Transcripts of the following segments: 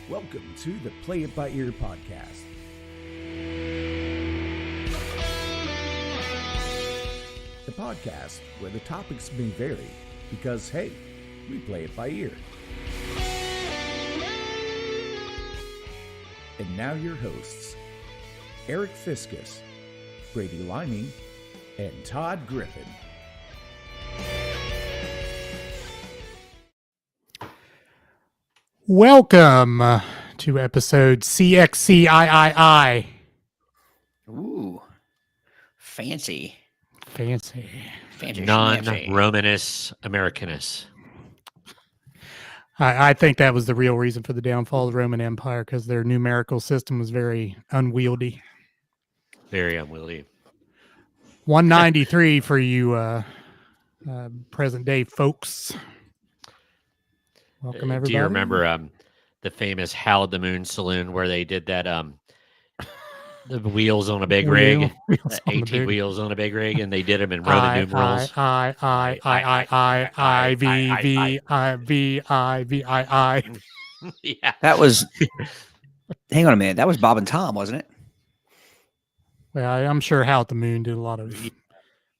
Welcome to the Play It By Ear podcast. The podcast where the topics may vary because, hey, we play it by ear. And now your hosts, Eric Fiskus, Brady Liming, and Todd Griffin. Welcome to episode CXCIII. Ooh, fancy. Non-Romanus Americanus. I think that was the real reason for the downfall of the Roman Empire, because their numerical system was very unwieldy. Very unwieldy. 193 for you present day folks. Welcome, everybody. Do you remember the famous Howl at the Moon Saloon where they did that the wheels on a big rig, 18 wheels on a big rig, and they did them in Roman numerals? I. Yeah, That was. Hang on a minute. That was Bob and Tom, wasn't it? Well, I'm sure Howl at the Moon did a lot of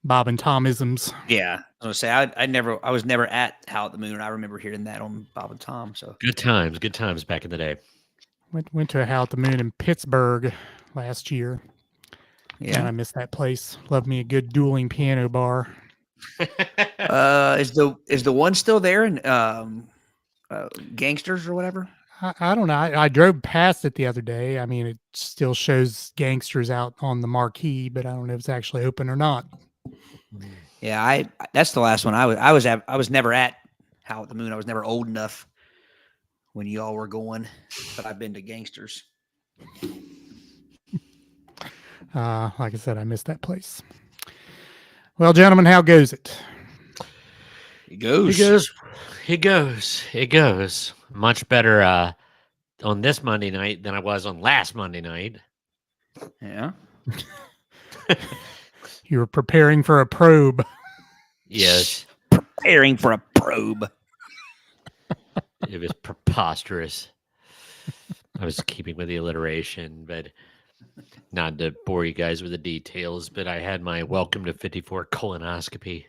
Bob and Tom-isms. Yeah, I was gonna say I was never at Howl at the Moon, and I remember hearing that on Bob and Tom. So good times back in the day. Went to a Howl at the Moon in Pittsburgh last year. yeah. And I missed that place. Love me a good dueling piano bar. Is the one still there in Gangsters or whatever? I don't know. I drove past it the other day. I mean, it still shows Gangsters out on the marquee, but I don't know if it's actually open or not. Yeah, that's the last one I was never at Howl at the Moon. I was never old enough when y'all were going, but I've been to Gangsters. Like I said, I missed that place. Well, gentlemen, how goes it? It goes. It goes. Much better on this Monday night than I was on last Monday night. Yeah. You were preparing for a probe. Yes. Preparing for a probe. It was preposterous. I was keeping with the alliteration, but not to bore you guys with the details, but I had my welcome to 54 colonoscopy.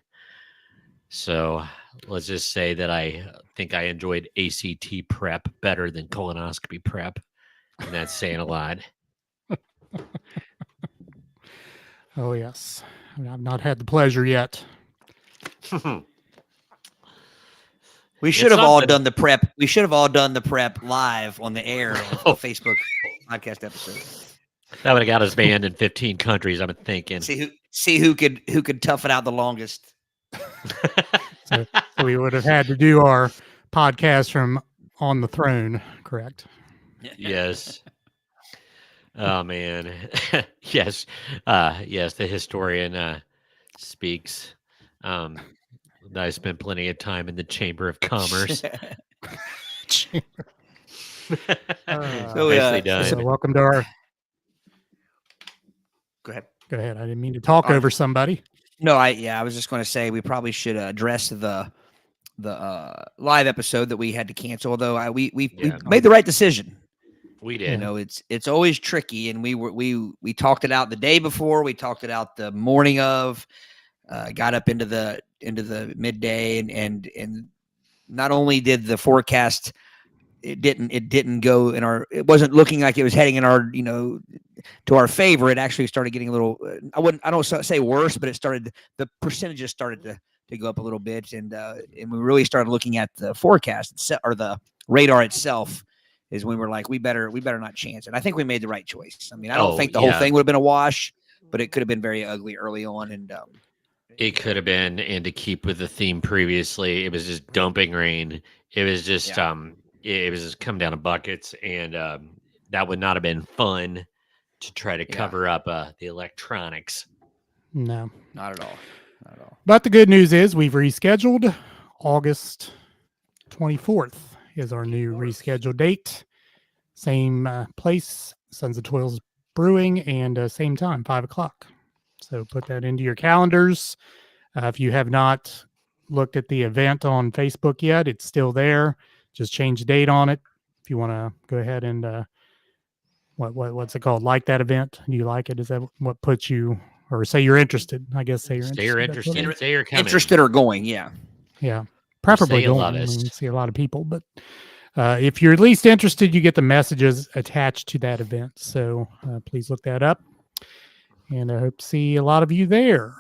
So let's just say that I think I enjoyed ACT prep better than colonoscopy prep. And that's saying a lot. Oh, yes. I've not had the pleasure yet. We should have all done the prep. We should have all done the prep live on the air of the Facebook podcast episode. That would have got us banned in 15 countries, I'm thinking. See who could tough it out the longest. So we would have had to do our podcast from on the throne, correct? Yes. Oh man. Yes. Yes, the historian speaks. I spent plenty of time in the Chamber of Commerce. Nicely done. So welcome to our. Go ahead. Go ahead. I didn't mean to talk over somebody. No, I was just going to say we probably should address the live episode that we had to cancel. Although we made the right decision. We did. You know, it's always tricky, and we talked it out the day before. We talked it out the morning of. Got up into the midday, and not only did the forecast it didn't go in our. It wasn't looking like it was heading in our to our favor. It actually started getting a little. I don't say worse, but the percentages started to go up a little bit, and we really started looking at the forecast or the radar itself. Is when we're like, we better not chance it. I think we made the right choice. I mean, I don't think the whole thing would have been a wash, but it could have been very ugly early on, and it could have been. And to keep with the theme previously, it was just dumping rain. It was just it was just coming down in buckets, and that would not have been fun to try to cover up the electronics. No, not at all. But the good news is we've rescheduled. August 24th is our new rescheduled date. Same place, Sons of Toils Brewing, and same time, 5 o'clock. So put that into your calendars. If you have not looked at the event on Facebook yet, it's still there. Just change the date on it. if you want to go ahead and what's it called? Like that event? Do you like it? Is that what puts you, or say you're interested? I guess say you're Say interested. you're That's what it interested. is. Say you're coming. Interested or going? Yeah. Yeah, preferably say you going. love I us. mean, see a lot of people, but if you're at least interested, you get the messages attached to that event. So please look that up, and I hope to see a lot of you there.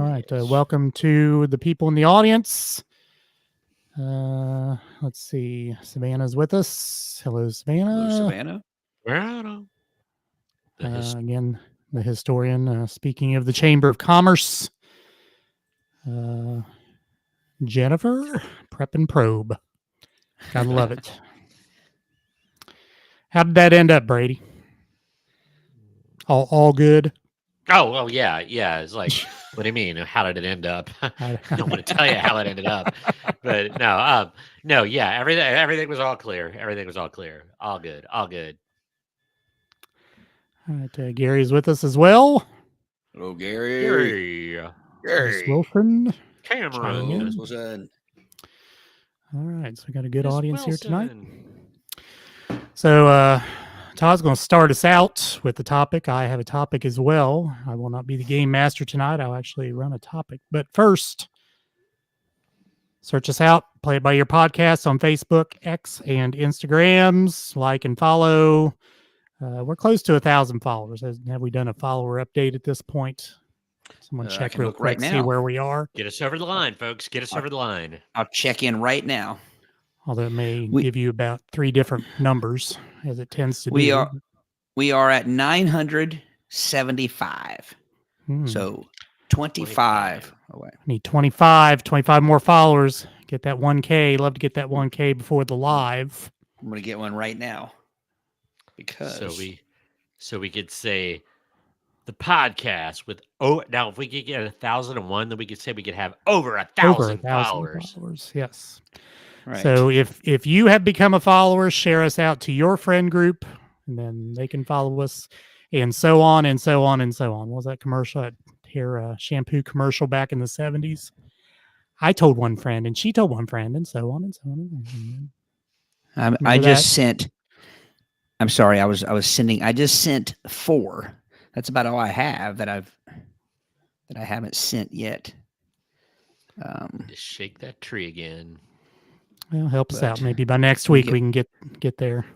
All right, Yes. welcome to the people in the audience. Let's see, Savannah's with us. Hello, Savannah. Hello, Savannah. Well, Again, the historian. Speaking of the Chamber of Commerce, Jennifer, Prep and Probe. Gotta love it. How did that end up, Brady? All good? Oh, well, yeah. It's like, what do you mean? How did it end up? I don't want to tell you how it ended up, but no, yeah, everything was all clear. Everything was all clear. All good. All good. All right, Gary's with us as well. Hello, Gary. Gary. Miss Wilson. Cameron. All right, so we got a good Miss audience here tonight. Wilson. So Todd's going to start us out with the topic. I have a topic as well. I will not be the game master tonight. I'll actually run a topic. But first, search us out. Play it by your podcast on Facebook, X, and Instagrams. Like and follow. We're close to 1,000 followers. Have we done a follower update at this point? Someone check can real look quick, right see now. where we are. Get us over the line, folks. Get us over the line. I'll check in right now. Although it may give you about 3 different numbers, as it tends to We do. We are at 975. So 25 away. Need 25 more followers. Get that 1K. Love to get that 1K before the live. I'm going to get one right now. Because so we could say the podcast with now if we could get 1,001, then we could say we could have over 1,000 followers. Yes. Right. So if you have become a follower, share us out to your friend group, and then they can follow us, and so on and so on and so on. What was that commercial? That hair shampoo commercial back in the 70s? I told one friend, and she told one friend, and so on and so on. I just sent. I'm sorry. I was sending. I just sent 4. That's about all I have that I haven't sent yet. Just shake that tree again. Well, help us out. Maybe by next week we can get there.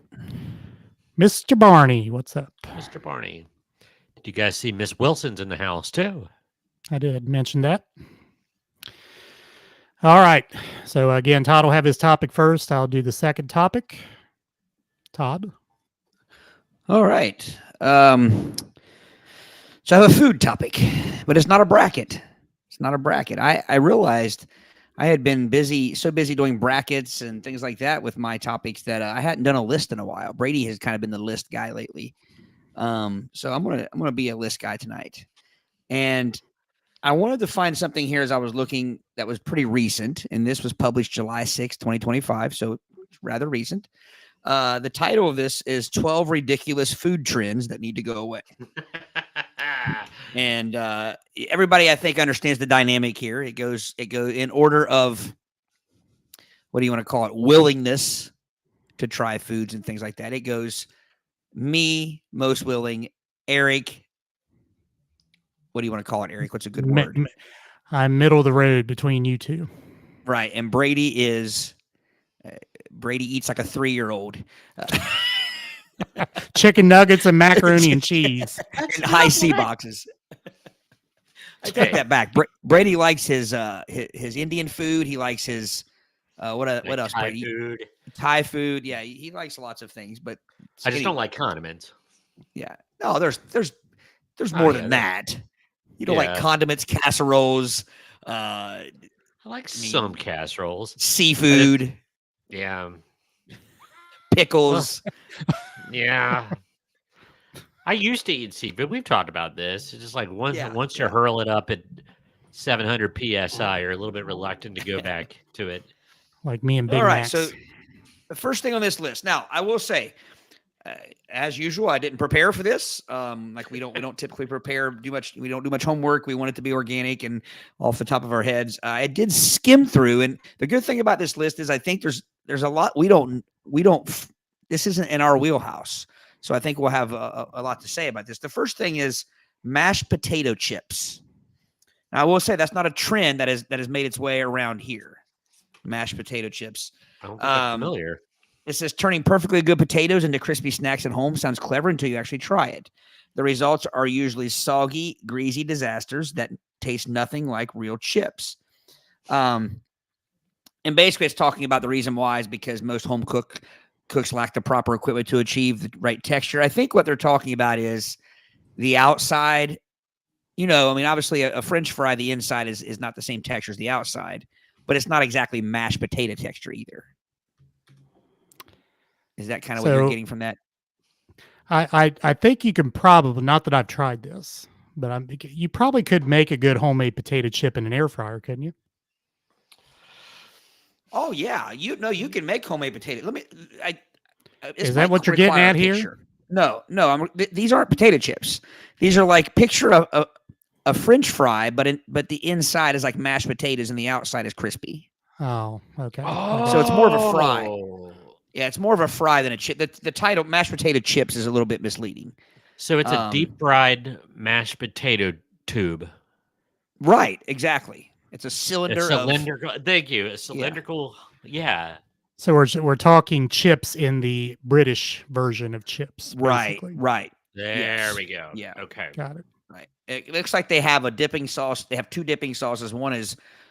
Mr. Barney, what's up? Mr. Barney. Did you guys see Miss Wilson's in the house too? I did mention that. All right. So again, Todd will have his topic first. I'll do the second topic. Todd. All right. So I have a food topic, but it's not a bracket. It's not a bracket. I realized I had been so busy doing brackets and things like that with my topics that I hadn't done a list in a while. Brady has kind of been the list guy lately. So I'm gonna be a list guy tonight. And I wanted to find something here as I was looking that was pretty recent, and this was published July 6, 2025, so it's rather recent. The title of this is 12 Ridiculous Food Trends That Need to Go Away. And everybody, I think, understands the dynamic here. It goes in order of, what do you want to call it, willingness to try foods and things like that. It goes me, most willing, Eric. What do you want to call it, Eric? What's a good word? I'm middle of the road between you two. Right. And Brady is, Brady eats like a 3-year-old. Chicken nuggets and macaroni and cheese. And high C boxes. I take that back. Brady likes his Indian food. He likes his what else? Thai Brady? food. Thai food. Yeah, he likes lots of things, but I just don't like condiments. Yeah. No, there's more than that. You don't like condiments, casseroles. I like some casseroles. Seafood. Yeah. Pickles. Yeah. I used to eat seafood. We've talked about this. It's just like once you hurl it up at 700 PSI, you're a little bit reluctant to go back to it. Like me and Big All right, Macs. so the first thing on this list. Now, I will say, as usual, I didn't prepare for this. Like we don't typically prepare much. We don't do much homework. We want it to be organic and off the top of our heads. I did skim through, and the good thing about this list is I think there's there's a lot this isn't in our wheelhouse. So I think we'll have a lot to say about this. The first thing is mashed potato chips. Now I will say that's not a trend that has made its way around here. Mashed potato chips. I don't think I'm familiar. It says turning perfectly good potatoes into crispy snacks at home sounds clever until you actually try it. The results are usually soggy, greasy disasters that taste nothing like real chips. And basically it's talking about the reason why is because most home cooks lack the proper equipment to achieve the right texture. I think what they're talking about is the outside. I mean, obviously a French fry, the inside is not the same texture as the outside, but it's not exactly mashed potato texture either. Is that kind of what you're getting from that? I think you can probably, not that I've tried this, but you probably could make a good homemade potato chip in an air fryer, couldn't you? Oh yeah, you can make homemade potato. Is that what you're getting at here? No, these aren't potato chips. These are like picture a French fry, but the inside is like mashed potatoes and the outside is crispy. Oh, okay. So it's more of a fry. Yeah, it's more of a fry than a chip. The title mashed potato chips is a little bit misleading. So it's a deep fried mashed potato tube. Right, exactly. It's a cylinder. Thank you. A cylindrical. Yeah. So we're talking chips in the British version of chips. Basically. Right. There we go. Yeah. Okay. Got it. Right. It looks like they have a dipping sauce. They have two dipping sauces. One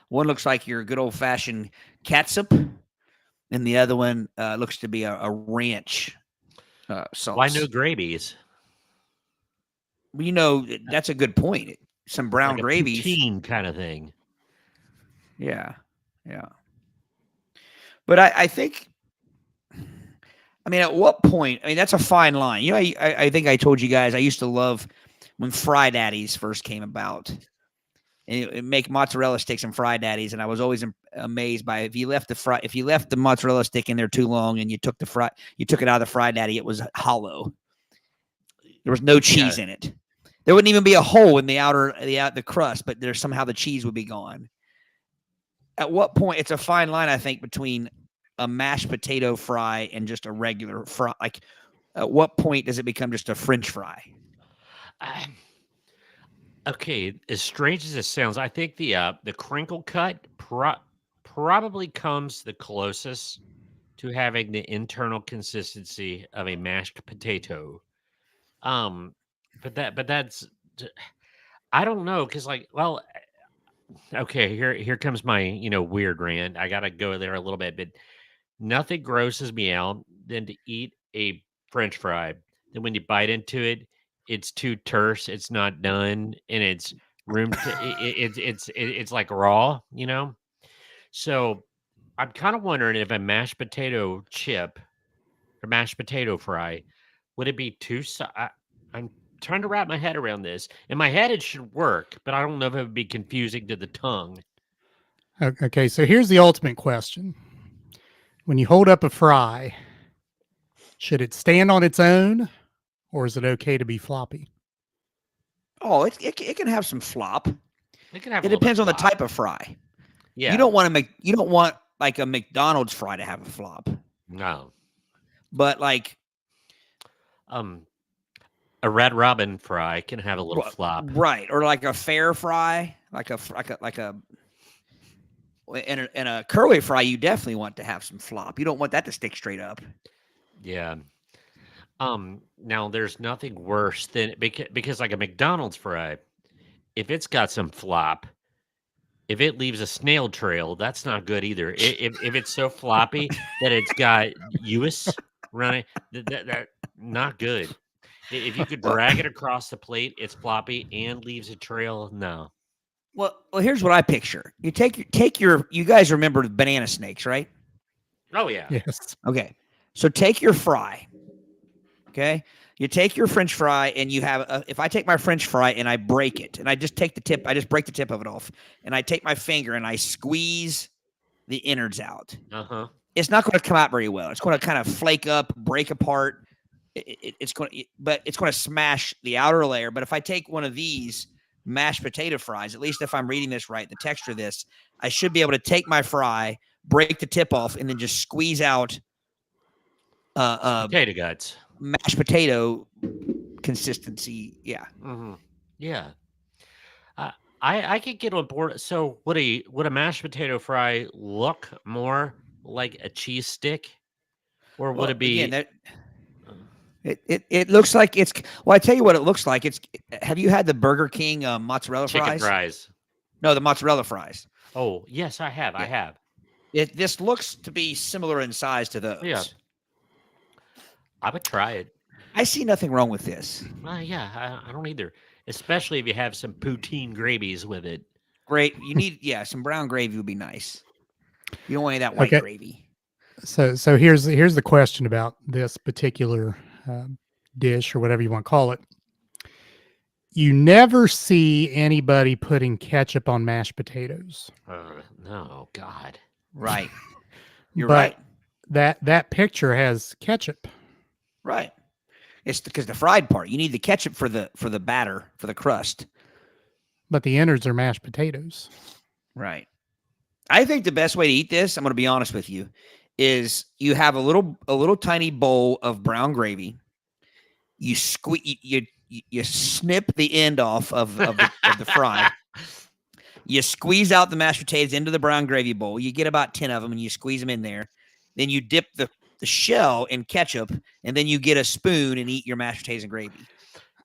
looks like your good old fashioned catsup, and the other one looks to be a ranch sauce. Why no gravies? That's a good point. Some brown like gravies, poutine kind of thing. Yeah. But I think, at what point? That's a fine line. I think I told you guys I used to love when Fry Daddies first came about. And make mozzarella sticks and Fry Daddies, and I was always amazed by if you left the mozzarella stick in there too long and you took it out of the Fry Daddy, it was hollow. There was no cheese in it. There wouldn't even be a hole in the crust, but somehow the cheese would be gone. At what point? It's a fine line, I think, between a mashed potato fry and just a regular fry. Like, at what point does it become just a French fry? Okay, as strange as it sounds, I think the crinkle cut probably comes the closest to having the internal consistency of a mashed potato. But that's I don't know because okay, here comes my weird rant. I gotta go there a little bit, but nothing grosses me out than to eat a French fry. Then when you bite into it, it's too terse. It's not done, and it's room to it's like raw, So I'm kind of wondering if a mashed potato chip or mashed potato fry would it be too? I'm trying to wrap my head around this. In my head, it should work, but I don't know if it would be confusing to the tongue. Okay, so here's the ultimate question. When you hold up a fry, should it stand on its own, or is it okay to be floppy? Oh, it can have some flop. It can have. It depends on the type of fry. Yeah, you don't want like a McDonald's fry to have a flop. No, but like, a Red Robin fry can have a little flop, right? Or like a fair fry, in a curly fry, you definitely want to have some flop. You don't want that to stick straight up. Yeah. Now there's nothing worse than because like a McDonald's fry, if it's got some flop, if it leaves a snail trail, that's not good either. If it's so floppy that it's got US running, that not good. If you could drag it across the plate, it's floppy and leaves a trail. No. Well, here's what I picture. You you guys remember banana snakes, right? Oh yeah. Yes. Okay. So take your fry. Okay. You take your French fry and you have if I take my French fry and I break it and I just break the tip of it off and I take my finger and I squeeze the innards out. Uh-huh. It's not going to come out very well. It's going to kind of flake up, break apart. It's going to smash the outer layer. But if I take one of these mashed potato fries, at least if I'm reading this right, the texture of this, I should be able to take my fry, break the tip off, and then just squeeze out Potato guts. mashed potato consistency. Yeah. Mm-hmm. Yeah. I could get on board. So would a mashed potato fry look more like a cheese stick, or would Well, it be? again, it looks like it's. Well, I tell you what it looks like. Have you had the Burger King mozzarella chicken fries? No, the mozzarella fries. Oh yes, I have. Yeah. I have. This looks to be similar in size to those. Yeah. I would try it. I see nothing wrong with this. Yeah, I don't either. Especially if you have some poutine gravies with it. Great. You need some brown gravy would be nice. You don't want any of that white gravy. So here's the question about this particular dish or whatever you want to call it. You never see anybody putting ketchup on mashed potatoes. No, God. Right. You're but right. That picture has ketchup. Right. It's because the fried part. You need the ketchup for the batter, for the crust. But the innards are mashed potatoes. Right. I think the best way to eat this, I'm going to be honest with you, is you have a little tiny bowl of brown gravy. You you snip the end off of the fry. You squeeze out the mashed potatoes into the brown gravy bowl. You get about 10 of them, and you squeeze them in there. Then you dip the shell in ketchup, and then you get a spoon and eat your mashed potatoes and gravy.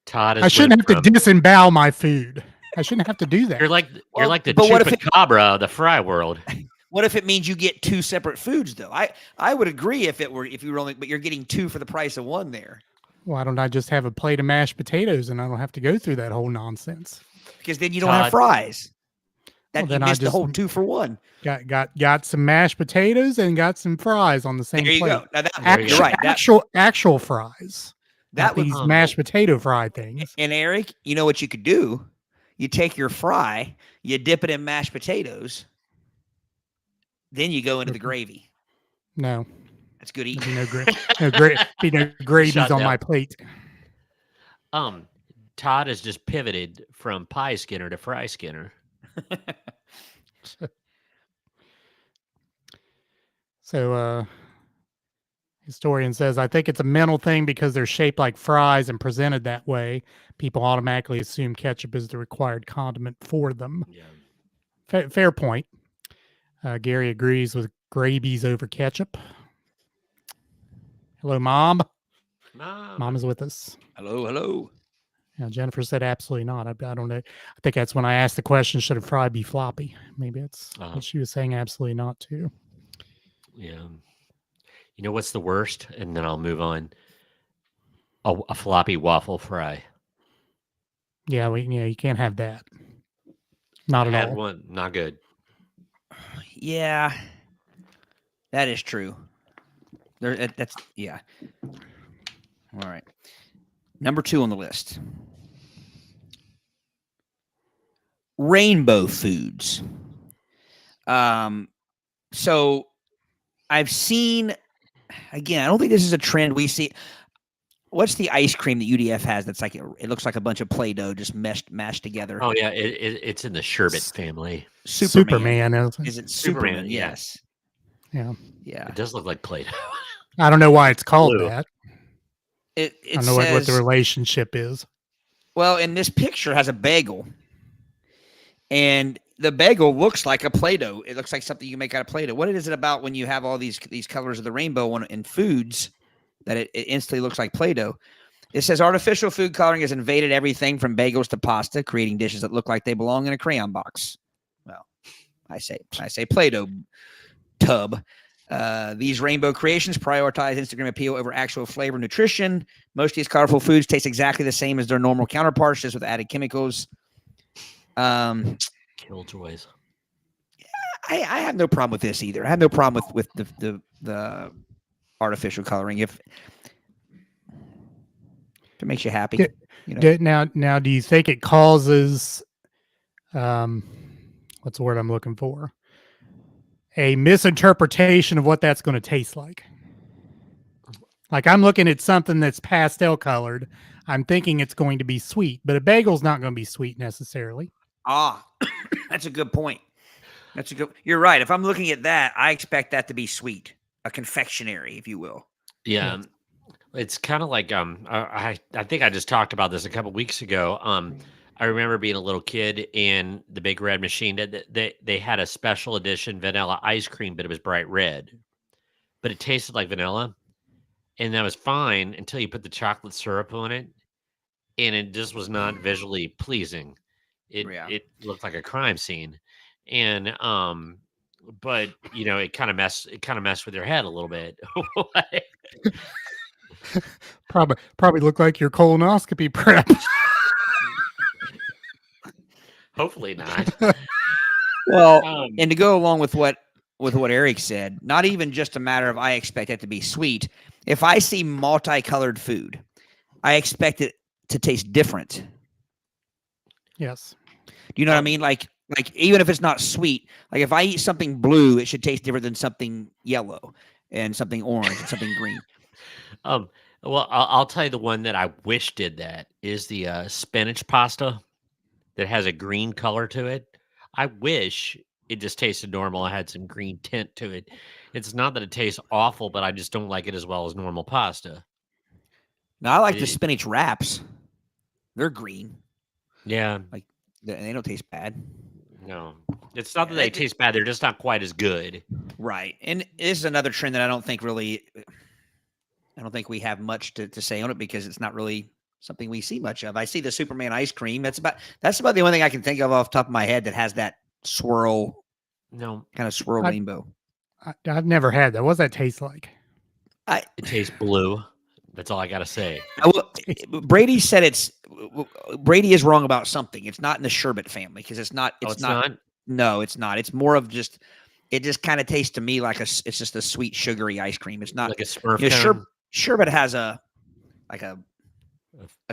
Todd, I shouldn't have to disembowel my food. I shouldn't have to do that. You're like the chupacabra of the fry world. What if it means you get two separate foods, though? I would agree if you were only, but you're getting two for the price of one there. Why don't I just have a plate of mashed potatoes and I don't have to go through that whole nonsense? Because then you don't have fries. That well, you missed the whole 2 for 1. Got some mashed potatoes and got some fries on the same plate. There you go. Now you're right. Actual fries. That these mashed potato fry things. And Eric, you know what you could do? You take your fry, you dip it in mashed potatoes, then you go into the gravy. No. That's good eating. No gravies on my plate. Todd has just pivoted from pie skinner to fry skinner. So historian says, I think it's a mental thing because they're shaped like fries and presented that way. People automatically assume ketchup is the required condiment for them. Yeah. Fair point. Gary agrees with gravies over ketchup. Hello, Mom. Mom is with us. Hello. Yeah, Jennifer said absolutely not. I don't know. I think that's when I asked the question, should a fry be floppy? Maybe that's what she was saying, absolutely not too. Yeah. You know what's the worst? And then I'll move on. A floppy waffle fry. Yeah, you can't have that. Not at all. I had one. Not good. Yeah, that is true. That's yeah. All right. Number 2 on the list. Rainbow foods. So I've seen, again, I don't think this is a trend we see. What's the ice cream that UDF has that's like, it looks like a bunch of Play-Doh just mashed together? Oh, yeah. It's in the sherbet family. Superman. Is it Superman? Yes. Yeah. Yeah. It does look like Play-Doh. I don't know why it's called that. It I don't know what the relationship is. Well, in this picture has a bagel. And the bagel looks like a Play-Doh. It looks like something you make out of Play-Doh. What is it about when you have all these colors of the rainbow in foods that it instantly looks like Play-Doh? It says artificial food coloring has invaded everything from bagels to pasta, creating dishes that look like they belong in a crayon box. Well, I say Play-Doh tub. These rainbow creations prioritize Instagram appeal over actual flavor and nutrition. Most of these colorful foods taste exactly the same as their normal counterparts, just with added chemicals. Killjoys. I have no problem with this either. I have no problem with the artificial coloring if it makes you happy. Now, do you think it causes what's the word I'm looking for? A misinterpretation of what that's going to taste like. Like I'm looking at something that's pastel colored. I'm thinking it's going to be sweet, but a bagel's not going to be sweet necessarily. That's a good point. That's a good. You're right. If I'm looking at that, I expect that to be sweet, a confectionery, if you will. Yeah. It's kind of like I think I just talked about this a couple weeks ago. I remember being a little kid and the Big Red Machine. They had a special edition vanilla ice cream, but it was bright red, but it tasted like vanilla, and that was fine until you put the chocolate syrup on it, and it just was not visually pleasing. Yeah. It looked like a crime scene, and but it kind of messed with your head a little bit. Probably look like your colonoscopy prep. Hopefully not. Well, and to go along with what Eric said, not even just a matter of I expect it to be sweet. If I see multicolored food, I expect it to taste different. Yes. Do you know what I mean? Like even if it's not sweet, like if I eat something blue, it should taste different than something yellow and something orange and something green. Well, I'll tell you the one that I wish did that is the spinach pasta that has a green color to it. I wish it just tasted normal. I had some green tint to it. It's not that it tastes awful, but I just don't like it as well as normal pasta. Now I like the spinach wraps. They're green. Yeah. Like they don't taste bad. No. It's not that they taste bad. They're just not quite as good. Right. And this is another trend that I don't think we have much to say on it because it's not really something we see much of. I see the Superman ice cream. That's about the only thing I can think of off the top of my head that has that swirl, kind of swirl rainbow. I've never had that. What does that taste like? It tastes blue. That's all I got to say. Brady said Brady is wrong about something. It's not in the sherbet family because it's not. It's not. No, it's not. It's more of just. It just kind of tastes to me like it's just a sweet sugary ice cream. It's not like a Smurf. Sherbet has a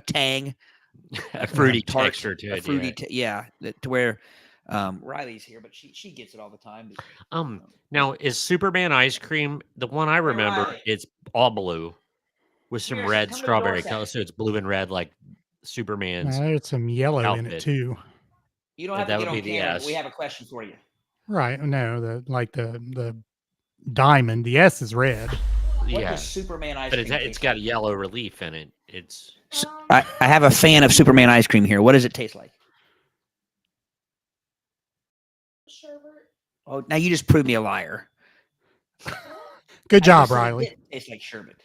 tang, a fruity texture to it. To where Riley's here, but she gets it all the time. Now is Superman ice cream the one I remember? It's all blue with some red strawberry color, so it's blue and red like Superman's. There's some yellow outfit. in it too. You don't have to get on camera. We have a question for you. Right? No, the diamond. The S is red. What is Superman ice cream? But it's got a yellow relief in it. It's. I have a fan of Superman ice cream here. What does it taste like? Sherbet. Oh, now you just proved me a liar. Good job, Riley. It tastes like sherbet.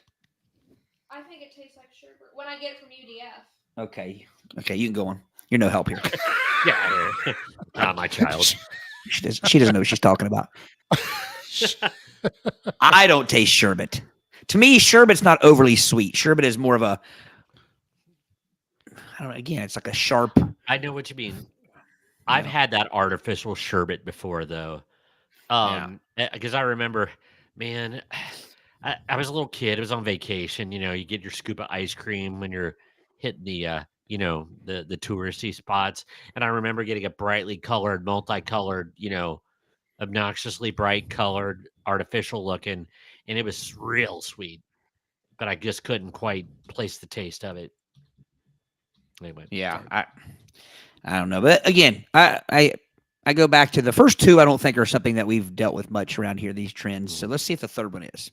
I think it tastes like sherbet when I get it from UDF. Okay, you can go on. You're no help here. Yeah, not my child. She doesn't know what she's talking about. I don't taste sherbet. To me, sherbet's not overly sweet. Sherbet is more of a. I don't know. Again, it's like a sharp. I know what you mean. I've had that artificial sherbet before, though. Because I remember, man, I was a little kid. It was on vacation. You get your scoop of ice cream when you're hitting the the touristy spots. And I remember getting a brightly colored, multicolored, obnoxiously bright colored, artificial looking, and it was real sweet. But I just couldn't quite place the taste of it. Anyway, yeah, I don't know, but again, I go back to the first two. I don't think are something that we've dealt with much around here. These trends. So let's see if the third one is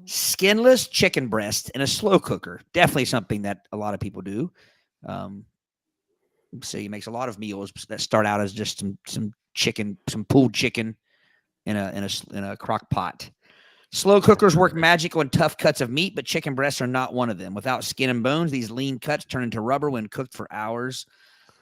skinless chicken breast in a slow cooker. Definitely something that a lot of people do. He makes a lot of meals that start out as just some chicken, some pulled chicken in a crock pot. Slow cookers work magic on tough cuts of meat, but chicken breasts are not one of them. Without skin and bones, these lean cuts turn into rubber when cooked for hours.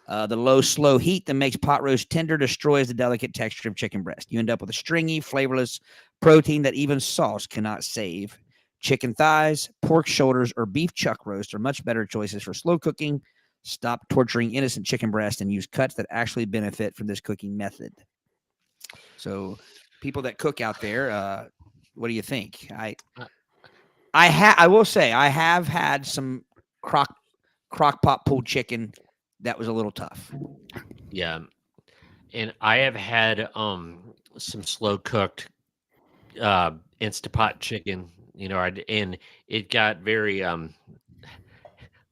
The low, slow heat that makes pot roast tender destroys the delicate texture of chicken breast. You end up with a stringy, flavorless protein that even sauce cannot save. Chicken thighs, pork shoulders, or beef chuck roast are much better choices for slow cooking. Stop torturing innocent chicken breast and use cuts that actually benefit from this cooking method. So, people that cook out there, what do you think? I will say I have had some crock pot pulled chicken that was a little tough. Yeah, and I have had some slow cooked Instapot chicken. And it got very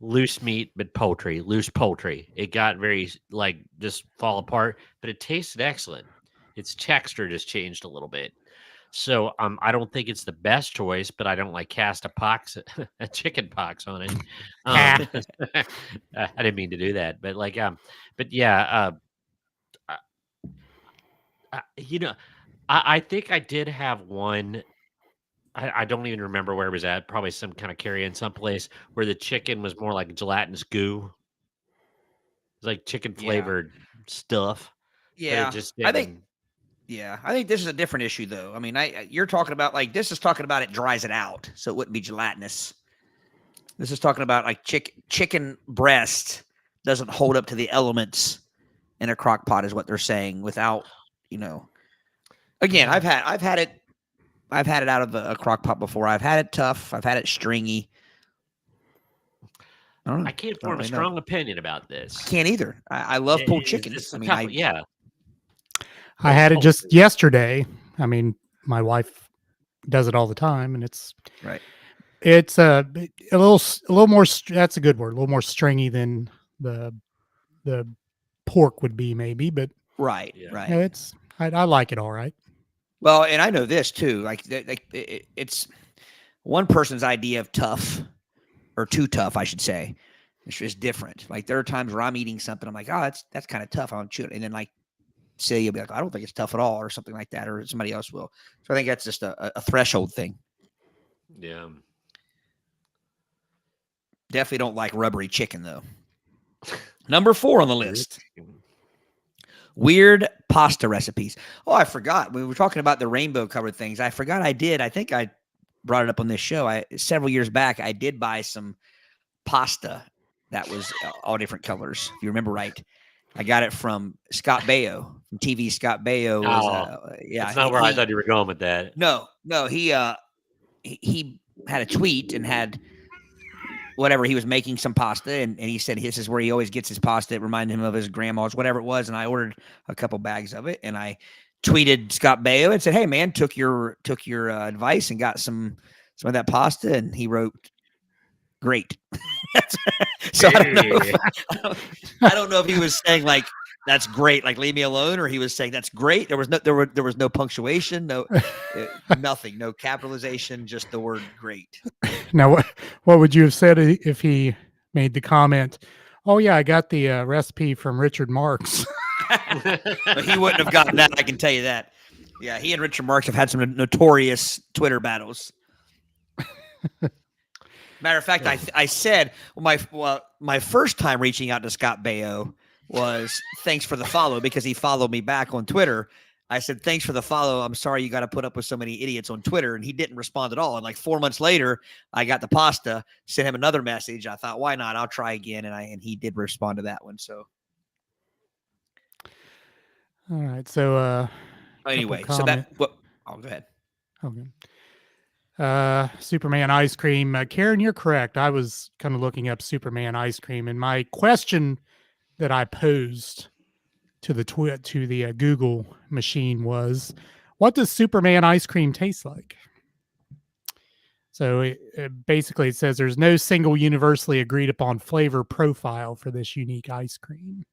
loose meat, but loose poultry. It got very just fall apart, but it tasted excellent. its texture just changed a little bit. So I don't think it's the best choice, but I don't like cast a chicken pox on it. I didn't mean to do that, but but yeah, I think I did have one. I don't even remember where it was at. Probably some kind of carry-in someplace where the chicken was more like gelatinous goo. It's like chicken flavored stuff. But Yeah, it just I didn't. think. Yeah, I think this is a different issue, though. I mean, you're talking about like this is talking about it dries it out, so it wouldn't be gelatinous. This is talking about like chicken breast doesn't hold up to the elements in a crock pot, is what they're saying. Without, again, I've had it out of a crock pot before. I've had it tough. I've had it stringy. I don't know. I can't form a strong opinion about this. I can't either. I love pulled chicken. I mean, yeah. I had it just yesterday. I mean, my wife does it all the time, and it's right. It's a little more. That's a good word. A little more stringy than the pork would be, maybe. But right. It's I like it all right. Well, and I know this too. Like it's one person's idea of tough, or too tough, I should say. It's just different. Like there are times where I'm eating something, I'm like, oh, that's kind of tough. I don't chew it, and then like. Say you'll be like, I don't think it's tough at all, or something like that, or somebody else will. So I think that's just a threshold thing. Yeah. Definitely don't like rubbery chicken though. Number 4 on the list. Weird pasta recipes. Oh, I forgot. We were talking about the rainbow covered things. I forgot I think I brought it up on this show. Several years back, I did buy some pasta that was all different colors. If you remember right. I got it from Scott Baio, from TV. Scott Baio was, that's not where I thought you were going with that. No, he had a tweet and had whatever, he was making some pasta, and he said this is where he always gets his pasta. It reminded him of his grandma's, whatever it was, and I ordered a couple bags of it, and I tweeted Scott Baio and said, "Hey man, took your advice and got some of that pasta," and he wrote, "Great." So I don't know if he was saying like that's great, like leave me alone, or he was saying that's great. There was no punctuation, no nothing, no capitalization, just the word great. Now, what would you have said if he made the comment, "Oh yeah, I got the recipe from Richard Marx"? But he wouldn't have gotten that. I can tell you that. Yeah, he and Richard Marx have had some notorious Twitter battles. Matter of fact, I said my first time reaching out to Scott Baio was thanks for the follow, because he followed me back on Twitter. I said, thanks for the follow. I'm sorry you got to put up with so many idiots on Twitter. And he didn't respond at all. And like 4 months later, I got the pasta, sent him another message. I thought, why not? I'll try again. And he did respond to that one. So. All right. So, anyway, so that, go ahead. Okay. Superman ice cream. Karen, you're correct. I was kind of looking up Superman ice cream, and my question that I posed to the Google machine was, what does Superman ice cream taste like? So basically it says there's no single universally agreed upon flavor profile for this unique ice cream.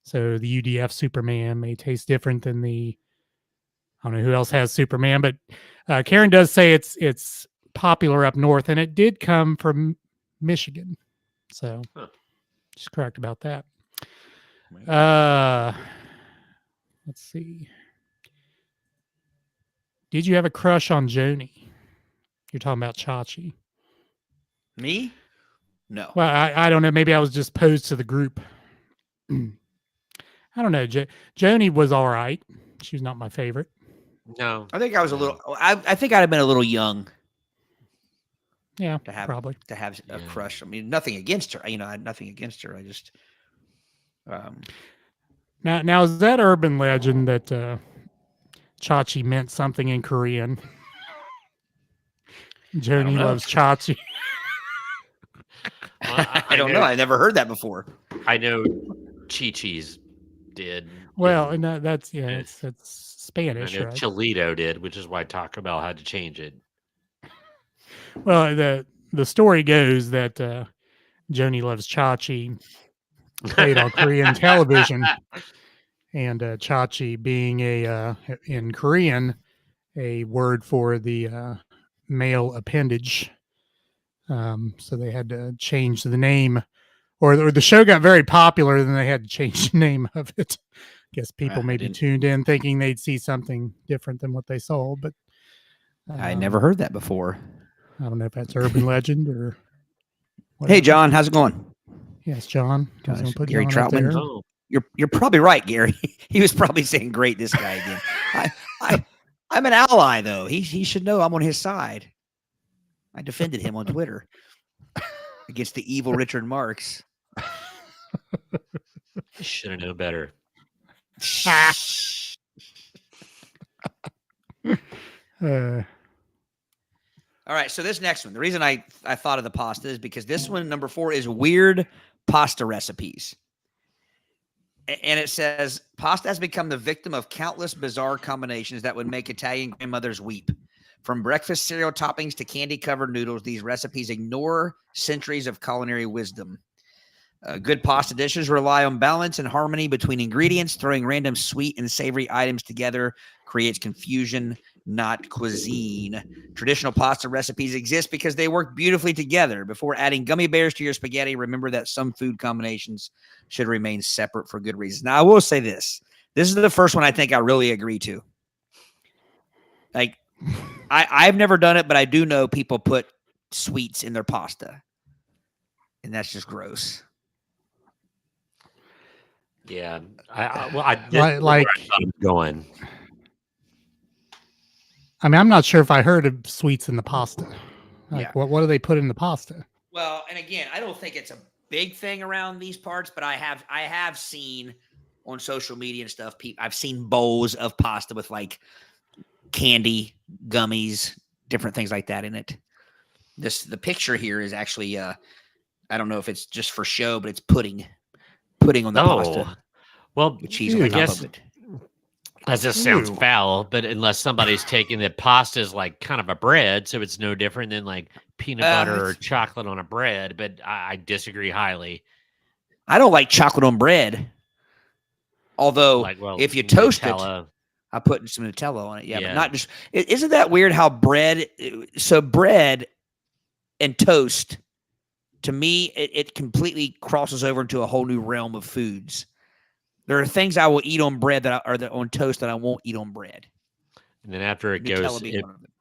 So the UDF Superman may taste different than I don't know who else has Superman, but Karen does say it's popular up north, and it did come from Michigan. So she's correct about that. Let's see. Did you have a crush on Joni? You're talking about Chachi. Me? No. Well, I don't know. Maybe I was just posed to the group. I don't know. Joni was all right. She was not my favorite. No. I think I was a little, I think I'd have been a little young. Yeah, probably to have a crush. I mean, nothing against her. I had nothing against her. I just. Now is that urban legend that Chachi meant something in Korean? Joni loves Chachi. Well, I don't know. I never heard that before. I know Chi-Chi's did. Well, and that's it's Spanish. I know right? Cholito did, which is why Taco Bell had to change it. Well, the story goes that Joni Loves Chachi played on Korean television, and chachi being in Korean a word for the male appendage. So they had to change the name, or the show got very popular, and they had to change the name of it. Guess people I maybe didn't- tuned in thinking they'd see something different than what they saw, but I never heard that before. I don't know if that's urban legend or Hey, whatever. John, how's it going? Yes, John. I was Gosh, gonna put Gary John up Troutman. there. Oh, You're probably right, Gary. He was probably saying, "Great, this guy again." I'm an ally, though. He should know I'm on his side. I defended him on Twitter against the evil Richard Marks. I should have known better. All right, so this next one, the reason I thought of the pasta is because this one, number 4, is weird pasta recipes. And it says, pasta has become the victim of countless bizarre combinations that would make Italian grandmothers weep. From breakfast cereal toppings to candy-covered noodles, these recipes ignore centuries of culinary wisdom. Good pasta dishes rely on balance and harmony between ingredients. Throwing random sweet and savory items together creates confusion, not cuisine. Traditional pasta recipes exist because they work beautifully together. Before adding gummy bears to your spaghetti, remember that some food combinations should remain separate for good reasons. Now, I will say this. This is the first one I think I really agree to. Like, I've never done it, but I do know people put sweets in their pasta. And that's just gross. Yeah, Like, going. I mean, I'm not sure if I heard of sweets in the pasta. Like, Yeah. what do they put in the pasta? Well, and again, I don't think it's a big thing around these parts, but I have seen on social media and stuff. I've seen bowls of pasta with like candy, gummies, different things like that in it. The picture here is actually I don't know if it's just for show, but it's pudding on the pasta well, with cheese on Ew. top I guess of it. that sounds Ew. foul, but unless somebody's taking the pasta as like kind of a bread, so it's no different than like peanut butter or it's- chocolate on a bread. But I disagree highly. I don't like chocolate on bread. Although Like, well, if you toast Nutella, it, I put some Nutella on it. Yeah, Yeah. but not just. Isn't that weird how bread? So bread and toast, to me, it completely crosses over into a whole new realm of foods. There are things I will eat on bread that on toast that I won't eat on bread. and then after it Nutella goes, being one of them.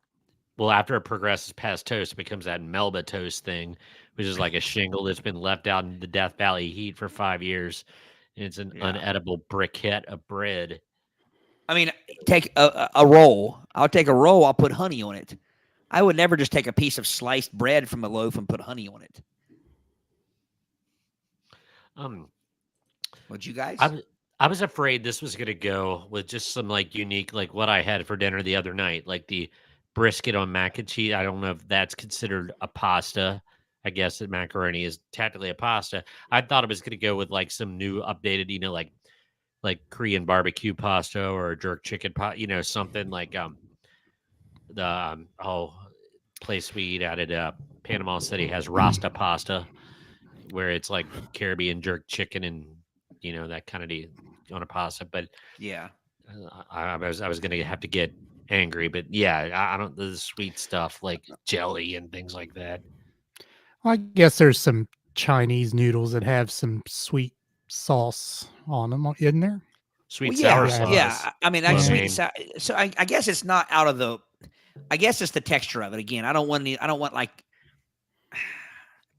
well, after it progresses past toast, it becomes that Melba toast thing, which is like a shingle that's been left out in the Death Valley heat for 5 years. And it's an Yeah. unedible briquette of bread. I mean, take a roll. I'll take a roll. I'll put honey on it. I would never just take a piece of sliced bread from a loaf and put honey on it. Would you guys? I was afraid this was going to go with just some like unique, like what I had for dinner the other night, like the brisket on mac and cheese. I don't know if that's considered a pasta. I guess that macaroni is technically a pasta. I thought it was going to go with like some new updated, like Korean barbecue pasta or jerk chicken pasta, something like the place we eat out at Panama City has Rasta pasta, where it's like Caribbean jerk chicken and that kind of on a pasta. But Yeah. I was going to have to get angry. But yeah, I don't the sweet stuff like jelly and things like that. I guess there's some Chinese noodles that have some sweet sauce on them, isn't there? Sweet Well, sour yeah, sauce. yeah. I mean, Well, that's I sweet. mean- So I guess it's not out of the. I guess it's the texture of it. Again, I don't want like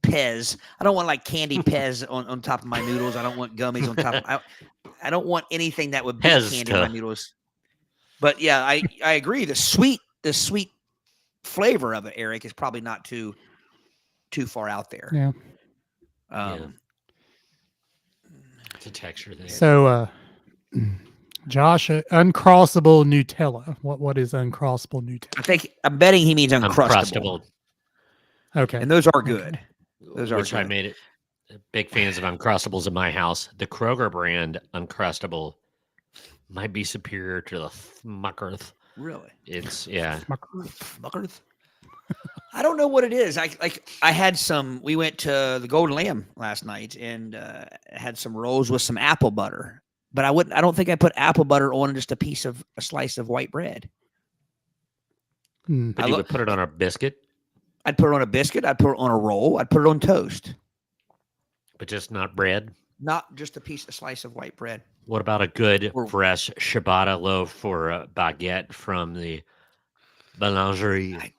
Pez. I don't want like candy Pez on top of my noodles. I don't want gummies on top of. I don't want anything that would be Pez candy in my noodles. But yeah, I agree. The sweet flavor of it, Eric, is probably not too far out there. Yeah. It's a texture thing. So, Josh, uncrossable Nutella. What is uncrossable Nutella? I'm betting he means uncrustable. Okay. And those are good. Those are Which I good. made it. Big fans of Uncrustables in my house. The Kroger brand Uncrustable might be superior to the Muckerth. Really? It's Muckerth? I don't know what it is. I had some. We went to the Golden Lamb last night and had some rolls with some apple butter, but I don't think I put apple butter on just a slice of white bread. Hmm. But you would put it on a biscuit, I'd put it on a biscuit. I'd put it on a roll. I'd put it on toast. but just not bread. Not just a slice of white bread. What about a good Or- fresh ciabatta loaf or a baguette from the boulangerie?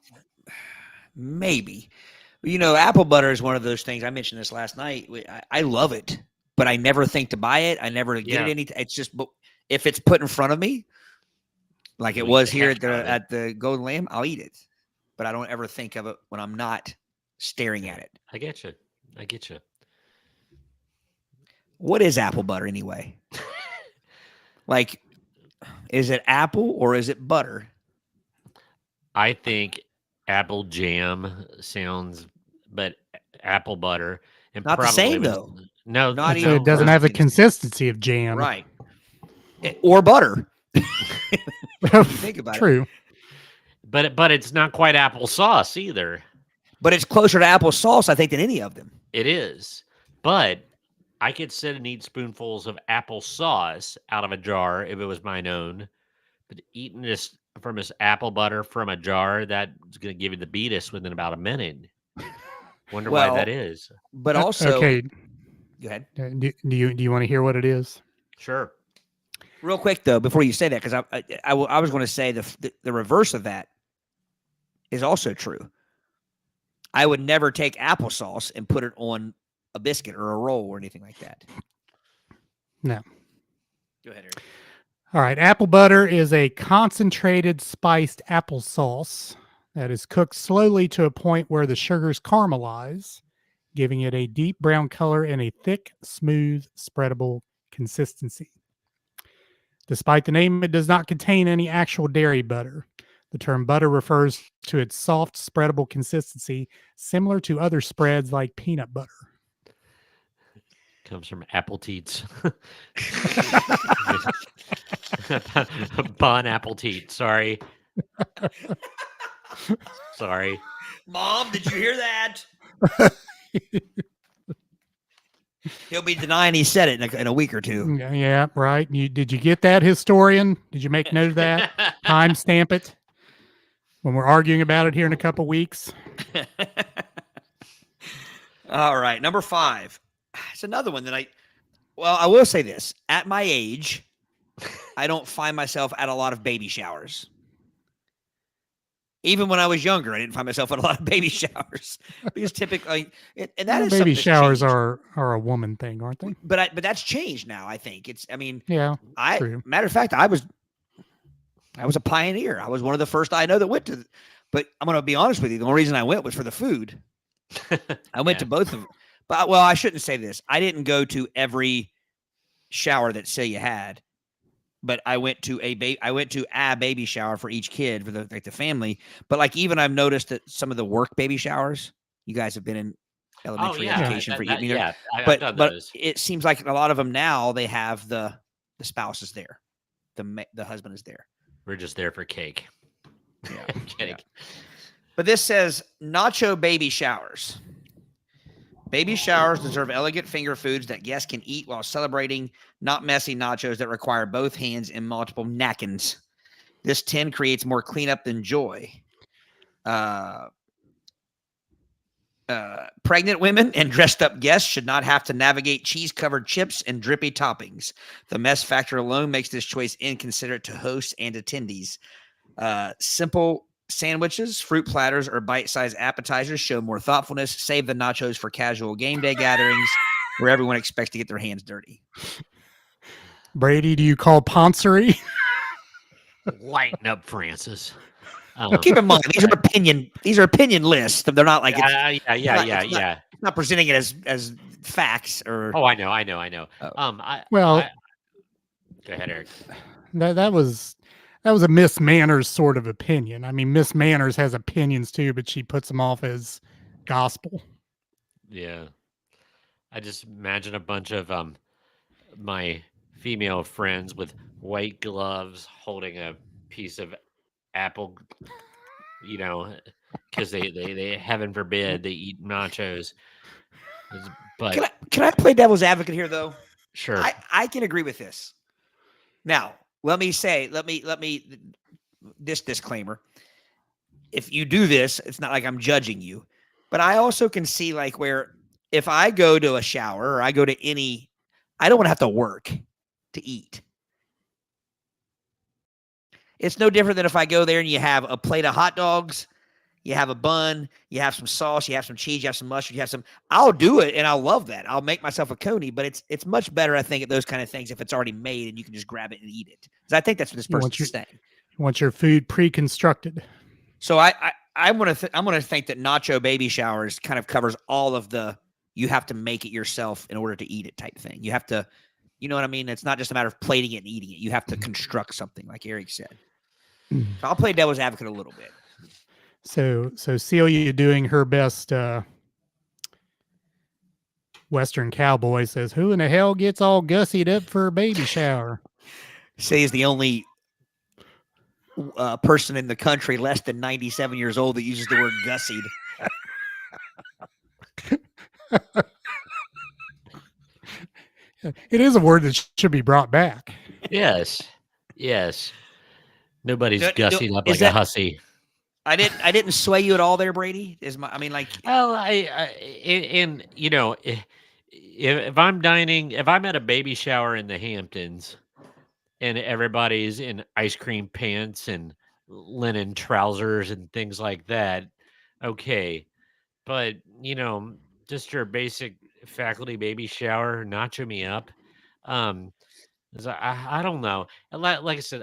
Maybe. You know, apple butter is one of those things. I mentioned this last night. I love it, but I never think to buy it. I never get Yeah. it any. It's just if it's put in front of me, like it You'll eat was the here heck at out the Golden Lamb, I'll eat it. But I don't ever think of it when I'm not staring at it. I get you. I get you. What is apple butter anyway? Like, is it apple or is it butter? I think apple jam sounds, but apple butter and Not the probably same, with- though. No, Not So even it doesn't have the roasted. consistency of jam. Right. Or butter. Think about it. True. but it's not quite applesauce either. But it's closer to applesauce, I think, than any of them. It is, but I could sit and eat spoonfuls of applesauce out of a jar if it was mine own. But eating this from this apple butter from a jar, that's going to give you the beatus within about a minute. Wonder why Well, that is. But also, okay. Go ahead. Do you want to hear what it is? Sure. Real quick though, before you say that, because I was going to say the reverse of that is also true. I would never take applesauce and put it on a biscuit or a roll or anything like that. No. Go ahead, Eric. All right. Apple butter is a concentrated spiced applesauce that is cooked slowly to a point where the sugars caramelize, giving it a deep brown color and a thick, smooth, spreadable consistency. Despite the name, it does not contain any actual dairy butter. The term butter refers to its soft, spreadable consistency, similar to other spreads like peanut butter. Comes from apple teats. Bon apple teat. Sorry. Sorry. Mom, did you hear that? He'll be denying he said it in a week or two. Yeah, right. Did you get that, historian? Did you make note of that? Timestamp it when we're arguing about it here in a couple weeks. All right, number 5. It's another one that I will say this. At my age, I don't find myself at a lot of baby showers. Even when I was younger, I didn't find myself at a lot of baby showers because typically, and that is something Baby that's showers changed. are a woman thing, aren't they? But that's changed now. I think Yeah. True. Matter of fact, I was a pioneer. I was one of the first I know that went to. But I'm going to be honest with you. The only reason I went was for the food. I went to both of them. But I shouldn't say this. I didn't go to every shower that Celia had. But I went to a baby shower for each kid for the family. But even I've noticed that some of the work baby showers, you guys have been in elementary education for years. Yeah, But I've done those. it seems like a lot of them now they have the spouse is there, the husband is there. We're just there for cake. Yeah, I'm kidding. But this says nacho baby showers. Baby showers deserve elegant finger foods that guests can eat while celebrating, not messy nachos that require both hands and multiple napkins. This 10 creates more cleanup than joy. Pregnant women and dressed up guests should not have to navigate cheese-covered chips and drippy toppings. The mess factor alone makes this choice inconsiderate to hosts and attendees. Simple sandwiches, fruit platters, or bite-sized appetizers show more thoughtfulness. Save the nachos for casual game day gatherings where everyone expects to get their hands dirty. Brady, do you call poncery? Lighten up, Francis. Keep in mind, these are opinion lists. They're not like Yeah. It's not presenting it as facts or. Oh, I know. Oh. Well, go ahead, Eric. that was a Miss Manners sort of opinion. I mean, Miss Manners has opinions too, but she puts them off as gospel. Yeah. I just imagine a bunch of my female friends with white gloves holding a piece of apple, because they heaven forbid they eat nachos. But Can I play devil's advocate here though? sure. I can agree with this. Now, let me this disclaimer. If you do this, it's not like I'm judging you, but I also can see like where if I go to a shower or I go to I don't want to have to work to eat. It's no different than if I go there and you have a plate of hot dogs, you have a bun, you have some sauce, you have some cheese, you have some mustard, you have some. I'll do it, and I'll love that. I'll make myself a coney, but it's much better, I think, at those kind of things if it's already made and you can just grab it and eat it. Because I think that's what this person's saying. You want your food pre-constructed. So I'm gonna think that nacho baby showers kind of covers all of the you have to make it yourself in order to eat it type thing. You have to, you know what I mean? It's not just a matter of plating it and eating it. You have to construct something, like Eric said. So I'll play devil's advocate a little bit. So Celia doing her best Western cowboy says, "Who in the hell gets all gussied up for a baby shower?" Say is the only person in the country less than 97 years old that uses the word gussied. It is a word that should be brought back. Yes. Nobody's gussied up like a hussy. I didn't sway you at all there, Brady. Well, and you know, if I'm at a baby shower in the Hamptons, and everybody's in ice cream pants and linen trousers and things like that, okay. But you know, just your basic faculty baby shower, nacho me up. I don't know. Like I said,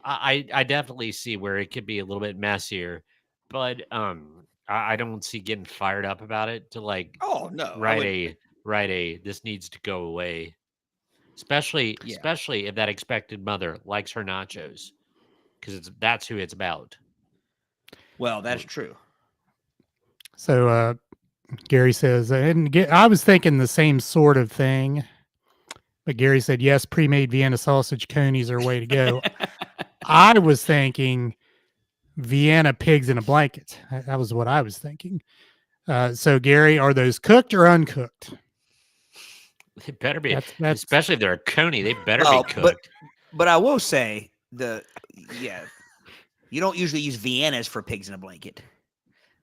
I definitely see where it could be a little bit messier, but I don't see getting fired up about it to like write a this needs to go away. Especially if that expected mother likes her nachos, because that's who it's about. Well, that's true. So Gary says, I was thinking the same sort of thing, but Gary said, yes, pre-made Vienna sausage conies are a way to go. I was thinking Vienna pigs in a blanket. That was what I was thinking. So Gary, are those cooked or uncooked? They better be, especially if they're a coney. They better be cooked. But I will say you don't usually use Viennas for pigs in a blanket.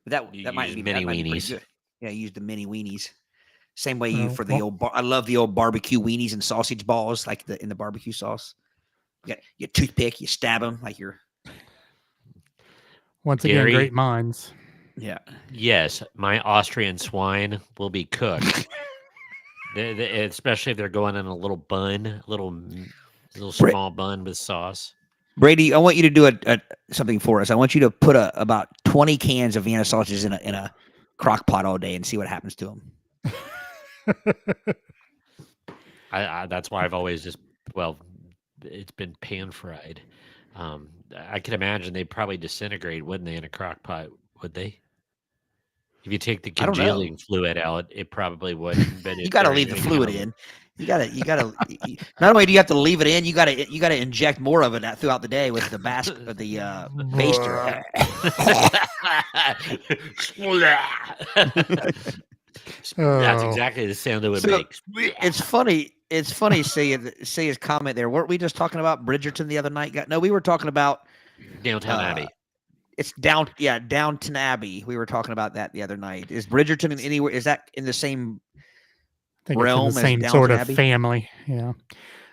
That might be mini weenies. Pretty good. Yeah, you use the mini weenies. Same way the old. I love the old barbecue weenies and sausage balls, like in the barbecue sauce. You got your toothpick, you stab them like you're. Once again, great minds. Yeah. Yes, my Austrian swine will be cooked. Especially if they're going in a little bun, little small bun with sauce. Brady, I want you to do something for us. I want you to put about 20 cans of Vienna sausages in a crock pot all day and see what happens to them. That's why I've always it's been pan fried. I can imagine they'd probably disintegrate, wouldn't they, in a crock pot? Would they? If you take the congealing fluid out, it probably wouldn't. But you got to leave the fluid in. You got to. Not only do you have to leave it in, you got to inject more of it throughout the day with the baster. That's exactly the sound it would make. It's funny. It's funny. See his comment there. Weren't we just talking about Bridgerton the other night? No, we were talking about Downton Abbey. It's Downton Abbey. We were talking about that the other night. Is Bridgerton anywhere? Is that in the same realm it's in the same as sort of Abbey? family? Yeah.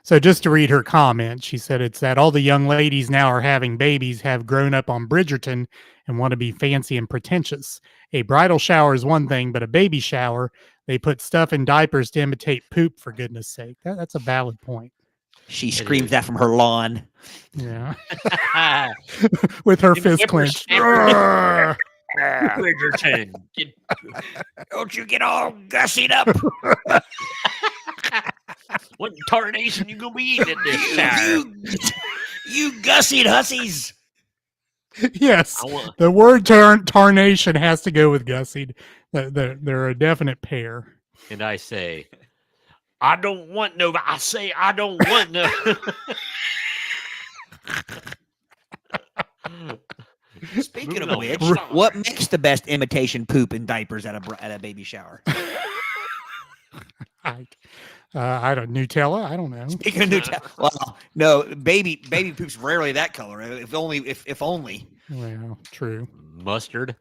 So just to read her comment, she said it's that all the young ladies now are having babies have grown up on Bridgerton and want to be fancy and pretentious. A bridal shower is one thing, but a baby shower, they put stuff in diapers to imitate poop, for goodness sake. That's a valid point. She screams that from her lawn. Yeah. With her fist clenched. Bridgerton. Don't you get all gussied up. What tarnation you gonna be eating in this shower? You gussied hussies. Yes. The word tarnation has to go with gussied. They're a definite pair. And I say, I don't want no. I say, I don't want no. Speaking of which, what makes the best imitation poop in diapers at a baby shower? I don't Nutella. I don't know. Speaking of Nutella, well, no, baby poop's rarely that color. If only. Well, true. Mustard.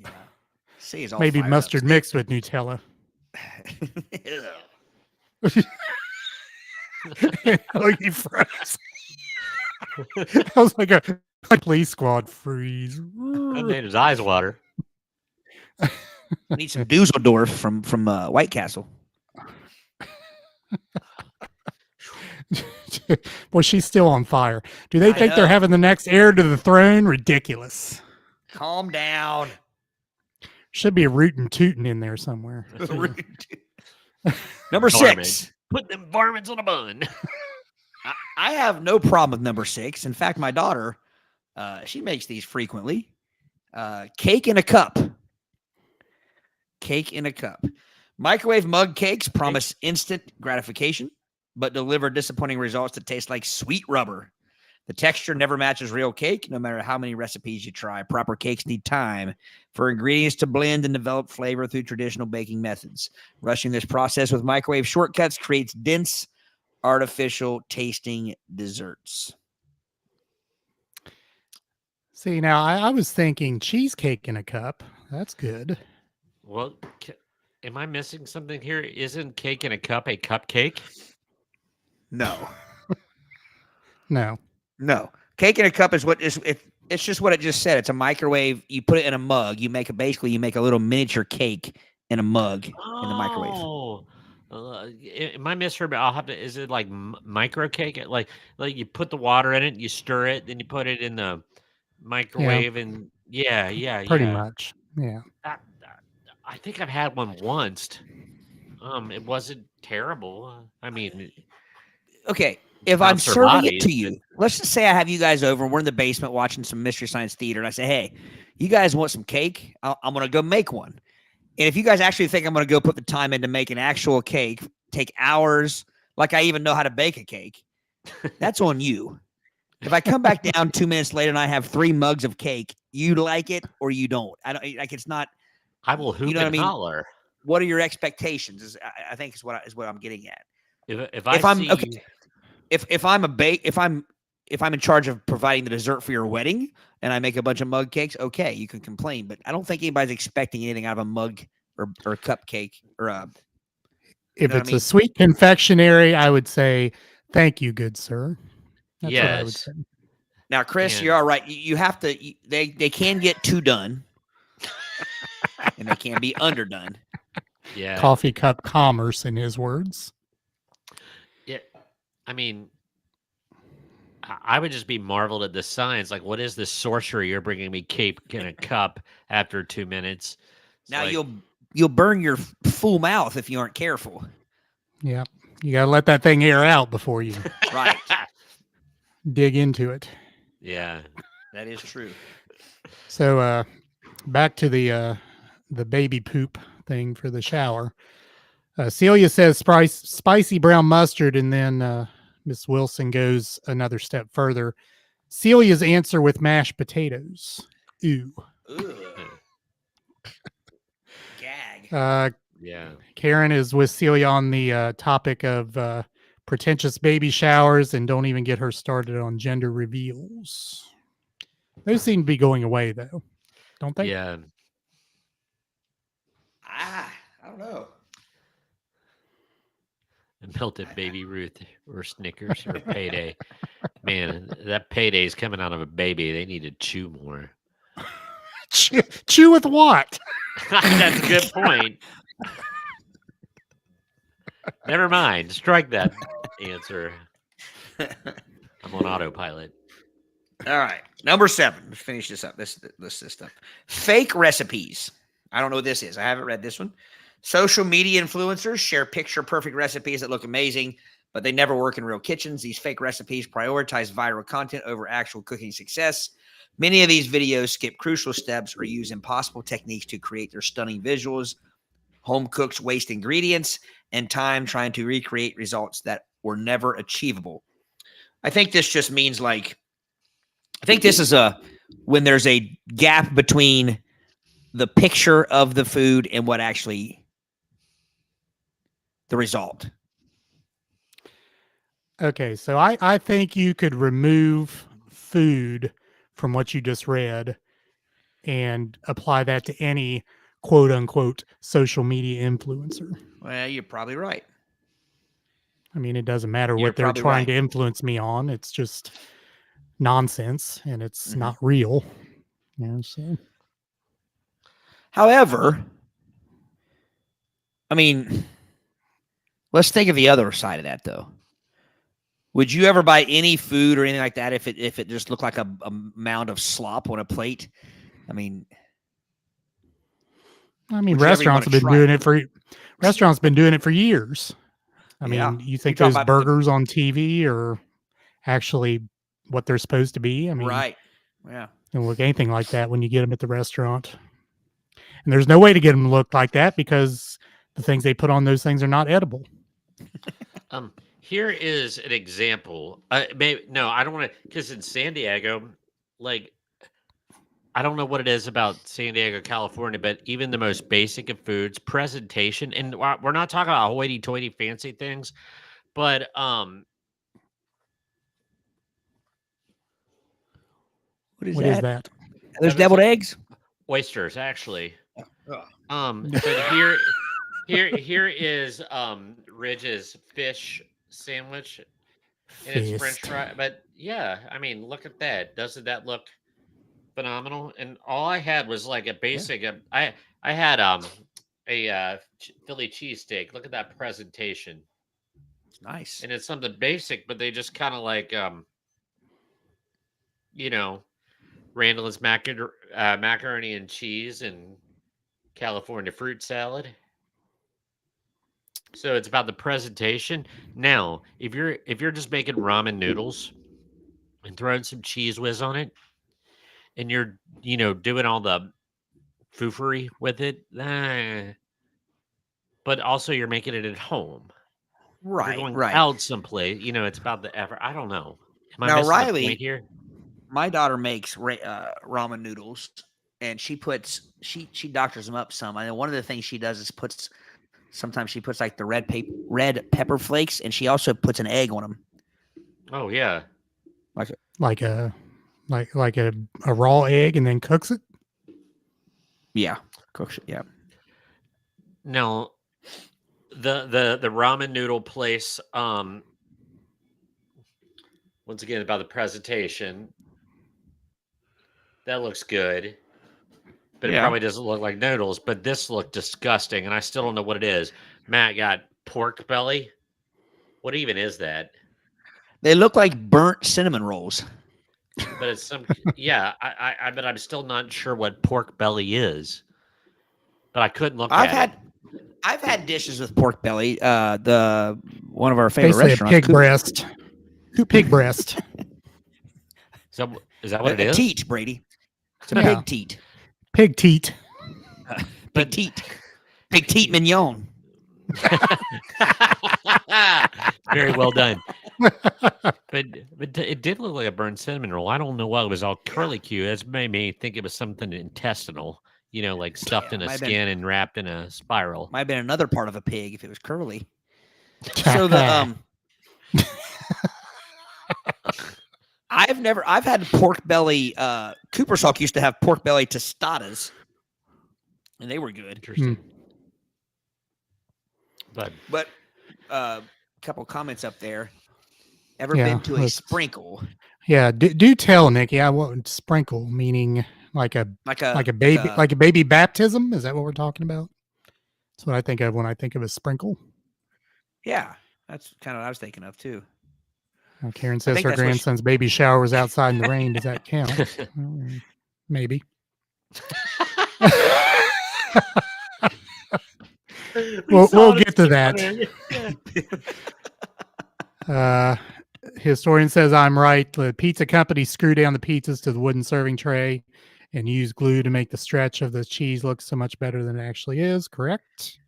Yeah. See, it's all Maybe fired mustard up. mixed with Nutella. Oh, you froze. That was like a police squad freeze. That made his eyes water. Need some Dusseldorf from White Castle. Well, she's still on fire. Do they I think they're know. having the next heir to the throne? Ridiculous. Calm down. Should be a rootin' tootin' in there somewhere. Number Varmint. 6. Put them varmints on a bun. I have no problem with number 6. In fact, my daughter, she makes these frequently. Cake in a cup. Cake in a cup. Microwave mug cakes promise instant gratification, but deliver disappointing results that taste like sweet rubber. The texture never matches real cake, no matter how many recipes you try. Proper cakes need time for ingredients to blend and develop flavor through traditional baking methods. Rushing this process with microwave shortcuts creates dense, artificial tasting desserts. See, now I was thinking cheesecake in a cup. That's good. Well, am I missing something here? Isn't cake in a cup a cupcake? No. No. No. Cake in a cup is what is it's just what it just said. It's a microwave. You put it in a mug. You make a little miniature cake in a mug in the microwave. Oh, am I misheard? I'll have to. Is it like micro cake? Like you put the water in it, you stir it, then you put it in the microwave, and Pretty much. Yeah. I think I've had one once. It wasn't terrible. I mean, Okay. If Not I'm serving it to Cervati's, you, let's just say I have you guys over and we're in the basement watching some Mystery Science Theater, and I say, hey, you guys want some cake? I'm going to go make one. And if you guys actually think I'm going to go put the time in to make an actual cake, take hours, like I even know how to bake a cake, that's on you. If I come back down 2 minutes later and I have 3 mugs of cake, you like it or you don't. I don't like. It's not. I will hoop You know what and I mean? holler. What are your expectations? I think is what I'm getting at. If I I'm see okay, if I'm in charge of providing the dessert for your wedding and I make a bunch of mug cakes, okay, you can complain, but I don't think anybody's expecting anything out of a mug or a cupcake or a. If know what it's I mean? a sweet confectionery, I would say, thank you, good sir. That's what I would Yes. say. Now, Chris, And- you're all right. You have to. They can get too done, and they can be underdone. yeah, Coffee cup commerce, in his words. yeah. I mean, I would just be marveled at the science. Like, what is this sorcery you're bringing me cake in a cup after 2 minutes? It's Now like, you'll burn your full mouth if you aren't careful. Yeah. You got to let that thing air out before you Right. dig into it. yeah. That is true. So back to the baby poop thing for the shower. Celia says spicy brown mustard, and then Miss Wilson goes another step further. Celia's answer with mashed potatoes. Ooh. Gag. Yeah. Karen is with Celia on the topic of pretentious baby showers, and don't even get her started on gender reveals. Those seem to be going away, though, don't they? Yeah. I don't know. Melted Baby Ruth or Snickers or Payday. Man, that Payday is coming out of a baby. They need to chew more. Chew with what? That's a good point. Never mind. Strike that answer. I'm on autopilot. All right. Number 7. Let's finish this up. This stuff. Fake recipes. I don't know what this is. I haven't read this one. Social media influencers share picture-perfect recipes that look amazing, but they never work in real kitchens. These fake recipes prioritize viral content over actual cooking success. Many of these videos skip crucial steps or use impossible techniques to create their stunning visuals. Home cooks waste ingredients and time trying to recreate results that were never achievable. I think this just means this is when there's a gap between the picture of the food and what actually the result. Okay, so I think you could remove food from what you just read and apply that to any quote unquote social media influencer. Well, you're probably right. I mean, it doesn't matter You're what they're probably trying right. to influence me on. It's just nonsense and it's Mhm. not real. You know, so However, I mean, let's think of the other side of that, though. Would you ever buy any food or anything like that if it just looked like a mound of slop on a plate? I mean, would you ever restaurants want have to been try doing it? it for restaurants been doing it for years. I Yeah. mean, you You're think talking those about the burgers on TV are actually what they're supposed to be? I mean, right. Yeah. they don't look anything like that when you get them at the restaurant. And there's no way to get them to look like that because the things they put on those things are not edible. Here is an example. Maybe no, I don't want to, because in San Diego, like I don't know what it is about San Diego, California, but even the most basic of foods, presentation, and we're not talking about hoity-toity fancy things, but What is What is that? that? There's That was deviled a- eggs. oysters, actually. Ugh. But here is Ridge's fish sandwich, and it's French Fist. fry. But yeah, I mean, look at that. Doesn't that look phenomenal? And all I had was like a basic. I had a Philly cheesesteak. Look at that presentation, Nice. and it's something basic, but they just kind of like you know, Randall's macaroni and cheese and California fruit salad. So it's about the presentation. Now, if you're just making ramen noodles and throwing some cheese whiz on it, and you're doing all the foofery with it, but also you're making it at home. If you're Right. going Right. out someplace, it's about the effort. I don't know. Am I Now, missing the Riley, point here? my daughter makes ramen noodles, and she doctors them up some. I know one of the things she does is sometimes she puts like the red pepper flakes, and she also puts an egg on them. Oh yeah. Like a raw egg and then cooks it. Yeah, cooks it. Yeah. Now, the ramen noodle place. Once again, about the presentation. That looks good. But it probably doesn't look like noodles. But this looked disgusting, and I still don't know what it is. Matt got pork belly. What even is that? They look like burnt cinnamon rolls. But it's some yeah. But I'm still not sure what pork belly is. But I couldn't look at it. I've had dishes with pork belly. One of our favorite Basically restaurants, a pig breast. Pig breast. Is that what it is? A teat, Brady. It's a Yeah. pig teat. Pig teat. Pig teat. Pig teat mignon. Very well done. But it did look like a burnt cinnamon roll. I don't know why it was all curly Q. It made me think it was something intestinal, like stuffed in a skin and wrapped in a spiral. Might have been another part of a pig if it was curly. So I've had pork belly. Cooper Salk used to have pork belly tostadas, and they were good. Interesting. But a couple comments up there. Ever been to a sprinkle? Yeah, do tell, Nikki. I want sprinkle, meaning like a baby baptism. Is that what we're talking about? That's what I think of when I think of a sprinkle. Yeah, that's kind of what I was thinking of too. Karen says her grandson's baby shower was outside in the rain. Does that count? Maybe. We'll get to that. Historian says I'm right. The pizza companies screw down the pizzas to the wooden serving tray and use glue to make the stretch of the cheese look so much better than it actually is. Correct. It's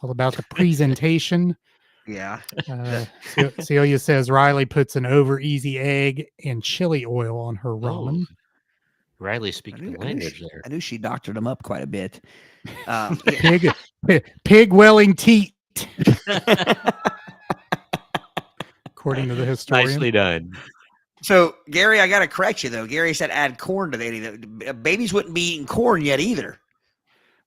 all about the presentation. Yeah. Celia says Riley puts an over easy egg and chili oil on her ramen. Oh, Riley speaking the language there. I knew she doctored them up quite a bit. Pig welling teat according to the historian. Nicely done. So, Gary, I got to correct you, though. Gary said add corn to that. Babies wouldn't be eating corn yet either.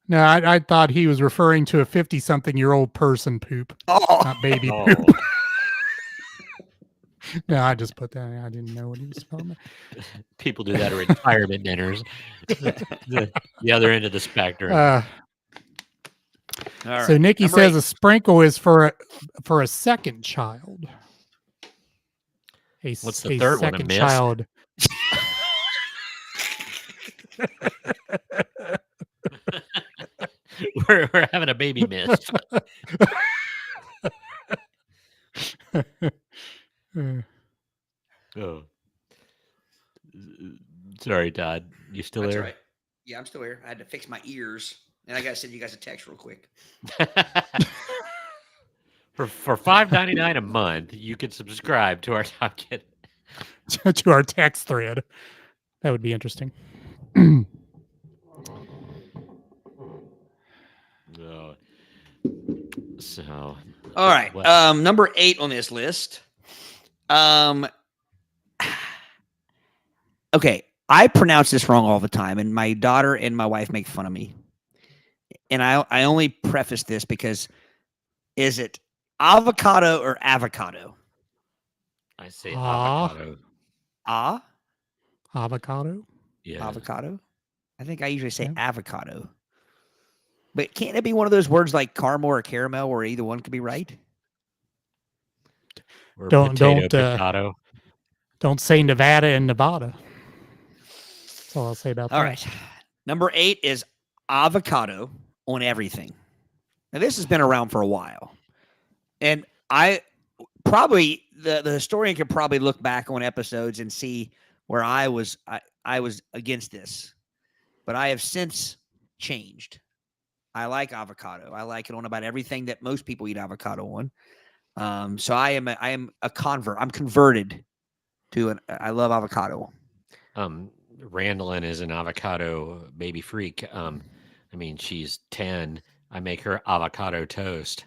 No, I thought he was referring to a 50-something-year-old person poop, Oh, not baby Oh, poop. No, I just put that in. I didn't know what he was talking about. people do that at retirement dinners. The other end of the spectrum. all So right. Nikki Number says 8. a sprinkle is for a second child. What's the third one? A second miss? child. we're having a baby miss. Oh. Sorry, Todd. You still That's there? right. Yeah, I'm still here. I had to fix my ears, and I got to send you guys a text real quick. For $5.99 a month, you can subscribe to our Top Kid. To our text thread. That would be interesting. Oh. So, All right. what- Number 8 on this list. Okay, I pronounce this wrong all the time, and my daughter and my wife make fun of me. And I only preface this because, is it avocado or avocado? I say Ah. avocado. Avocado. Yeah. Avocado? I think I usually say Yeah. avocado. But can't it be one of those words like caramel or caramel where either one could be right? Or Don't- potato. Don't say Nevada and Nevada. That's all I'll say about All that. right. Number 8 is avocado on everything. Now, this has been around for a while. And I probably, the historian could probably look back on episodes and see where I was against this. But I have since changed. I like avocado. I like it on about everything that most people eat avocado on. So I am a convert. I'm converted to I love avocado. Randallin is an avocado baby freak. I mean, she's 10. I make her avocado toast.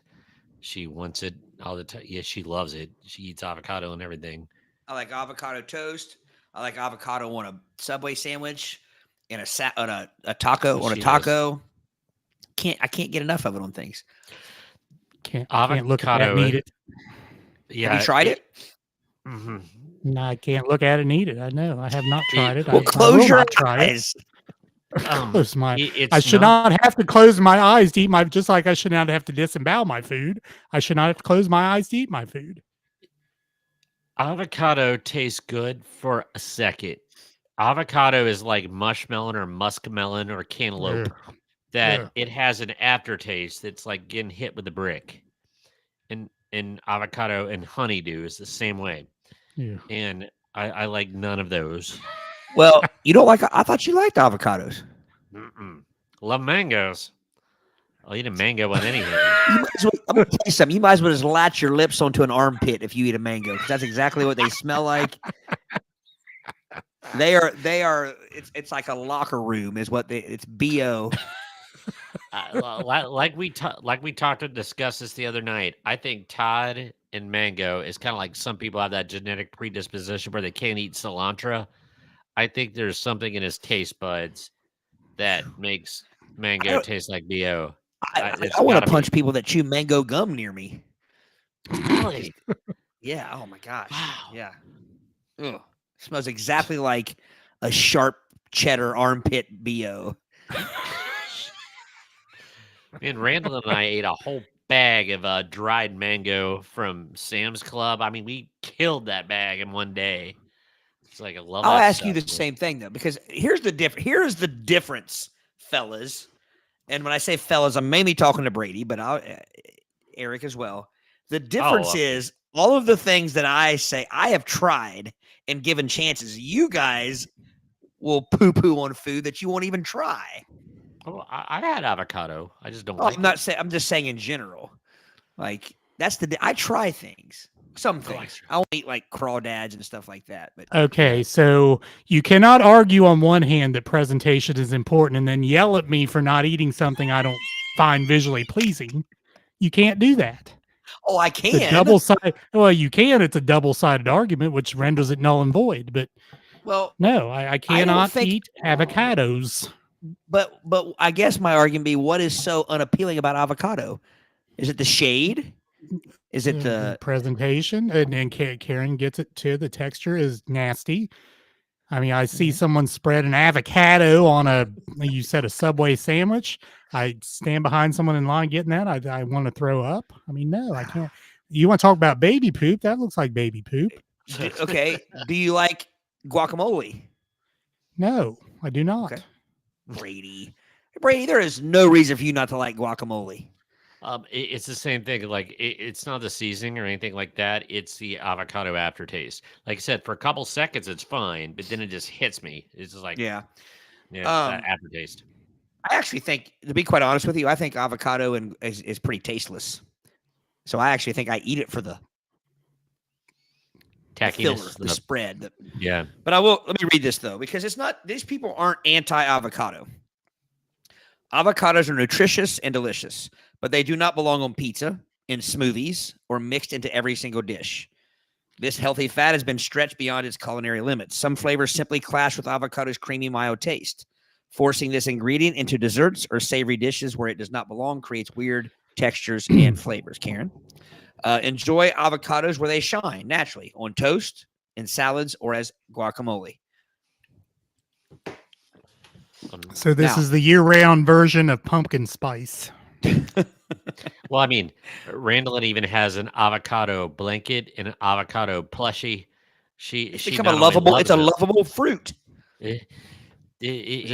She wants it all the time. Yeah, she loves it. She eats avocado and everything. I like avocado toast. I like avocado on a Subway sandwich and a taco on a She taco. I can't get enough of it on things. Can't look at that and Avocado, eat it. Yeah. Have you tried it? Mhm. No, I can't look at it and eat it. I know. I have not tried it. Well, I close will your not try it. eyes. Close my. It's I should not have to close my eyes to eat my. Just like I should not have to disembowel my food. I should not have to close my eyes to eat my food. Avocado tastes good for a second. Avocado is like mushmelon or muskmelon or cantaloupe. That it has an aftertaste that's like getting hit with a brick. And avocado and honeydew is the same way. Yeah. And I like none of those. Well, you don't like. I thought you liked avocados. Love mangoes. I'll eat a mango with anything. You might as well, I'm gonna tell you something. You might as well just latch your lips onto an armpit if you eat a mango, because that's exactly what they smell like. They are. It's like a locker room. Is what it's bo. Like we talked and discussed this the other night. I think Todd and mango is kind of like some people have that genetic predisposition where they can't eat cilantro. I think there's something in his taste buds that makes mango taste like bo. I want to punch people that chew mango gum near me. Really? Yeah. Oh my gosh. Wow. Yeah. Ugh. Smells exactly like a sharp cheddar armpit bo. And Randall and I ate a whole bag of dried mango from Sam's Club. I mean, we killed that bag in one day. It's like I love. I'll that ask you stuff, the same thing though, because here's the difference, fellas. And when I say fellas, I'm mainly talking to Brady, but Eric as well. The difference is all of the things that I say I have tried and given chances. You guys will poo-poo on food that you won't even try. Oh, I had avocado. I just don't Oh, like I'm not saying. I'm just saying in general. Like that's I try things. Some things. I won't eat like crawdads and stuff like that. But Okay, so you cannot argue on one hand that presentation is important and then yell at me for not eating something I don't find visually pleasing. You can't do that. Oh, I The can. double side. Well, you can. It's a double-sided argument, which renders it null and void. But Well, no, I cannot think- eat avocados. but I guess my argument be, what is so unappealing about avocado? Is it the shade? Is it the presentation? And Karen gets it too. The texture is nasty. I mean, I see someone spread an avocado on you said a Subway sandwich. I stand behind someone in line getting that. I want to throw up. I mean, no, I can't. You want to talk about baby poop? That looks like baby poop. okay? Do you like guacamole? No, I do not. Okay. Brady, there is no reason for you not to like guacamole. It's the same thing. Like it's not the seasoning or anything like that. It's the avocado aftertaste. Like I said, for a couple seconds it's fine, but then it just hits me. It's just like Yeah. that aftertaste. I actually think, to be quite honest with you, I think avocado is pretty tasteless. So I actually think I eat it for the Tackiness, filler, the spread. Yeah. But let me read this though, because it's not, these people aren't anti-avocado. Avocados are nutritious and delicious, but they do not belong on pizza, in smoothies, or mixed into every single dish. This healthy fat has been stretched beyond its culinary limits. Some flavors simply clash with avocado's creamy, mild taste. Forcing this ingredient into desserts or savory dishes where it does not belong creates weird textures and flavors. Karen, enjoy avocados where they shine naturally, on toast, in salads, or as guacamole. So this Now- is the year-round version of pumpkin spice. Well, I mean, Randallin even has an avocado blanket and an avocado plushie. It's She become not a only lovable. loves It's a it, lovable fruit. it, it a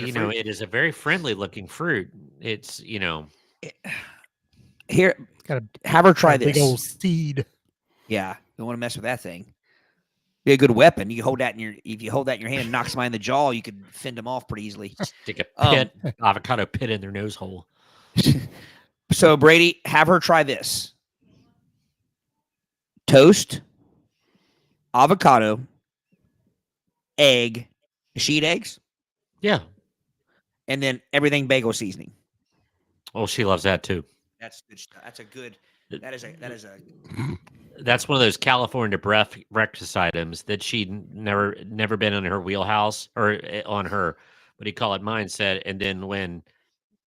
you know, fruit? it is a very friendly looking fruit. It's Here, Got have her a try big this. old seed. Yeah, you don't want to mess with that thing. Be a good weapon. You hold that if you hold that in your hand and knock somebody in the jaw, you could fend them off pretty easily. stick a pit, avocado pit in their nose hole. So Brady, have her try this: toast, avocado, egg, sheet eggs, Yeah. and then everything bagel seasoning. Oh, she loves that too. That's good stuff. That's a good. That is a. That's one of those California breakfast items that she never been in her wheelhouse or on her, what do you call it, mindset. And then when,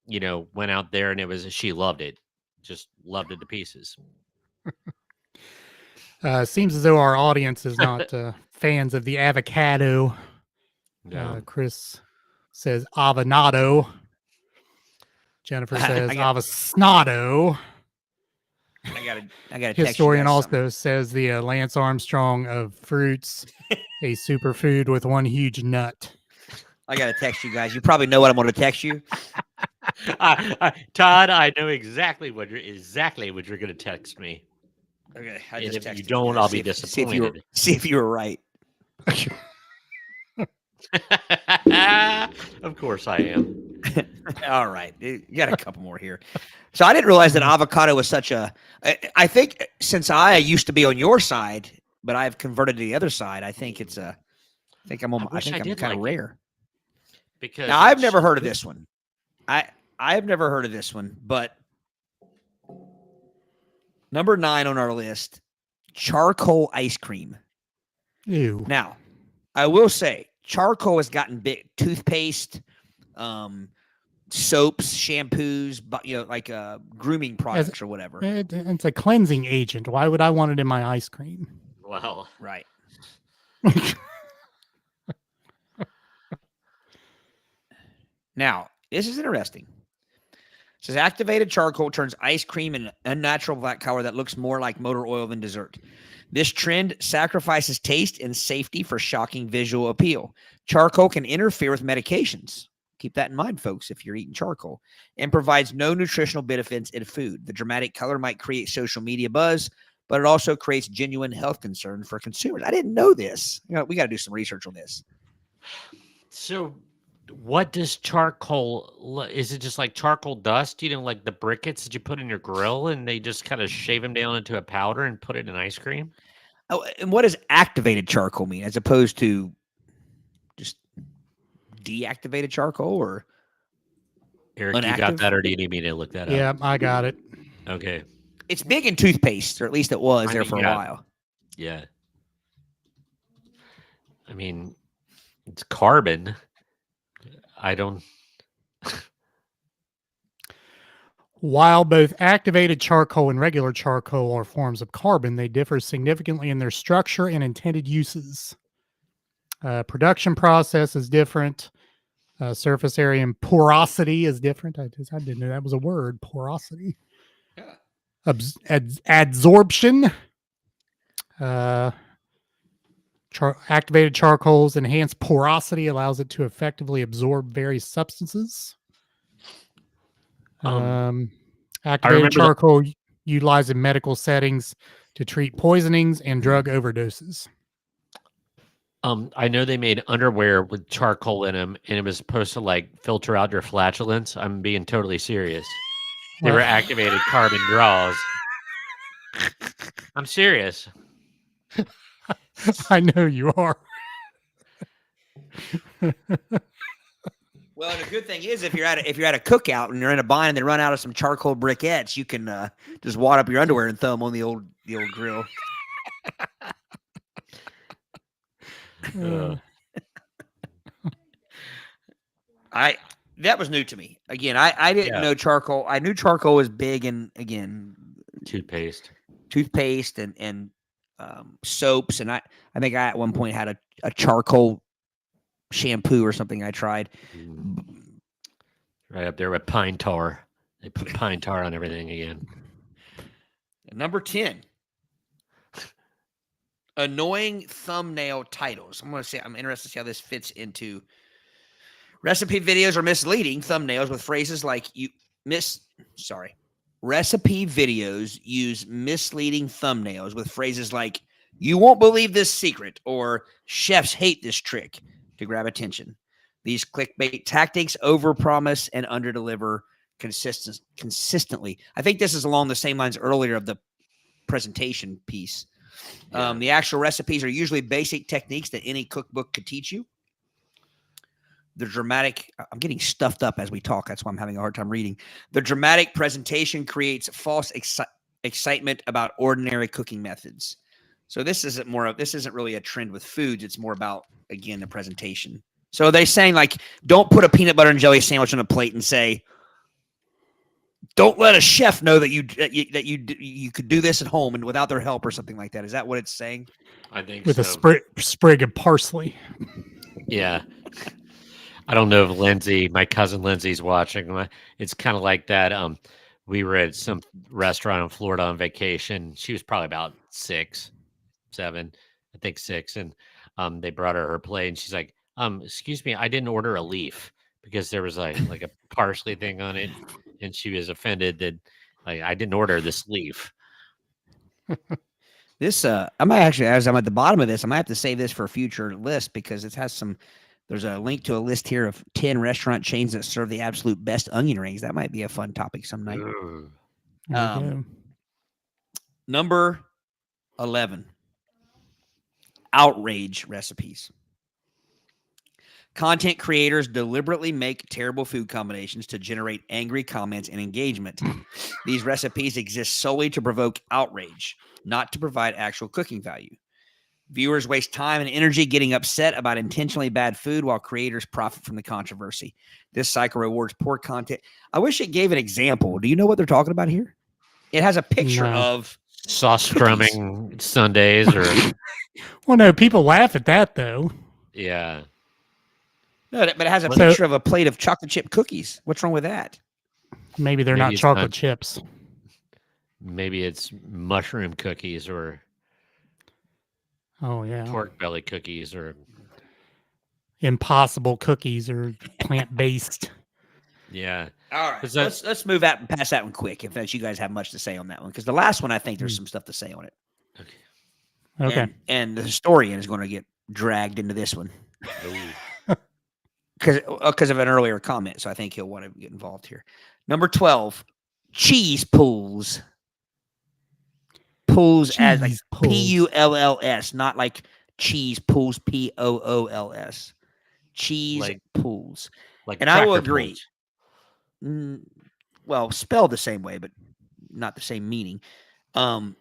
went out there and she loved it, just loved it to pieces. Seems as though our audience is not fans of the avocado. No. Chris says avanado. Jennifer says avasnado. I gotta text Historian you guys also something. says the Lance Armstrong of fruits, a superfood with one huge nut. I gotta text you guys. You probably know what I'm gonna text you. Todd, I know exactly what you're going to text me. Okay, I And just if you texted don't, guys. I'll be See disappointed. if you were right. Of course I am. All right, you got a couple more here. So I didn't realize that avocado was such a. I think since I used to be on your side, but I've converted to the other side. I think it's a. I think I'm wish I kind did of like it. rare. Because Now I've never heard of this one. I've never heard of this one, but number 9 on our list, charcoal ice cream. Ew. Now, I will say charcoal has gotten big. Toothpaste, soaps, shampoos, but like grooming products or whatever. It's a cleansing agent. Why would I want it in my ice cream? Well, Right. Now, this is interesting. It says activated charcoal turns ice cream into unnatural black color that looks more like motor oil than dessert. This trend sacrifices taste and safety for shocking visual appeal. Charcoal can interfere with medications. Keep that in mind, folks, if you're eating charcoal, and provides no nutritional benefits in food. The dramatic color might create social media buzz, but it also creates genuine health concern for consumers. I didn't know this. We got to do some research on this. so what does charcoal, is it just like charcoal dust, like the briquettes that you put in your grill and they just kind of shave them down into a powder and put it in ice cream? Oh, and what does activated charcoal mean as opposed to just deactivated charcoal or Eric, you got inactive? that or do you need me to look that up? Yeah, I got it. Okay. It's big in toothpaste, or at least it was there for a while. Yeah. I mean, it's carbon. I don't. While both activated charcoal and regular charcoal are forms of carbon, they differ significantly in their structure and intended uses. Production process is different. Surface area and porosity is different. I didn't know that was a word, porosity. Yeah. Adsorption. Activated charcoals enhance porosity, allows it to effectively absorb various substances. Activated charcoal utilized in medical settings to treat poisonings and drug overdoses. I know they made underwear with charcoal in them, and it was supposed to like filter out your flatulence. I'm being totally serious. They were activated carbon draws. I'm serious. I know you are. Well, the good thing is if you're at a cookout and you're in a bind and they run out of some charcoal briquettes, you can just wad up your underwear and throw them on the old grill. That was new to me. Again, I didn't know charcoal. I knew charcoal was big in, again, toothpaste and soaps, and I think I at one point had a charcoal shampoo or something I tried. Right up there with pine tar. They put pine tar on everything again. Number 10. Annoying thumbnail titles. I'm interested to see how this fits into recipe videos or misleading thumbnails with phrases like recipe videos use misleading thumbnails with phrases like "you won't believe this secret" or "chefs hate this trick" to grab attention. These clickbait tactics overpromise and underdeliver consistently. I think this is along the same lines earlier of the presentation piece. Yeah. The actual recipes are usually basic techniques that any cookbook could teach you. The dramatic, I'm getting stuffed up as we talk. That's why I'm having a hard time reading. The dramatic presentation creates false excitement about ordinary cooking methods. So this isn't really a trend with foods. It's more about, again, the presentation. So they're saying, like, don't put a peanut butter and jelly sandwich on a plate and say, don't let a chef know that you could do this at home and without their help or something like that. Is that what it's saying? I think with so. a sprig of parsley. Yeah. I don't know if my cousin Lindsay's watching. It's kind of like that. We were at some restaurant in Florida on vacation. She was probably about 6, 7, I think 6. And they brought her plate and she's like, excuse me, I didn't order a leaf because there was like a parsley thing on it. And she was offended that I didn't order this leaf. This, I might actually, as I'm at the bottom of this, I might have to save this for a future list because it has there's a link to a list here of 10 restaurant chains that serve the absolute best onion rings. That might be a fun topic some night. Number 11, outrage recipes. Content creators deliberately make terrible food combinations to generate angry comments and engagement. These recipes exist solely to provoke outrage, not to provide actual cooking value. Viewers waste time and energy getting upset about intentionally bad food while creators profit from the controversy. This cycle rewards poor content. I wish it gave an example. Do you know what they're talking about here? It has a picture of sauce strumming sundaes or. Well, no, people laugh at that though. Yeah. No, but it has a picture of a plate of chocolate chip cookies. What's wrong with that? Maybe they're not chocolate chips. Maybe it's mushroom cookies or pork belly cookies or Impossible cookies or plant-based. Yeah. All right. Let's move out and pass that one quick if you guys have much to say on that one. Because the last one, I think there's some stuff to say on it. Okay. And the historian is going to get dragged into this one. Because of an earlier comment, so I think he'll want to get involved here. Number 12, cheese pools. Pools as like P-U-L-L-S, not like cheese pools, P-O-O-L-S. Cheese pools. Like and I will agree. Well, spelled the same way, but not the same meaning. It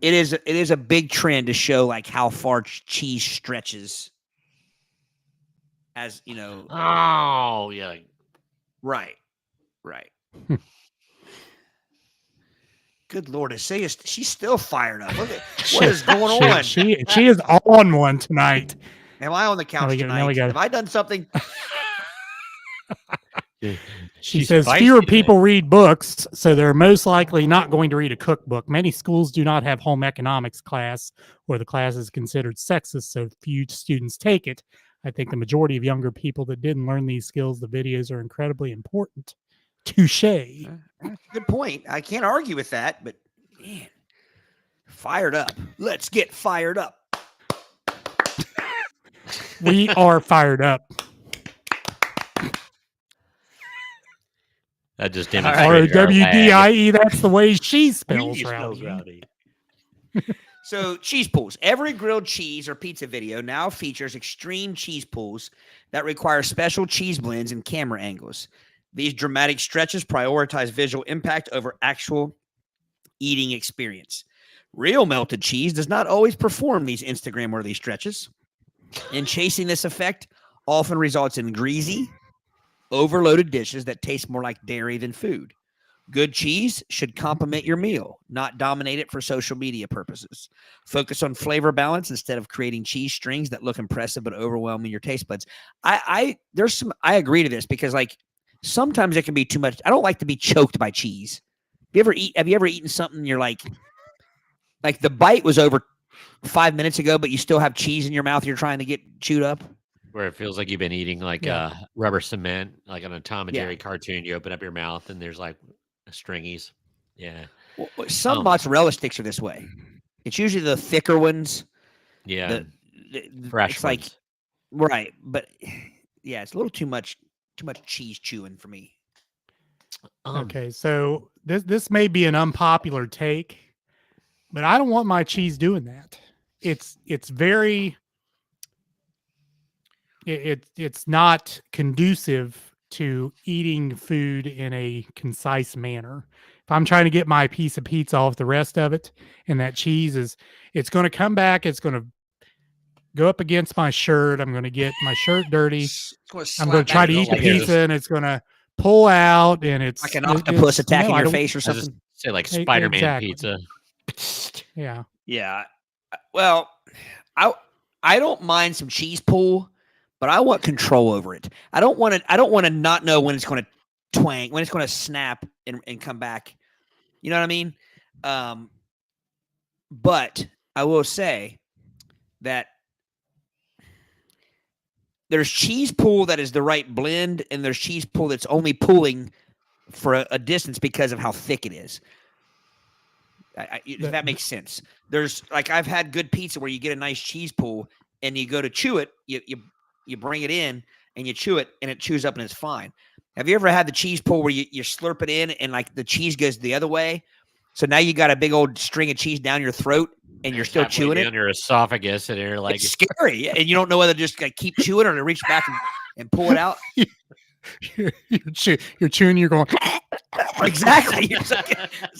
is a big trend to show like how far cheese stretches. As you know. Oh yeah. Right. Good Lord, she's still fired up. Look at what is going on. She is on one tonight. Am I on the couch tonight? Have I done something? She says fewer people read books, so they're most likely not going to read a cookbook. Many schools do not have home economics class, or the class is considered sexist, so few students take it. I think the majority of younger people that didn't learn these skills, the videos are incredibly important. Touche. Good point. I can't argue with that, but man, fired up. Let's get fired up. We are fired up. That just demonstrated ROWDIE, that's the way she spells rowdy. So cheese pulls. Every grilled cheese or pizza video now features extreme cheese pulls that require special cheese blends and camera angles. These dramatic stretches prioritize visual impact over actual eating experience. Real melted cheese does not always perform these Instagram-worthy stretches, and chasing this effect often results in greasy, overloaded dishes that taste more like dairy than food. Good cheese should complement your meal, not dominate it for social media purposes. Focus on flavor balance instead of creating cheese strings that look impressive but overwhelming your taste buds. I agree to this because like sometimes it can be too much. I don't like to be choked by cheese. Have you ever eaten something you're like the bite was over 5 minutes ago, but you still have cheese in your mouth you're trying to get chewed up? Where it feels like you've been eating like rubber cement, like on a Tom and Jerry cartoon. You open up your mouth and there's like stringies. Yeah. Well, some mozzarella sticks are this way. It's usually the thicker ones. Yeah. Fresh it's ones. Like, right. But yeah, it's a little too much cheese chewing for me. Okay. So this may be an unpopular take, but I don't want my cheese doing that. It's not conducive to eating food in a concise manner. If I'm trying to get my piece of pizza off the rest of it, and that cheese it's going to come back, it's going to go up against my shirt. I'm going to get my shirt dirty. I'm going to try to eat the pizza, and it's going to pull out, and it's like an octopus attacking your face or something. Say like Spider-Man pizza. Yeah. Yeah. Well, I don't mind some cheese pull, but I want control over it. I don't want to not know when it's going to twang, when it's going to snap and come back. You know what I mean? But I will say that there's cheese pull that is the right blend, and there's cheese pull that's only pulling for a distance because of how thick it is. If that makes sense. There's like I've had good pizza where you get a nice cheese pull and you go to chew it, you bring it in and you chew it and it chews up and it's fine. Have you ever had the cheese pull where you slurp it in and like the cheese goes the other way? So now you got a big old string of cheese down your throat and you're still chewing it. Down your esophagus and you're like, it's scary. And you don't know whether to just like keep chewing or to reach back and pull it out. You're chewing, you're going exactly. It's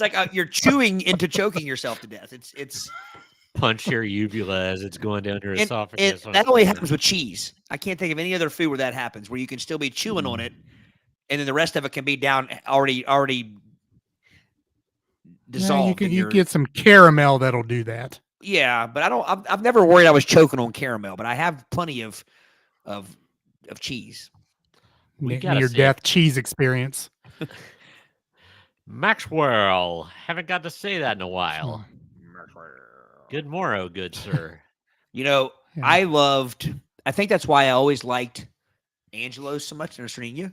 like you're chewing into choking yourself to death. It's punch your uvula as it's going down your esophagus. And that only happens with cheese. I can't think of any other food where that happens, where you can still be chewing on it, and then the rest of it can be down already dissolved. Yeah, you get some caramel that'll do that. Yeah, but I've never worried I was choking on caramel, but I have plenty of cheese. Near death cheese experience. Maxwell, haven't got to say that in a while. Good morrow, good sir. You know, yeah. I think that's why I always liked Angelo's so much in Australia.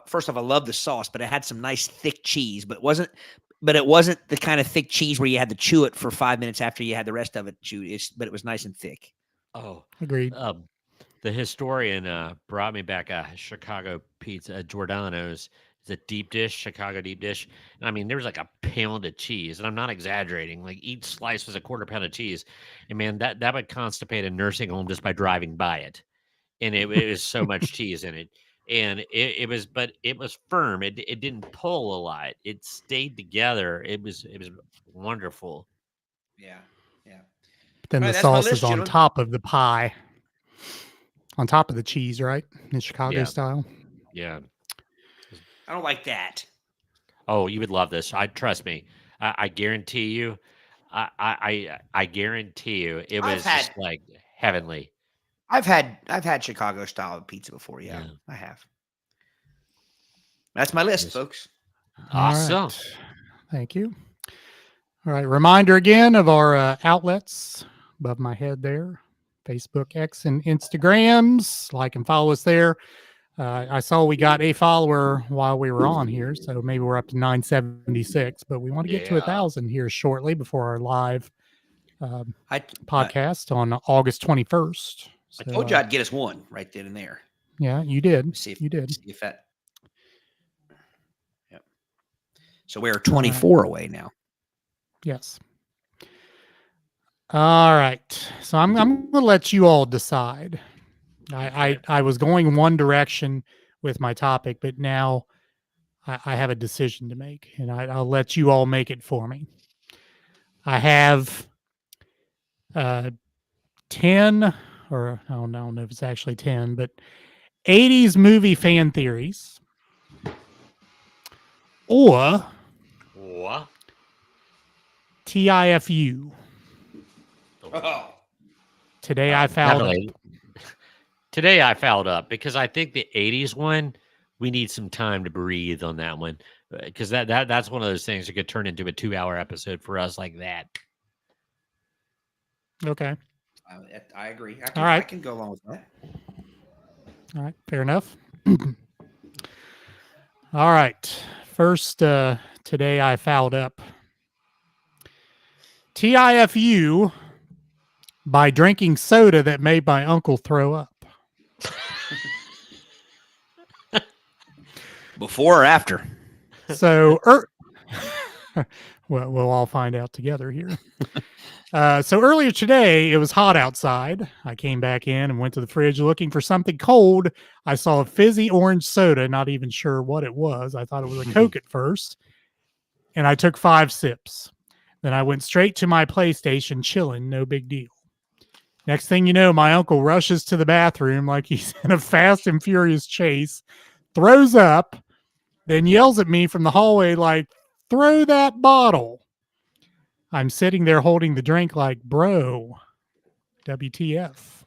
First off, I love the sauce, but it had some nice thick cheese, but it wasn't the kind of thick cheese where you had to chew it for 5 minutes after you had the rest of it chewed. But it was nice and thick. Oh, agreed. The historian brought me back a Chicago pizza, Giordano's. It's a deep dish, Chicago deep dish. And I mean, there was like a pound of cheese, and I'm not exaggerating. Like each slice was a quarter pound of cheese. And man, that would constipate a nursing home just by driving by it. And it was so much cheese in it. and but it was firm. It didn't pull a lot. It stayed together. It was wonderful. Yeah. Then All the right, that's my sauce list, is on gentlemen. top of the pie, on top of the cheese, right? In Chicago Yeah. style. Yeah. I don't like that. Oh, you would love this. Trust me. I guarantee you. I guarantee you, it I've was had just like heavenly. I've had Chicago style pizza before. Yeah, Yeah. I have. That's my list, Yes. folks. Awesome. All right. Thank you. All right. Reminder again of our outlets above my head there: Facebook, X, and Instagrams. Like and follow us there. I saw we got a follower while we were on here, so maybe we're up to 976, but we want to get to Yeah. 1,000 here shortly before our live I podcast on August 21st. I So, told you I'd get us one right then and there. yeah, you did. See if You did. See if that. Yep. So we're 24 away now. Yes. All right. So I'm going to let you all decide. I was going one direction with my topic, but now I have a decision to make, and I'll let you all make it for me. I have 10, or I don't know if it's actually 10, but 80s movie fan theories, or What? TIFU. Oh. Today I fouled up. Definitely. Today I fouled up because I think the 80s one, we need some time to breathe on that one. Because that's one of those things that could turn into a 2-hour episode for us like that. Okay. I agree. All right. I can go along with that. All right. Fair enough. All right. First, today I fouled up. TIFU by drinking soda that made my uncle throw up. Before or after? So, well, we'll all find out together here. So earlier today, it was hot outside. I came back in and went to the fridge looking for something cold. I saw a fizzy orange soda, not even sure what it was. I thought it was a Coke at first. And I took 5 sips. Then I went straight to my PlayStation, chilling, no big deal. Next thing you know, my uncle rushes to the bathroom like he's in a fast and furious chase, throws up, then yells at me from the hallway like, "Throw that bottle." I'm sitting there holding the drink like, "Bro, WTF."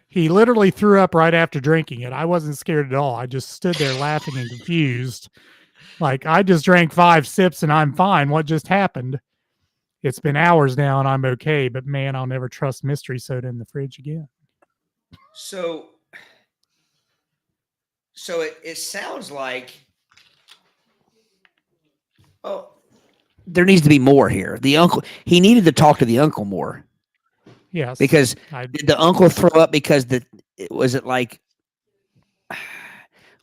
He literally threw up right after drinking it. I wasn't scared at all. I just stood there laughing and confused. Like, I just drank 5 sips and I'm fine. What just happened? It's been hours now and I'm okay, but man, I'll never trust mystery soda in the fridge again. So it sounds like, there needs to be more here. The uncle, he needed to talk to the uncle more. Yes. Because did the uncle throw up because was it like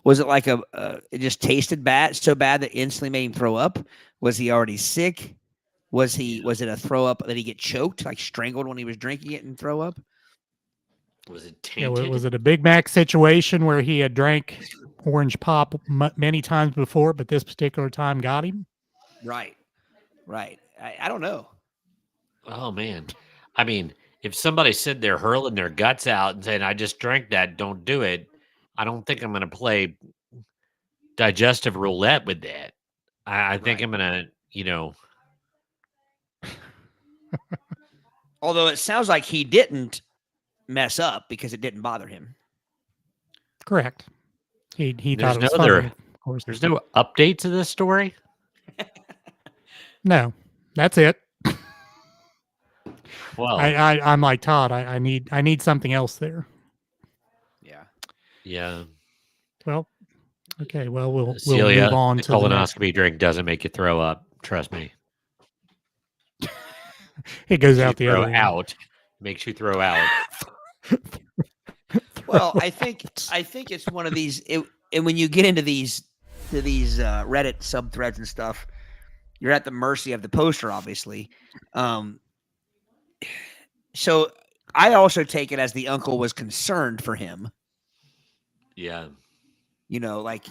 it just tasted bad, so bad that instantly made him throw up? Was he already sick? Was it a throw up that he get choked, like strangled when he was drinking it and throw up? Was it Yeah, tainted? was it a Big Mac situation where he had drank orange pop many times before, but this particular time got him? Right. I don't know. Oh, man. I mean, if somebody said they're hurling their guts out and saying, "I just drank that, don't do it," I don't think I'm going to play digestive roulette with that. I think I'm going to, Although it sounds like he didn't mess up because it didn't bother him. Correct. He There's thought it was no funny, other- of course. there's no update to this story. No, that's it. Well, I'm like Todd. I need something else there. yeah. Well, okay. Well, we'll Celia, move on the to the next. colonoscopy drink doesn't make you throw up. Trust me. It goes Makes out you the throw other end. out. Makes you throw out. Well, I think it's one of these. And when you get into these Reddit subthreads and stuff, you're at the mercy of the poster, obviously. So I also take it as the uncle was concerned for him. Yeah. You know, like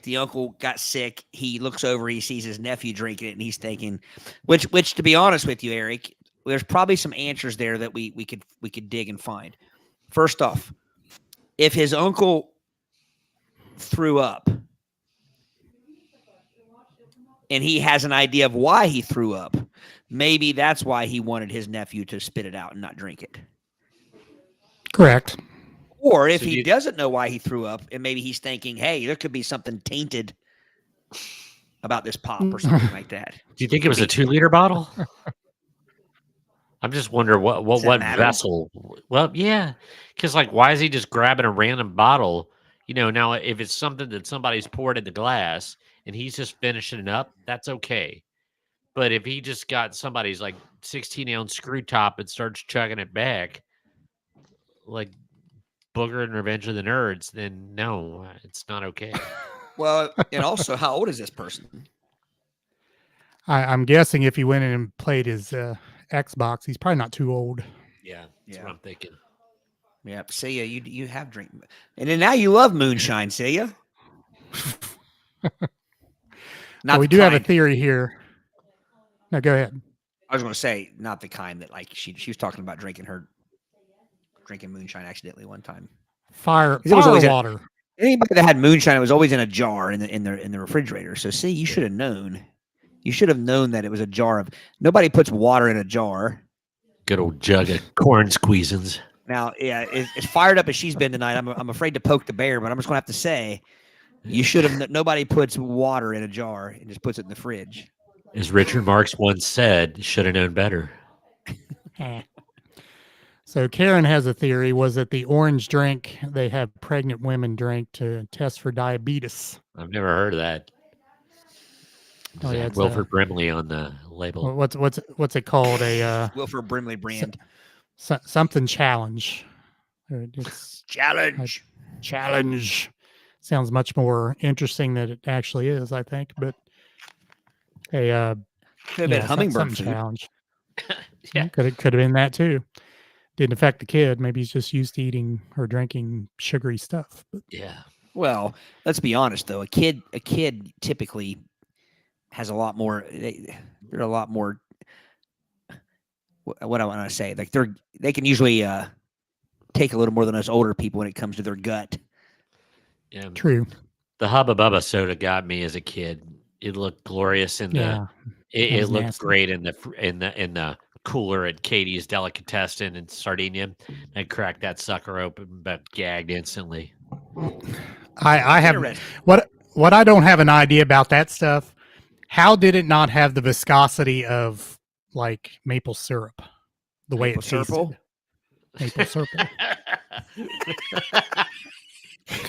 the uncle got sick. He looks over, he sees his nephew drinking it, and he's thinking, which to be honest with you, Eric, there's probably some answers there that we could dig and find. First off, if his uncle threw up and he has an idea of why he threw up, maybe that's why he wanted his nephew to spit it out and not drink it. Correct. Or if he doesn't know why he threw up, and maybe he's thinking, hey, there could be something tainted about this pop or something like that. Do you think it was a 2-liter bottle? I'm just wondering what vessel. Well, yeah, because like, why is he just grabbing a random bottle? You know, now if it's something that somebody's poured in the glass and he's just finishing it up, that's okay. But if he just got somebody's like 16-ounce screw top and starts chugging it back, like Booger and Revenge of the Nerds, then no, it's not okay. Well, and also, how old is this person? I'm guessing if he went in and played his Xbox, he's probably not too old. Yeah, that's what I'm thinking. Yeah, see ya. You have drink, and then now you love moonshine, see ya. Well, we do have a theory here. No, go ahead. I was going to say, not the kind that like she was talking about drinking moonshine accidentally one time. Fire water. Anybody that had moonshine, it was always in a jar in the refrigerator. So see, you should have known. You should have known that it was a jar of. Nobody puts water in a jar. Good old jug of corn squeezins. Now, yeah, as fired up as she's been tonight, I'm afraid to poke the bear, but I'm just going to have to say, you should have. Nobody puts water in a jar and just puts it in the fridge. As Richard Marx once said, should have known better. So Karen has a theory. Was it the orange drink they have pregnant women drink to test for diabetes? I've never heard of that. Does it have Wilford Brimley on the label? What's it called? A Wilford Brimley brand. Something challenge. It's challenge. Sounds much more interesting than it actually is, I think. But a could have been hummingbird challenge. Yeah, could have been that too. Didn't affect the kid. Maybe he's just used to eating or drinking sugary stuff. But. Yeah. Well, let's be honest though. A kid typically has a lot more. They're a lot more. What I want to say, like they can usually take a little more than us older people when it comes to their gut. Yeah. True. The Hubba Bubba soda got me as a kid. It looked glorious in the. It looked nasty. Great in the cooler at Katie's Delicatessen in Sardinia. I cracked that sucker open, but gagged instantly. I have what I don't have an idea about that stuff. How did it not have the viscosity of like maple syrup? The way it tasted. Maple syrup.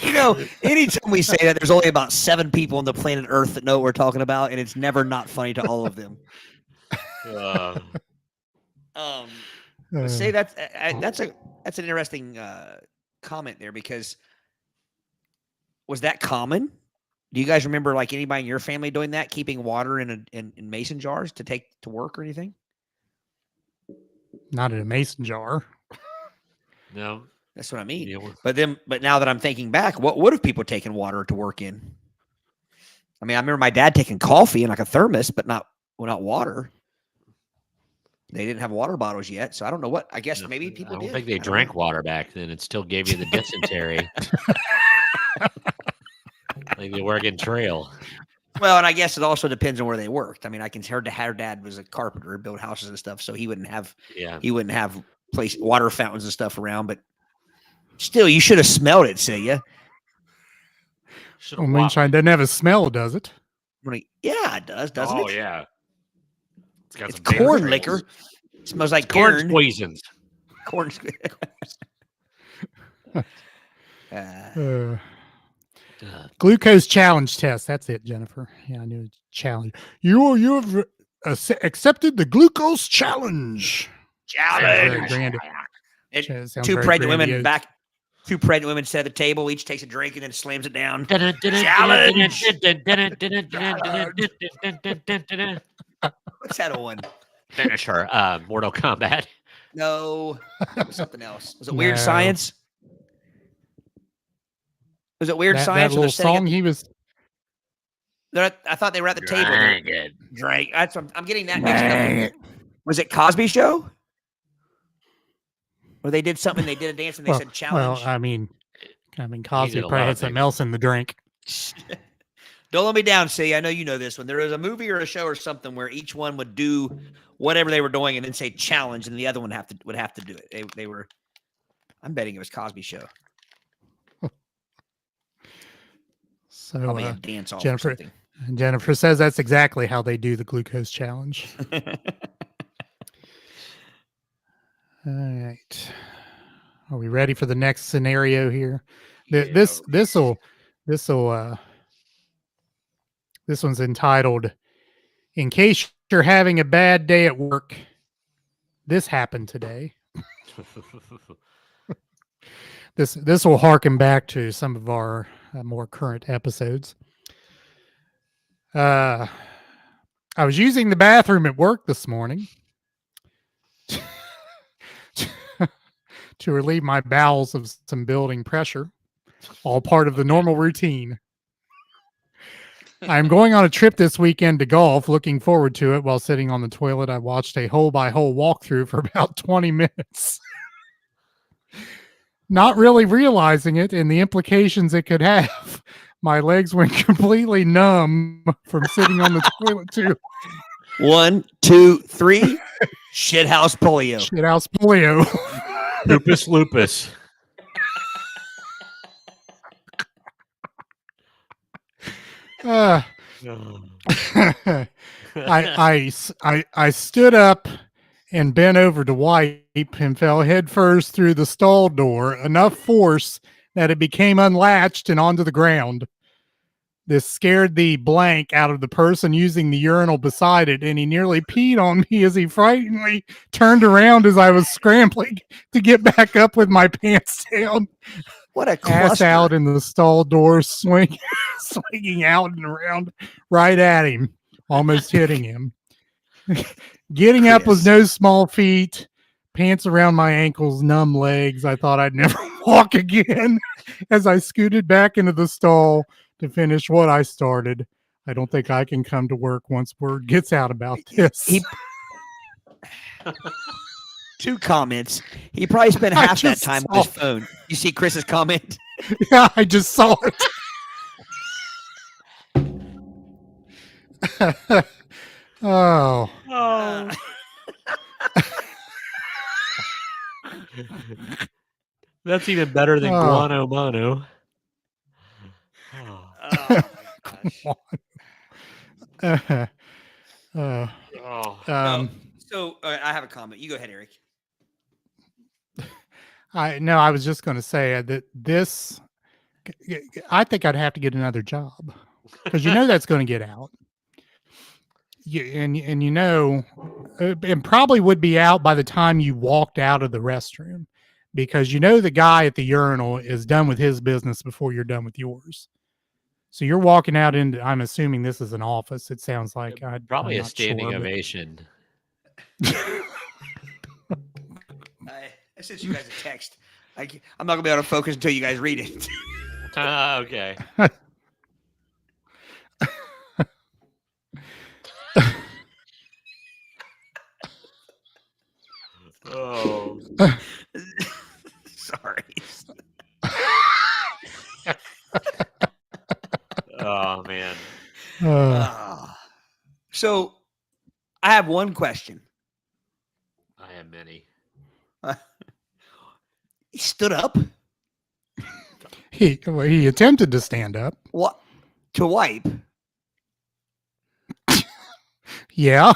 You know, anytime we say that, there's only about 7 people on the planet Earth that know what we're talking about, and it's never not funny to all of them. Say that's an interesting comment there, because was that common? Do you guys remember like anybody in your family doing that, keeping water in mason jars to take to work or anything? Not in a mason jar. No. That's what I mean. Yeah. But now that I'm thinking back, what would have people taken water to work in? I mean, I remember my dad taking coffee in like a thermos, but not water. They didn't have water bottles yet, so I don't know what. I guess maybe people did. I don't think they drank water back then. It still gave you the dysentery. Like the Oregon Trail. Well, and I guess it also depends on where they worked. I mean, I can hear her dad was a carpenter, built houses and stuff, so he wouldn't have water fountains and stuff around. But still, you should have smelled it, see ya. Well, moonshine doesn't have a smell, does it? Yeah, it does, doesn't it? Oh, yeah. It's corn liquor. It smells like corn squeezins. Corn glucose challenge test. That's it, Jennifer. Yeah, I knew it. Challenge. You have accepted the glucose challenge. Challenge. Two pregnant women back. 2 pregnant women sit at the table. Each takes a drink and then slams it down. Challenge. What's that one? Finisher. Mortal Kombat. No, it was something else. Was it Weird Science? Was it Weird that Science? little song he was. I thought they were at the table. Drink. I'm getting that mixed Dang up. Was it Cosby Show? Or they did something. They did a dance and they said challenge. Well, I mean, He Cosby did a probably lot had of something things. else in the drink. Don't let me down, see. I know you know this one. There was a movie or a show or something where each one would do whatever they were doing and then say challenge, and the other one would have to do it. They were. I'm betting it was Cosby Show. So Probably a dance off or Jennifer, something. Jennifer says that's exactly how they do the glucose challenge. All right. Are we ready for the next scenario here? This one's entitled, "In case you're having a bad day at work, this happened today." This will harken back to some of our more current episodes. I was using the bathroom at work this morning to relieve my bowels of some building pressure, all part of the normal routine. I'm going on a trip this weekend to golf, looking forward to it. While sitting on the toilet, I watched a hole-by-hole walkthrough for about 20 minutes. Not really realizing it and the implications it could have. My legs went completely numb from sitting on the toilet too. 1, 2, 3. Shithouse polio. Shithouse polio. Lupus. I stood up and bent over to wipe and fell headfirst through the stall door, enough force that it became unlatched and onto the ground. This scared the blank out of the person using the urinal beside it, and he nearly peed on me as he frighteningly turned around as I was scrambling to get back up with my pants down. What a Ass cluster. out in the stall door, swinging out and around right at him, almost hitting him. Getting up was no small feat. Pants around my ankles, numb legs. I thought I'd never walk again as I scooted back into the stall to finish what I started. I don't think I can come to work once word gets out about this. 2 comments. He probably spent half that time on his phone. You see Chris's comment? Yeah, I just saw it. Oh. That's even better than guano mono. Oh my gosh. So I have a comment. You go ahead, Eric. I was just going to say that this, I think I'd have to get another job because that's going to get out. And it probably would be out by the time you walked out of the restroom, because the guy at the urinal is done with his business before you're done with yours. So you're walking out into, I'm assuming this is an office. It sounds like probably a standing ovation. I sent you guys a text. I'm not gonna be able to focus until you guys read it. Okay. Oh. Sorry. Oh man. So I have one question. I have many. He stood up. He attempted to stand up. What? To wipe? Yeah.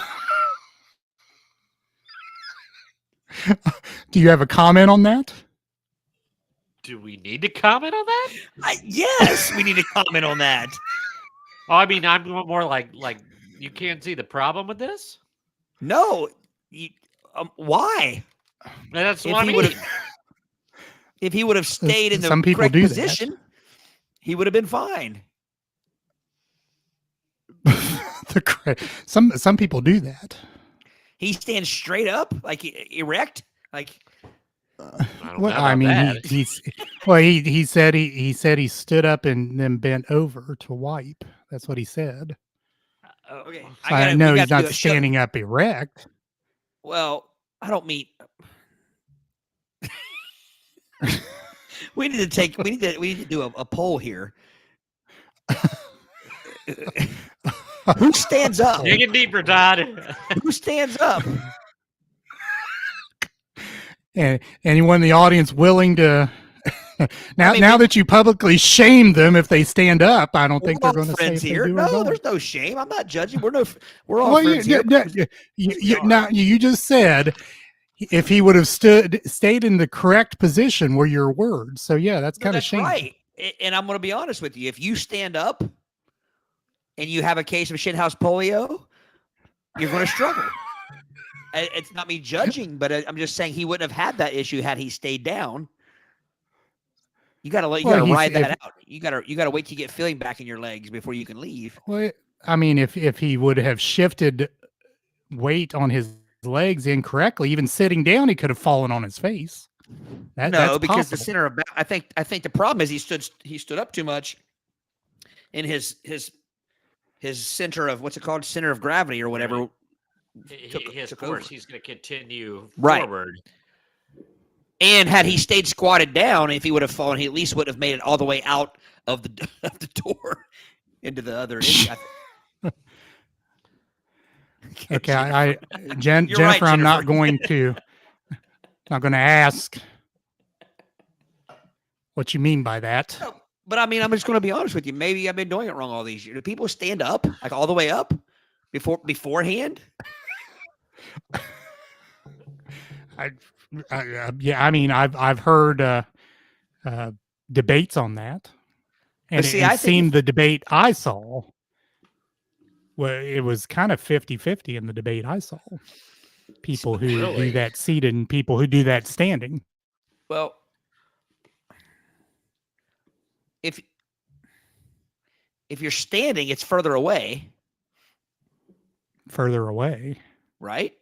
Do you have a comment on that? Do we need to comment on that? Yes, we need to comment on that. Oh, I mean, I'm more like you can't see the problem with this? No. Why? That's what I mean. If he would have stayed in the correct position, he would have been fine. Some people do that. He stands straight up, like erect, like. I don't Well, know I about mean, that. he said he stood up and then bent over to wipe. That's what he said. Okay, So I we know got he's to do not a show. standing up erect. Well, I don't mean. We need to do a poll here. Who stands up? Dig it deeper, Todd. Who stands up? And anyone in the audience willing to now mean, now that you publicly shame them if they stand up, I don't think We're they're all going to say friends if here. they do or No, don't. there's no shame. I'm not judging. We're all Well, friends here. now you just said if he would have stayed in the correct position were your words. So yeah, that's kind of That's shameful. right. And I'm going to be honest with you. If you stand up and you have a case of shithouse polio, you're going to struggle. It's not me judging, but I'm just saying he wouldn't have had that issue had he stayed down. You got to ride that out. You got to wait till you get feeling back in your legs before you can leave. Well, I mean, if he would have shifted weight on his legs incorrectly, even sitting down, he could have fallen on his face. That's because possible. the center of I think the problem is he stood up too much in his center of what's it called, center of gravity or whatever. Right. His course, he's going to continue Right. forward. And had he stayed squatted down, if he would have fallen, he at least would have made it all the way out of the door into the other end. Okay, Jennifer, right, I'm not Jennifer. going to ask what you mean by that. No, but I mean, I'm just going to be honest with you. Maybe I've been doing it wrong all these years. Do people stand up like all the way up beforehand? Yeah, I mean, I've heard debates on that, and see, it I think seemed the debate I saw, well, it was kind of 50-50 in the debate I saw. People who do Really? that seated and people who do that standing. Well, if you're standing, it's further away, Further away. right?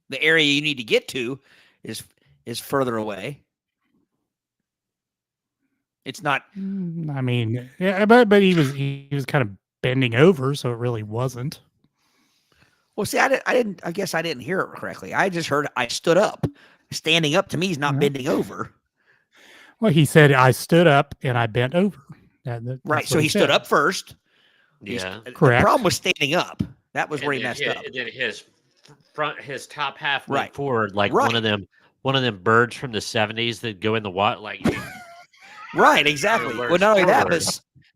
The area you need to get to is further away. It's not. I mean, yeah, but he was kind of bending over, so it really wasn't. Well, see, I guess I didn't hear it correctly. I just heard I stood up. Standing up to me is not Yeah. bending over. Well, he said I stood up and I bent over. That's Right. what So he stood said. up first. Yeah. The Correct. problem was standing up. That was where he messed up. And then his top half Right. went forward like Right. one of them birds from the 70s that go in the water. Like, Right. Exactly. Lurch Well, not only that, forward.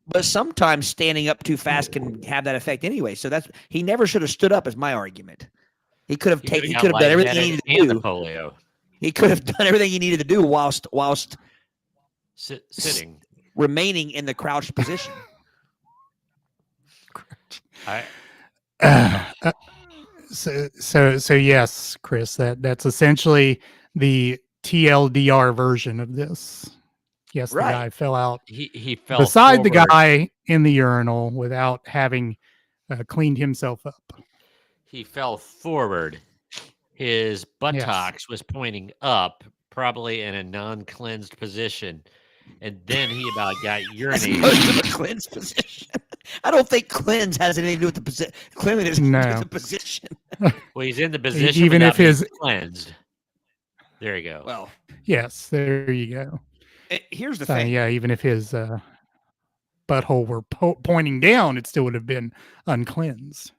but sometimes standing up too fast can have that effect anyway. So he never should have stood up. Is my argument. He could have done everything he needed to do. Polio. He could have done everything he needed to do whilst Sitting. remaining in the crouched position. So yes, Chris, that's essentially the TLDR version of this. Yes, Right. the guy fell out He fell beside the forward. guy in the urinal without having cleaned himself up. He fell forward. His buttocks was pointing up, probably in a non-cleansed position, and then he about got As urinated. opposed to the cleansed position. I don't think cleanse has anything to do with the position. Cleanliness has to do No. with the position. Well, he's in the position Even without if being his cleansed. There you go. Well, yes, there you go. here's the So thing. yeah, even if his butthole were pointing down, it still would have been uncleansed.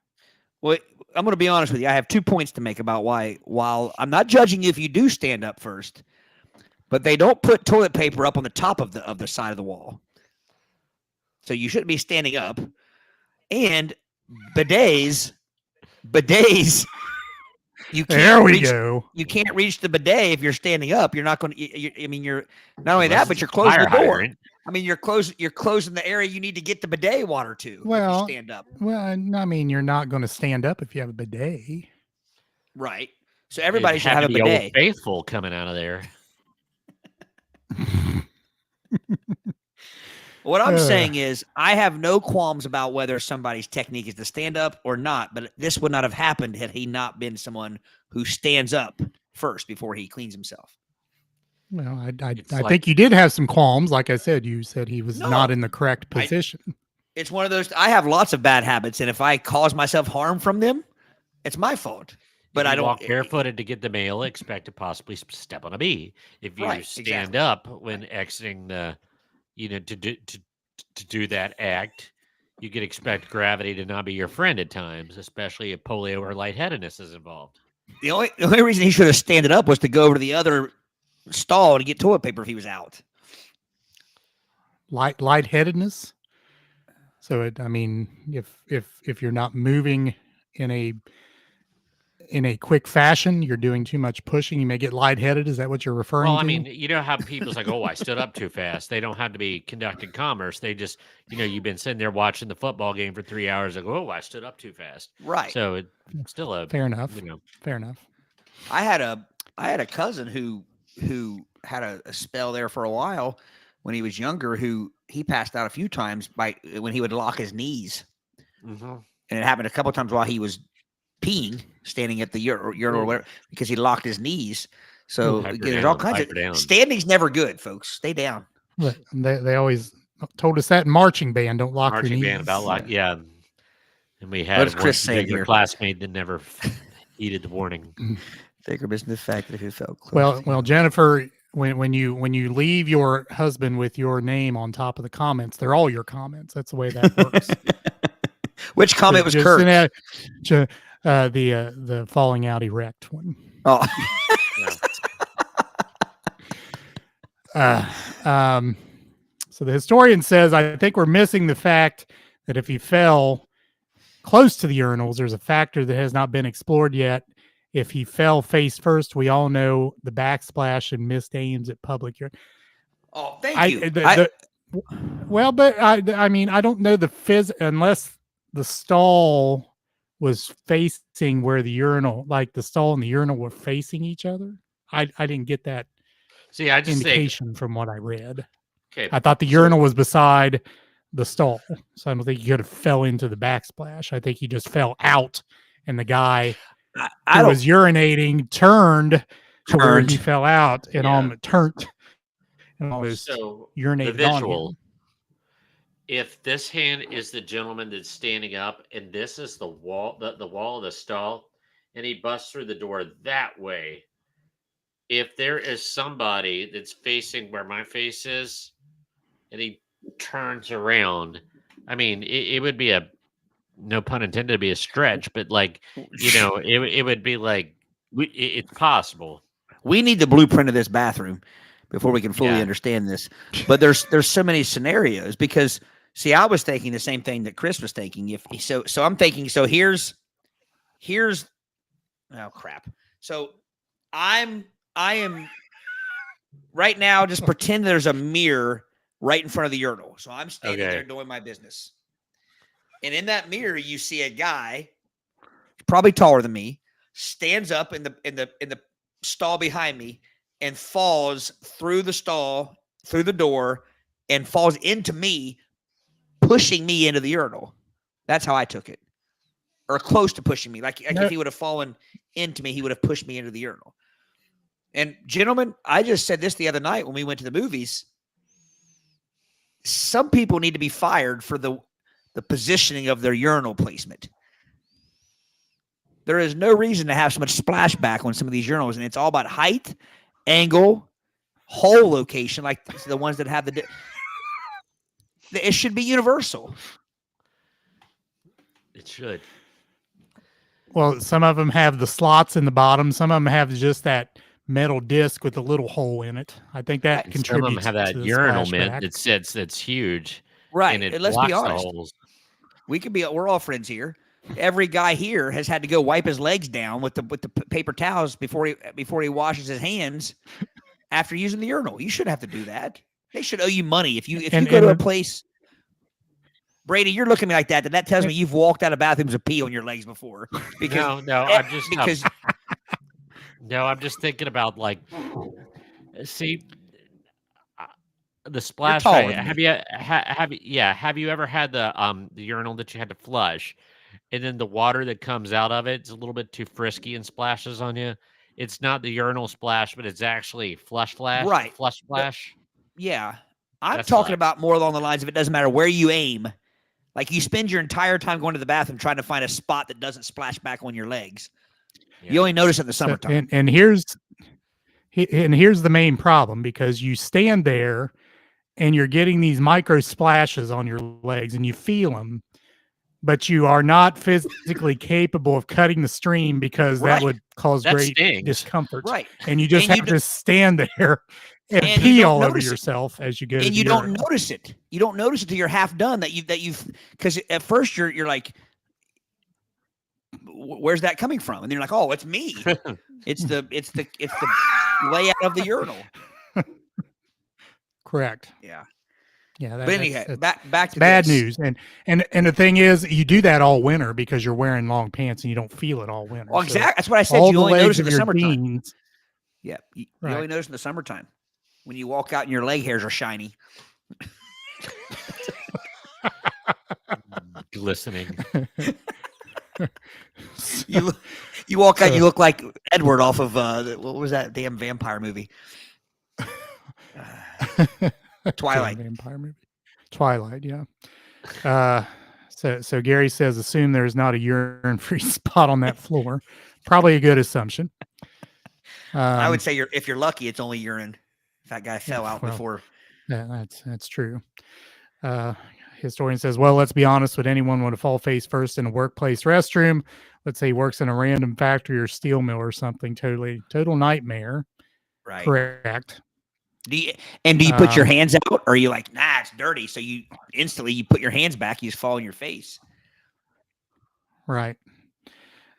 Well, I'm going to be honest with you. I have 2 points to make about why. While I'm not judging you if you do stand up first, but they don't put toilet paper up on the top of the side of the wall, so you shouldn't be standing up. And bidets. You can't go. You can't reach the bidet if you're standing up. You're not going to. I mean, you're not only Unless that, but it's you're a closing fire the door. hydrant. I mean, you're closing the area you need to get the bidet water to. if Well, you stand up. Well, I mean, you're not going to stand up if you have a bidet. Right. So everybody It'd should have a to be Old bidet. Faithful coming out of there. What I'm saying is, I have no qualms about whether somebody's technique is to stand up or not, but this would not have happened had he not been someone who stands up first before he cleans himself. Well, I It's I like- think you did have some qualms. Like I said, you said he was No. not in the correct I- position. It's one of those. I have lots of bad habits, and if I cause myself harm from them, it's my fault. But if you I don't walk barefooted to get the mail, expect to possibly step on a bee. If you Right, stand exactly. up when exiting the, to do that act, you could expect gravity to not be your friend at times, especially if polio or lightheadedness is involved. The only reason he should have standed up was to go over to the other stall to get toilet paper if he was out. Lightheadedness. So I mean, if you're not moving in a quick fashion, you're doing too much pushing, you may get lightheaded. Is that what you're referring Well, to? I mean, you know how people's like, oh, I stood up too fast. They don't have to be conducting commerce. They just, you've been sitting there watching the football game for 3 hours. Like, oh, I stood up too fast. Right. So it's still a fair enough. Fair enough. I had a cousin who had a spell there for a while when he was younger. Who he passed out a few times when he would lock his knees, Mhm. and it happened a couple of times while he was peeing, standing at the urinal or whatever, because he locked his knees. So Pipe her there's all down, kinds pipe her down. of standing's never good, folks. Stay down. But they always told us that in marching band, don't lock your marching knees. band about like Yeah. And we What had is one Chris saying particular here? classmate that never heeded the warning. Take or miss the fact that if it felt close. Well, Jennifer, when you leave your husband with your name on top of the comments, they're all your comments. That's the way that works. Which comment was Just Kurt? The falling out erect one. Oh, So the historian says, I think we're missing the fact that if he fell close to the urinals, there's a factor that has not been explored yet. If he fell face first, we all know the backsplash and missed aims at public urine. oh, thank you. Well, but I mean, I don't know unless the stall was facing where the urinal, like the stall and the urinal were facing each other. I didn't get that See, I just think, indication from what I read. okay, I thought the urinal was beside the stall, so I don't think he could have fell into the backsplash. I think he just fell out, and the guy I who don't. was urinating turned to where he fell out and Yeah. turned and almost so the urinated on visual. him. If this hand is the gentleman that's standing up, and this is the wall, the wall of the stall, and he busts through the door that way. If there is somebody that's facing where my face is, and he turns around, I mean, it would be no pun intended, to be a stretch, but like, it would be like, it's possible. We need the blueprint of this bathroom before we can fully Yeah. understand this. But there's so many scenarios because see, I was thinking the same thing that Chris was thinking. So I'm thinking, so here's oh crap. So I am right now, just pretend there's a mirror right in front of the urinal. So I'm standing Okay. there doing my business. And in that mirror, you see a guy, probably taller than me, stands up in the stall behind me and falls through the stall, through the door, and falls into me, pushing me into the urinal. That's how I took it. Or close to pushing me. Like No. if he would have fallen into me, he would have pushed me into the urinal. And gentlemen, I just said this the other night when we went to the movies. Some people need to be fired for the positioning of their urinal placement. There is no reason to have so much splashback on some of these urinals, and it's all about height, angle, hole location, like the ones that have it should be universal. It should. Well, some of them have the slots in the bottom. Some of them have just that metal disc with a little hole in it. I think that And some of them contributes have that to the urinal splashback. mitt that sits that's huge, Right. and it And let's be blocks the honest. holes. We're all friends here. Every guy here has had to go wipe his legs down with the paper towels before he washes his hands after using the urinal. You shouldn't have to do that. They should owe you money if you go to a place. Brady, you're looking at me like that. That tells me you've walked out of bathrooms with pee on your legs before. Because No, I'm just because no, I'm just thinking about like, see, the splash. taller than Have me. have you ever had the urinal that you had to flush, and then the water that comes out of it's a little bit too frisky and splashes on you? it's not the urinal splash, but it's actually flush splash. Right. Flush splash. Yeah. I'm That talking sucks. about more along the lines of it doesn't matter where you aim. Like you spend your entire time going to the bathroom trying to find a spot that doesn't splash back on your legs. Yeah. You only notice it in the So, summertime. and here's the main problem, because you stand there and you're getting these micro splashes on your legs and you feel them, but you are not physically capable of cutting the stream because that Right. would cause That great stings. discomfort. Right. And you just And you have to stand there and and you pee don't all over notice it. yourself as you go to And the you don't urinal. notice it. You don't notice it till you're half done that you've because at first you're like, where's that coming from? And you're like, oh, it's me. It's the layout of the urinal. Correct. Yeah. Yeah. But anyhow, back to bad this. news. And the thing is, you do that all winter because you're wearing long pants and you don't feel it all winter. Well, So exactly. That's what I said. all You the only notice legs in of the your summertime. jeans. Yeah. You Right. only notice in the summertime when you walk out and your leg hairs are shiny. Glistening. You walk out, you look like Edward off of what was that damn vampire movie? Twilight. Damn vampire movie. Twilight, yeah. So Gary says, assume there's not a urine-free spot on that floor. Probably a good assumption. I would say if you're lucky, it's only urine. If that guy fell out well, before. Yeah, that's true. Historian says, well, let's be honest. Would anyone want to fall face first in a workplace restroom? Let's say he works in a random factory or steel mill or something. Total nightmare. Right. Correct. Do you put your hands out, or are you like, nah, it's dirty? So you instantly put your hands back, you just fall in your face. Right.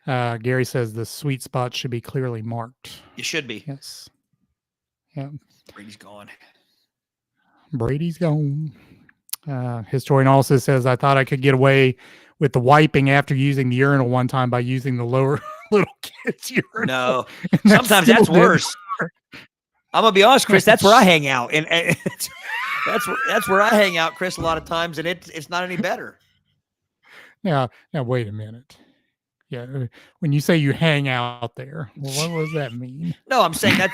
Gary says the sweet spot should be clearly marked. You should be. Yes. Yeah. Brady's gone. Brady's gone. Historian also says, I thought I could get away with the wiping after using the urinal one time by using the lower little kid's urinal. No, And sometimes that's still didn't worse. I'm gonna be honest, Chris. That's where I hang out, and that's where I hang out, Chris. A lot of times, and it's not any better. Now, wait a minute. Yeah, when you say you hang out there, well, what does that mean? No, I'm saying that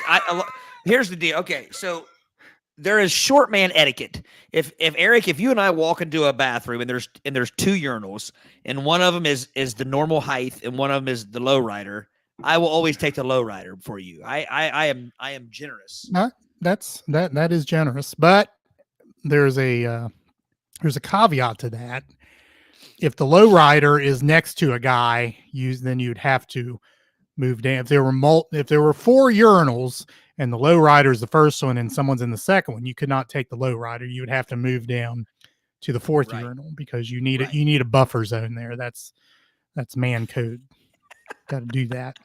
here's the deal. Okay, so there is short man etiquette. If Eric, if you and I walk into a bathroom and there's two urinals, and one of them is the normal height and one of them is the low rider, I will always take the low rider for you. I am generous. That is generous, but there's a caveat to that. If the low rider is next to a guy, then you'd have to move down. If there were four urinals and the low rider is the first one and someone's in the second one, you could not take the low rider. You would have to move down to the fourth urinal because you need you need a buffer zone there. That's man code. Got to do that.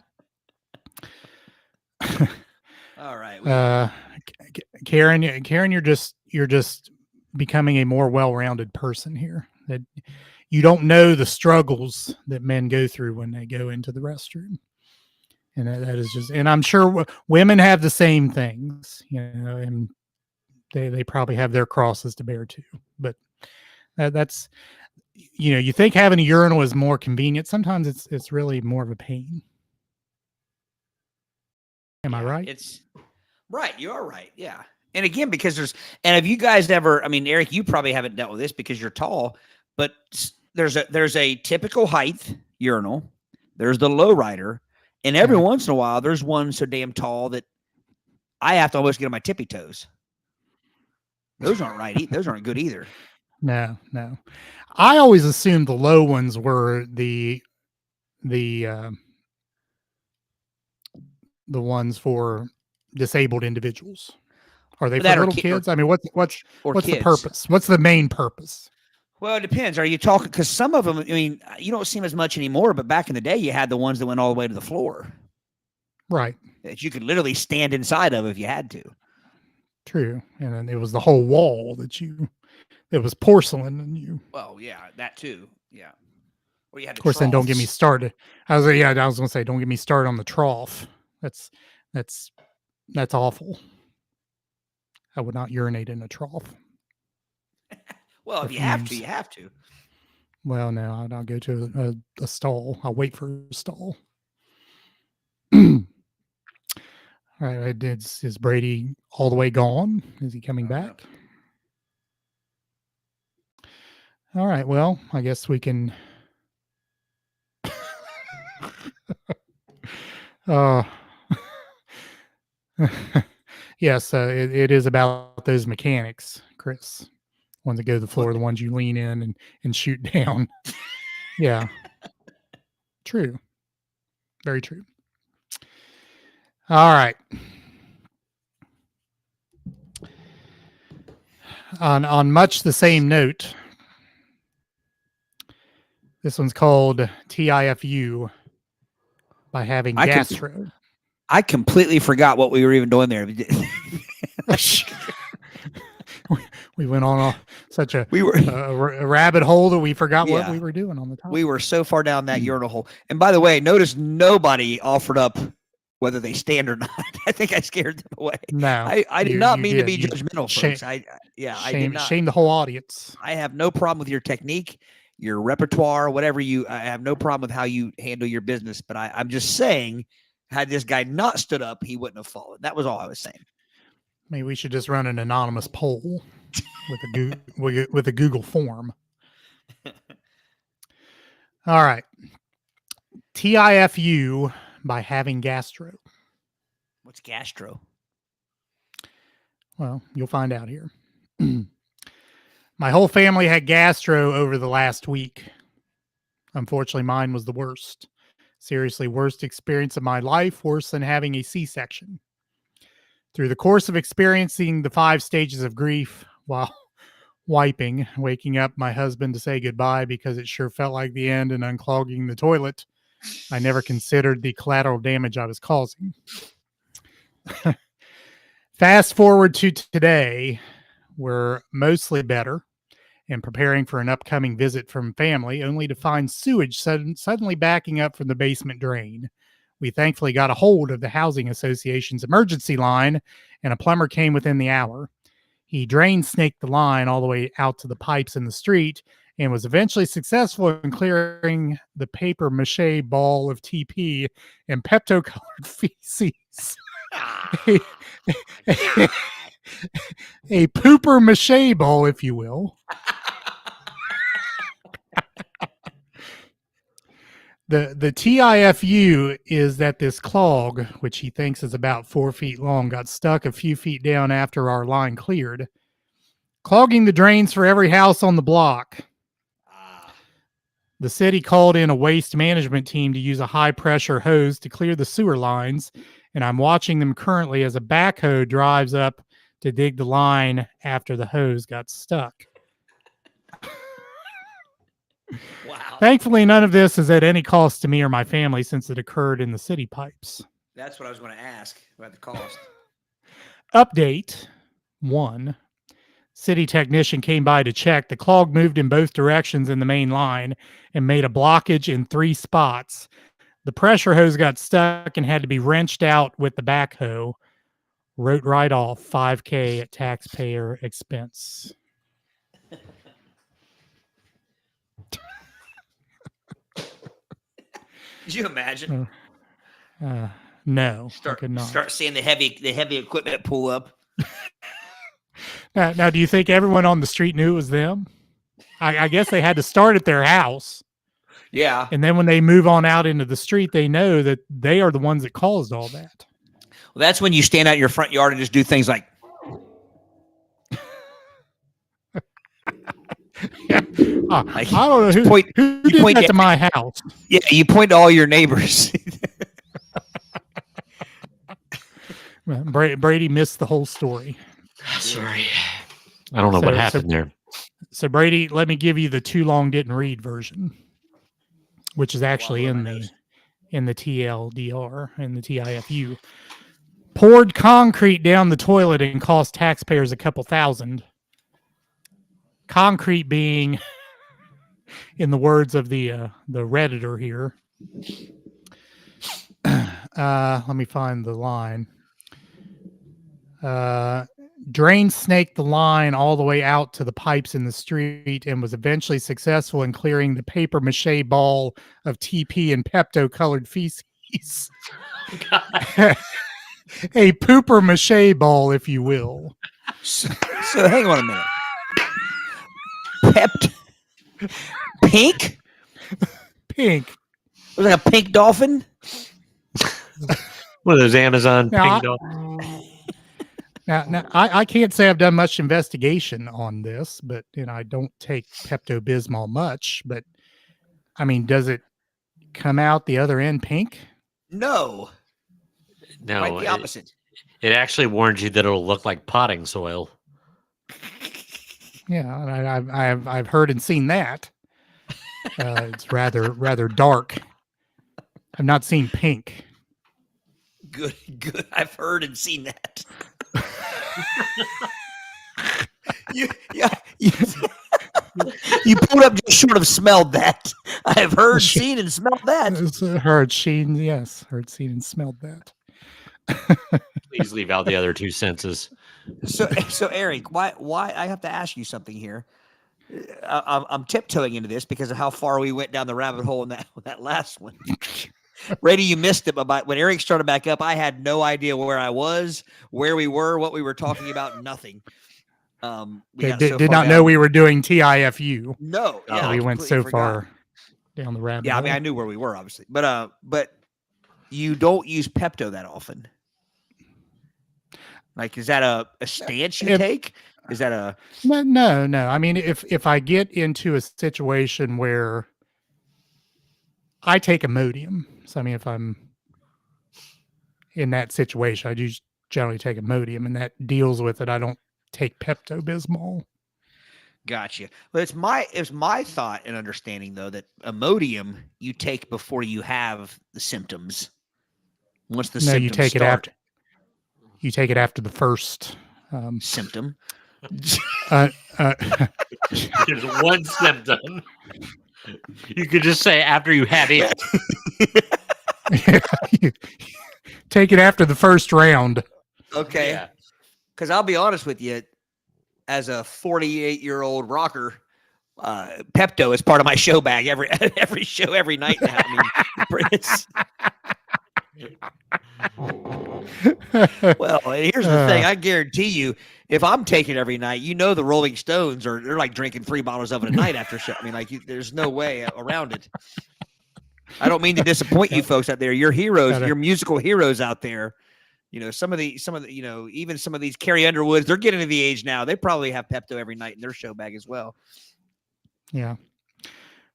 All right. Karen, you're just becoming a more well-rounded person here. That you don't know the struggles that men go through when they go into the restroom. And that is just, and I'm sure women have the same things, and they probably have their crosses to bear too. But that's, you think having a urinal is more convenient. Sometimes it's really more of a pain. Am I right? It's right. You are right. Yeah. And again, because have you guys ever, I mean, Eric, you probably haven't dealt with this because you're tall, but there's a typical height urinal. There's the low rider. And every once in a while, there's one so damn tall that I have to almost get on my tippy toes. Those aren't right. Those aren't good either. No. I always assumed the low ones were the ones for disabled individuals. Are they for little kids? I mean, what's the purpose? What's the main purpose? Well, it depends. Are you talking, because some of them, I mean, you don't see them as much anymore, but back in the day, you had the ones that went all the way to the floor. Right. That you could literally stand inside of if you had to. True. And then it was the whole wall it was porcelain and you. Well, yeah, that too. Yeah. Or you had of course, then don't get me started. I was going to say, don't get me started on the trough. That's awful. I would not urinate in a trough. Well, if you have to, you have to. Well, no, I'll go to a stall. I'll wait for a stall. All right. Is Brady all the way gone? Is he coming back? All right. Well, I guess we can. Yes, it is about those mechanics, Chris. Ones that go to the floor, the ones you lean in and shoot down. Yeah. True. Very true. All right. On much the same note, this one's called TIFU by having gastro. I completely forgot what we were even doing there. We went on such a rabbit hole that we forgot what we were doing on the top. We were so far down that urinal hole. And by the way, notice nobody offered up whether they stand or not. I think I scared them away. No, I did not mean to be judgmental, folks. I did not. Shame the whole audience. I have no problem with your technique, your repertoire, whatever I have no problem with how you handle your business. But I'm just saying, had this guy not stood up, he wouldn't have fallen. That was all I was saying. Maybe we should just run an anonymous poll with a Google form. All right. TIFU by having gastro. What's gastro? Well, you'll find out here. My whole family had gastro over the last week. Unfortunately, mine was the worst. Seriously, worst experience of my life, worse than having a C-section. Through the course of experiencing the 5 stages of grief while wiping, waking up my husband to say goodbye because it sure felt like the end, and unclogging the toilet, I never considered the collateral damage I was causing. Fast forward to today, we're mostly better and preparing for an upcoming visit from family, only to find sewage suddenly backing up from the basement drain. We thankfully got a hold of the Housing Association's emergency line, and a plumber came within the hour. He drain snaked the line all the way out to the pipes in the street and was eventually successful in clearing the paper mache ball of TP and Pepto-colored feces. A pooper mache ball, if you will. The TIFU is that this clog, which he thinks is about 4 feet long, got stuck a few feet down after our line cleared, clogging the drains for every house on the block. The city called in a waste management team to use a high-pressure hose to clear the sewer lines, and I'm watching them currently as a backhoe drives up to dig the line after the hose got stuck. Wow. Thankfully, none of this is at any cost to me or my family since it occurred in the city pipes. That's what I was going to ask about the cost. Update 1. City technician came by to check. The clog moved in both directions in the main line and made a blockage in 3 spots. The pressure hose got stuck and had to be wrenched out with the backhoe. Wrote right off $5,000 at taxpayer expense. Could you imagine? No, I could not. Start seeing the heavy equipment pull up. Now, do you think everyone on the street knew it was them? I guess they had to start at their house. Yeah. And then when they move on out into the street, they know that they are the ones that caused all that. Well, that's when you stand out in your front yard and just do things like. Yeah. I don't know who did that to my house. Yeah, you point to all your neighbors. Brady missed the whole story. Sorry. I don't know what happened there. So Brady, let me give you the too long didn't read version, which is actually in the TLDR and the TIFU. Poured concrete down the toilet and cost taxpayers a couple thousand. Concrete being, in the words of the Redditor here. Let me find the line. Drain snaked the line all the way out to the pipes in the street and was eventually successful in clearing the paper mache ball of TP and Pepto-colored feces. a pooper mache ball, if you will. So hang on a minute. Pink? Pink. It was like a pink dolphin? One of those Amazon Now, ping Now, I can't say I've done much investigation on this, but I don't take Pepto-Bismol much. But I mean, does it come out the other end pink? No. No, Quite the opposite. It actually warns you that it'll look like potting soil. Yeah, I've heard and seen that. It's rather dark. I've not seen pink. Good. I've heard and seen that. you pulled up just short of smelled that. I have heard, seen, and smelled that. Heard, seen, yes. Heard, seen, and smelled that. Please leave out the other two senses. So Eric, why I have to ask you something here. I'm tiptoeing into this because of how far we went down the rabbit hole in that last one. Brady, you missed it, but when Eric started back up, I had no idea where I was, where we were, what we were talking about, nothing. Did not know we were doing TIFU. No, yeah, we went so far down the rabbit hole. I mean, I knew where we were, obviously, but you don't use Pepto that often. Like, is that a stance you take? Is that a no? I mean, if I get into a situation where I take Imodium, so I mean, if I'm in that situation, I do generally take Imodium, and that deals with it. I don't take Pepto-Bismol. Gotcha. Well, it's my thought and understanding though that Imodium you take before you have the symptoms. Once the symptoms you take start. it after. You take it after the first symptom. There's one symptom. You could just say after you had it. Take it after the first round. Okay. Because I'll be honest with you, as a 48-year-old rocker, Pepto is part of my show bag every show, every night now. Well, here's the thing. I guarantee you, if I'm taking it every night, the Rolling Stones they're like drinking 3 bottles of it a night after show. I mean, there's no way around it. I don't mean to disappoint you folks out there. You're heroes, you're musical heroes out there. Some of the even some of these Carrie Underwoods, they're getting to the age now. They probably have Pepto every night in their show bag as well. Yeah.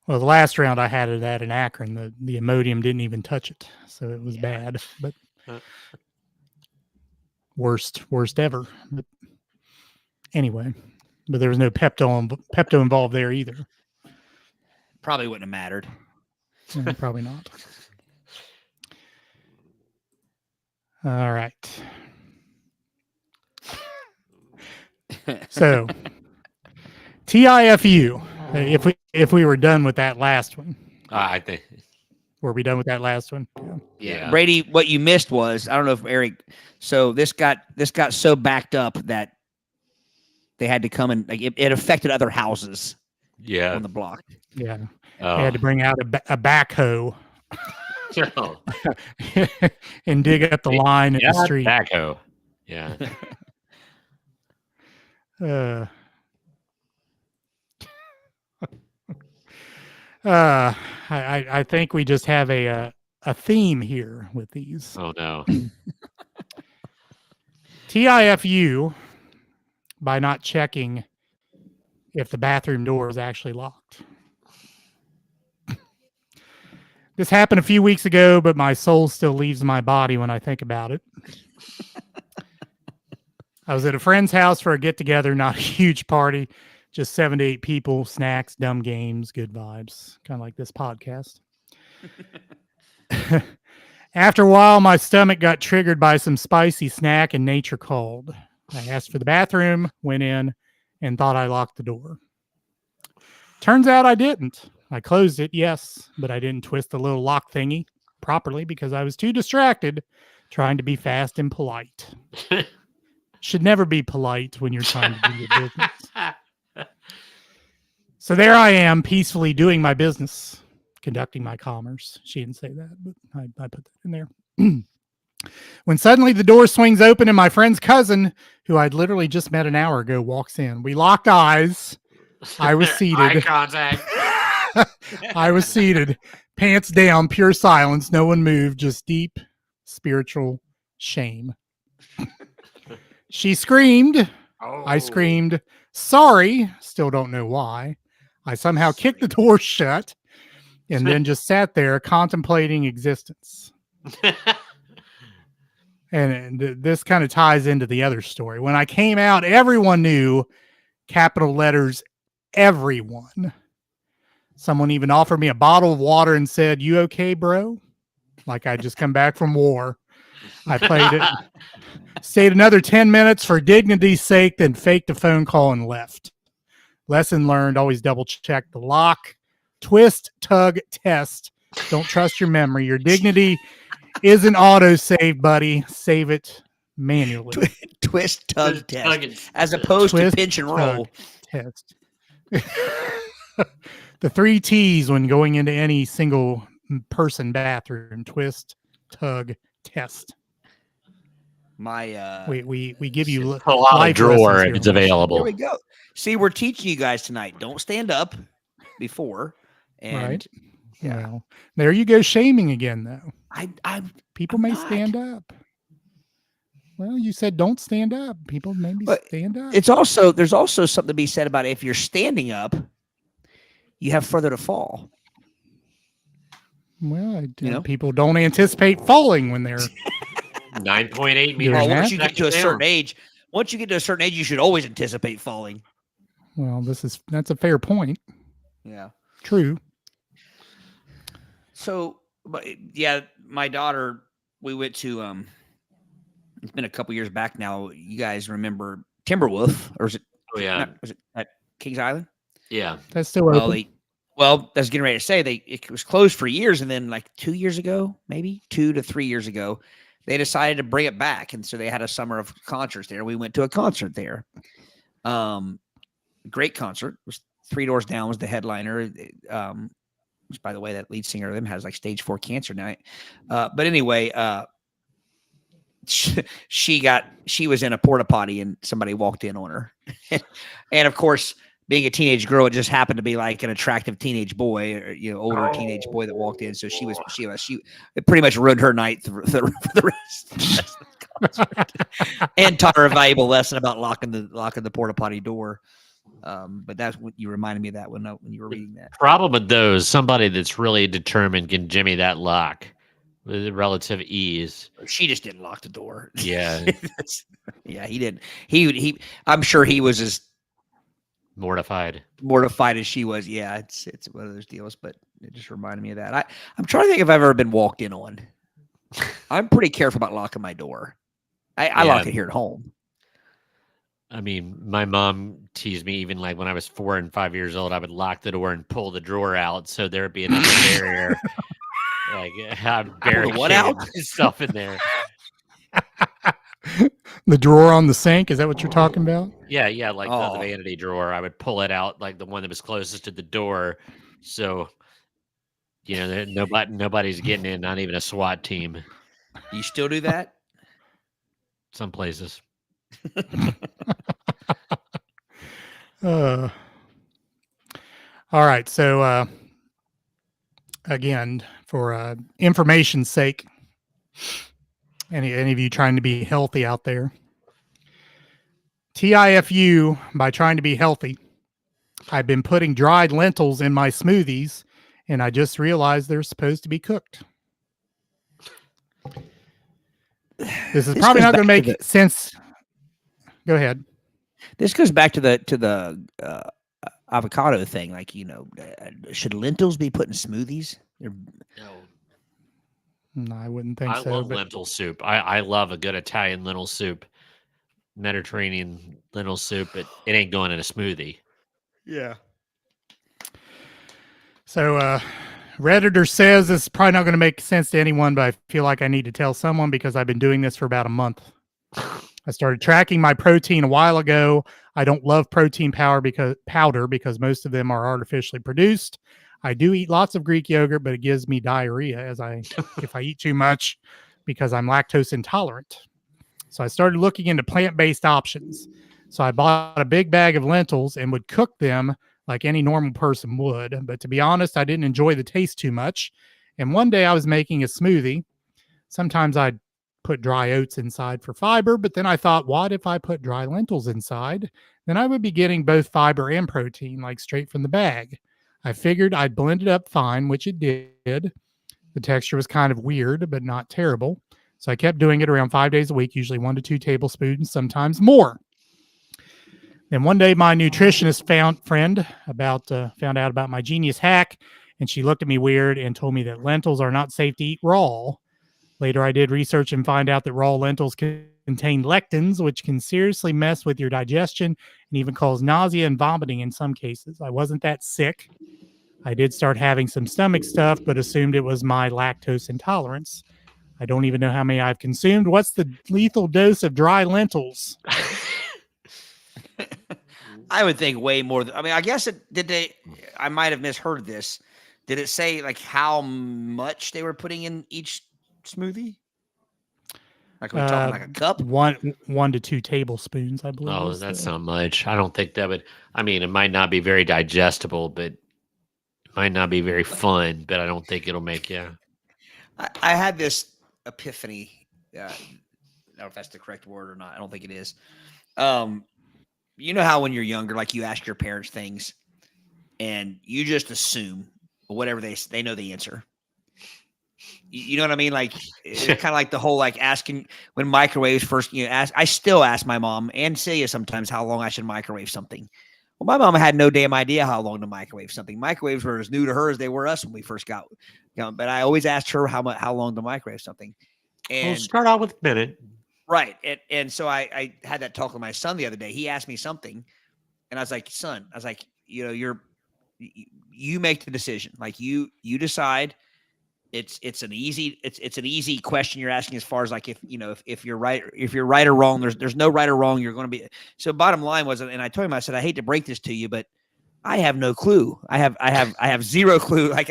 Well, the last round I had it at in Akron, the Imodium didn't even touch it, so it was bad. But worst ever. But anyway, but there was no Pepto involved there either. Probably wouldn't have mattered. Yeah, probably not. All right. So TIFU. If we were done with that last one, I think. Were we done with that last one? Yeah. Brady, what you missed was, I don't know if Eric. So this got so backed up that they had to come and it affected other houses. Yeah. On the block. Yeah. Oh. They had to bring out a backhoe. And dig up the line in the street. Backhoe. Yeah. I think we just have a theme here with these. Oh no. TIFU by not checking if the bathroom door is actually locked. This happened a few weeks ago, but my soul still leaves my body when I think about it. I was at a friend's house for a get-together, not a huge party, just 7 to 8 people, snacks, dumb games, good vibes, kind of like this podcast. After a while, my stomach got triggered by some spicy snack and nature called. I asked for the bathroom, went in, and thought I locked the door. Turns out I didn't. I closed it, yes, but I didn't twist the little lock thingy properly because I was too distracted trying to be fast and polite. Should never be polite when you're trying to do your business. So there I am, peacefully doing my business, conducting my commerce. She didn't say that, but I put that in there. When suddenly the door swings open and my friend's cousin, who I'd literally just met an hour ago, walks in. We locked eyes. I was seated. Eye contact. I was seated, pants down, pure silence. No one moved, just deep spiritual shame. She screamed. Oh. I screamed, sorry. Still don't know why. I somehow kicked the door shut and then just sat there contemplating existence. And this kind of ties into the other story. When I came out, everyone knew, capital letters, everyone. Someone even offered me a bottle of water and said, "You okay, bro?" Like I'd just come back from war. I played it, stayed another 10 minutes for dignity's sake, then faked a phone call and left. Lesson learned, always double check the lock. Twist, tug, test. Don't trust your memory. Your dignity isn't auto-save, buddy. Save it manually. Twist, tug, Twist, test. tug, and- As opposed Twist, to pinch and roll. tug, test. The 3 T's when going into any single person bathroom: twist, tug, test. My We give you Pull out a life drawer lessons and here. it's There available. we go. See, we're teaching you guys tonight. Don't stand up before. And Right. yeah. Well, there you go, shaming again, though. I'm People I'm may not. stand up. Well, you said don't stand up. People maybe But stand up. there's also something to be said about if you're standing up, you have further to fall. Well, you know? people don't anticipate falling when they're 9.8 meters. Doing Well, that? once you get to a certain down. age, you should always anticipate falling. well. That's a fair point. Yeah. True. So, but yeah, my daughter, we went to it's been a couple years back now. You guys remember Timberwolf, or is it? Oh, yeah. Was it at Kings Island? Yeah. That's still Well, open. I was getting ready to say it was closed for years, and then like 2 years ago, maybe 2 to 3 years ago, they decided to bring it back, and so they had a summer of concerts there. We went to a concert there. Great concert. It was Three Doors Down was the headliner. Which, by the way, that lead singer of them has like stage 4 cancer now. But anyway, she was in a porta potty and somebody walked in on her, and of course, being a teenage girl, it just happened to be like an attractive teenage boy, or older teenage boy that walked in. So she it pretty much ruined her night for the rest of the concert, and taught her a valuable lesson about locking the porta potty door. But that's what you reminded me of that when you were reading that. Problem with those, somebody that's really determined can jimmy that lock with relative ease. She just didn't lock the door. Yeah. Yeah, he didn't. He I'm sure he was as Mortified. mortified as she was. Yeah, it's one of those deals, but it just reminded me of that. I'm trying to think if I've ever been walked in on. I'm pretty careful about locking my door. I lock it here at home. I mean, my mom teased me even like when I was 4 and 5 years old, I would lock the door and pull the drawer out so there'd be another barrier. Like I'm what out? barricading stuff in there. The drawer on the sink. Is that what you're talking about? Yeah, like the Oh. vanity drawer. I would pull it out, like the one that was closest to the door. So, nobody's getting in, not even a SWAT team. You still do that? Some places. All right. So, again, for information's sake, any of you trying to be healthy out there, TIFU, by trying to be healthy, I've been putting dried lentils in my smoothies, and I just realized they're supposed to be cooked. This is probably not going to make sense. Go ahead. This goes back to the avocado thing. Like, should lentils be put in smoothies? No. No, I wouldn't think I so. love but lentil soup. I love a good Italian lentil soup, Mediterranean lentil soup, but it ain't going in a smoothie. Yeah. So, Redditor says this is probably not going to make sense to anyone, but I feel like I need to tell someone because I've been doing this for about a month. I started tracking my protein a while ago. I don't love protein powder because most of them are artificially produced. I do eat lots of Greek yogurt, but it gives me diarrhea if I eat too much because I'm lactose intolerant. So I started looking into plant-based options. So I bought a big bag of lentils and would cook them like any normal person would. But to be honest, I didn't enjoy the taste too much. And one day I was making a smoothie. Sometimes I'd put dry oats inside for fiber, but then I thought, what if I put dry lentils inside? Then I would be getting both fiber and protein, like straight from the bag. I figured I'd blend it up fine, which it did. The texture was kind of weird, but not terrible. So I kept doing it around 5 days a week, usually 1 to 2 tablespoons, sometimes more. Then one day, my nutritionist found out about my genius hack, and she looked at me weird and told me that lentils are not safe to eat raw. Later, I did research and find out that raw lentils contain lectins, which can seriously mess with your digestion and even cause nausea and vomiting in some cases. I wasn't that sick. I did start having some stomach stuff, but assumed it was my lactose intolerance. I don't even know how many I've consumed. What's the lethal dose of dry lentils? I would think way more. I mean, I guess I might have misheard this. Did it say like how much they were putting in each smoothie? Like we're talking like a cup? 1 to 2 tablespoons, I believe. Oh, that's not much. I don't think that would. I mean, it might not be very digestible, but it might not be very fun. But I don't think it'll make you. I had this epiphany. I don't know if that's the correct word or not. I don't think it is. You know how when you're younger, like you ask your parents things, and you just assume whatever they know the answer. You know what I mean? Like it's kind of like the whole like asking when microwaves first. I still ask my mom and Celia sometimes how long I should microwave something. Well, my mom had no damn idea how long to microwave something. Microwaves were as new to her as they were us when we first got. But I always asked her how long to microwave something. And We'll start out with a minute. Right. And so I had that talk with my son the other day. He asked me something, and I was like, son, you make the decision. Like you decide. It's an easy question you're asking as far as like if you're right or wrong. There's no right or wrong. You're going to be. So bottom line was, and I told him, I said, I hate to break this to you, but I have no clue. I have zero clue. Like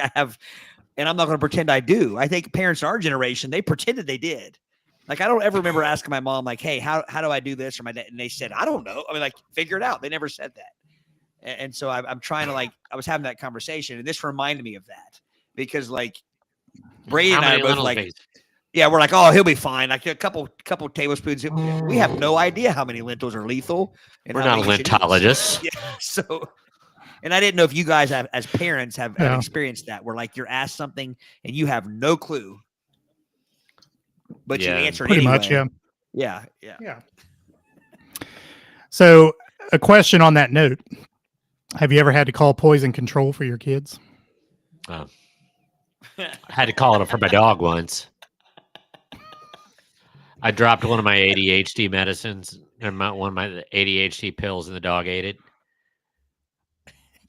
and I'm not going to pretend I do. I think parents in our generation, they pretended they did. Like, I don't ever remember asking my mom, like, hey, how do I do this? Or my dad, and they said, I don't know. I mean, like, figure it out. They never said that. And so I'm trying to, like, I was having that conversation, and this reminded me of that. Because, like, Brady and I are both like, yeah, we're like, oh, he'll be fine. Like, a couple tablespoons. We have no idea how many lentils are lethal. And we're not lentologists. Yeah, so... And I didn't know if you guys have, as parents, have experienced that, where like you're asked something and you have no clue, but you answer it pretty anyway. much, yeah. So, a question on that note: have you ever had to call poison control for your kids? I had to call it for my dog once. I dropped one of my ADHD medicines, or one of my ADHD pills, and the dog ate it.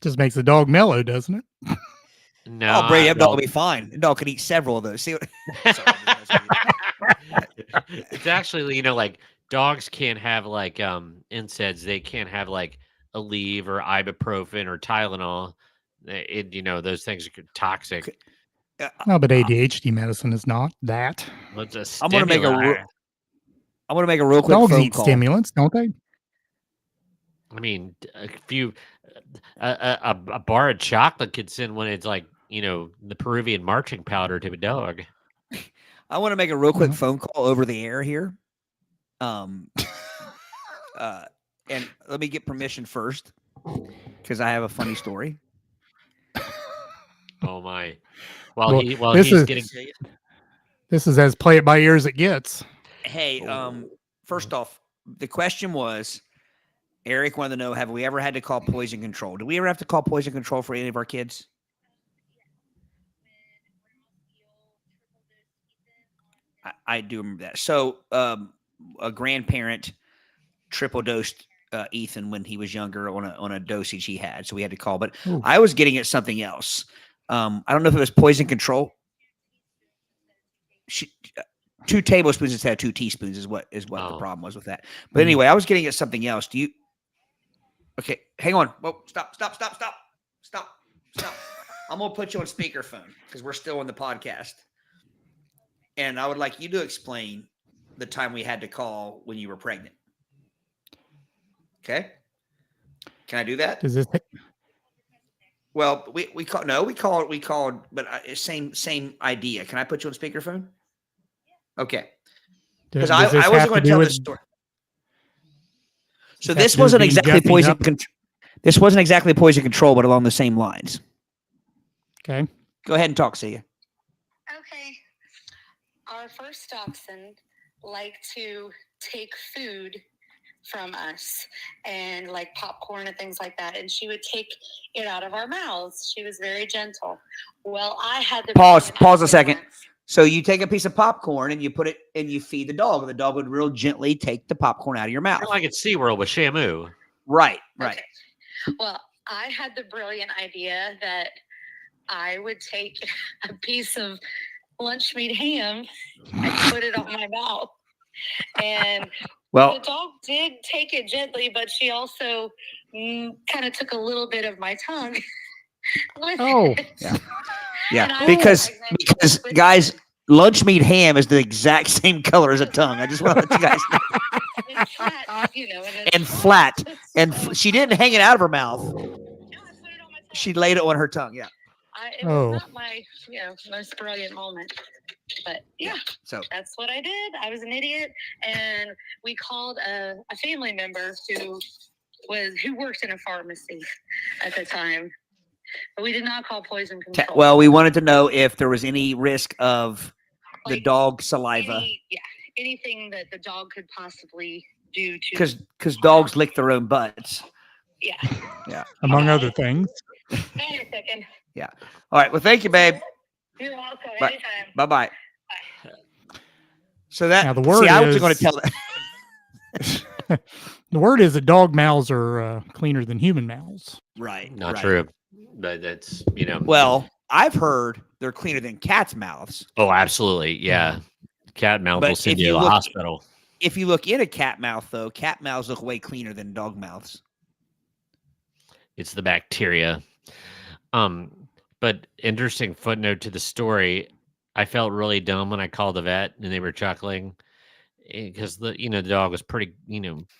Just makes the dog mellow, doesn't it? No, Brady, that dog will be fine. The dog could eat several of those. See what? It's actually, like dogs can't have like NSAIDs. They can't have like Aleve or ibuprofen or Tylenol. Those things are toxic. No, but ADHD medicine is not that. I'm gonna make a real quick dogs phone eat call. Stimulants, don't they? I mean, a bar of chocolate could send when it's like, the Peruvian marching powder to a dog. I want to make a real quick phone call over the air here. And let me get permission first because I have a funny story. Oh my. This is as play it by ear as it gets. Hey, first off, the question was, Eric wanted to know, have we ever had to call poison control? Do we ever have to call poison control for any of our kids? I do remember that. So a grandparent triple dosed Ethan when he was younger on a dosage he had. So we had to call. But I was getting at something else. I don't know if it was poison control. 2 tablespoons instead of 2 teaspoons is what the problem was with that. But anyway, I was getting at something else. Okay, hang on. Whoa, stop. I'm going to put you on speakerphone because we're still on the podcast. And I would like you to explain the time we had to call when you were pregnant. Okay. Can I do that? Does this? Well, we called, but same idea. Can I put you on speakerphone? Okay. Because Does this I wasn't have going to to tell do this with? story. Does So that have this to do with wasn't being exactly guffing poison up? control. This wasn't exactly poison control, but along the same lines. Okay. Go ahead and talk, Celia. Okay. Our first dachshund liked to take food from us and like popcorn and things like that. And she would take it out of our mouths. She was very gentle. Well, I had to Pause a second. So you take a piece of popcorn and you put it and you feed the dog, and the dog would real gently take the popcorn out of your mouth. You're like at SeaWorld with Shamu. Right. Okay. Well, I had the brilliant idea that I would take a piece of lunch meat ham and put it on my mouth. And the dog did take it gently, but she also kind of took a little bit of my tongue. Oh, yeah. Because guys, lunch meat ham is the exact same color as a tongue. I just want to let you guys know. It's flat, and flat. And she didn't hang it out of her mouth. No, I put it on my tongue. She laid it on her tongue. Yeah. It was not my, most brilliant moment, but so that's what I did. I was an idiot, and we called a family member who worked in a pharmacy at the time. But we did not call poison control. Well, we wanted to know if there was any risk of the dog saliva. Anything that the dog could possibly do to. Because dogs lick their own butts. Yeah. Among other things. Wait a second. Yeah. All right. Well, thank you, babe. You're welcome. Bye. Anytime. Bye-bye. So that now the word I was going to tell that. The word is that dog mouths are cleaner than human mouths. Right. Not true. But that's, Well, I've heard they're cleaner than cats' mouths. Oh, absolutely. Yeah. Cat mouth will send you to the hospital. If you look in a cat mouth, though, cat mouths look way cleaner than dog mouths. It's the bacteria. But interesting footnote to the story. I felt really dumb when I called the vet and they were chuckling because the dog was pretty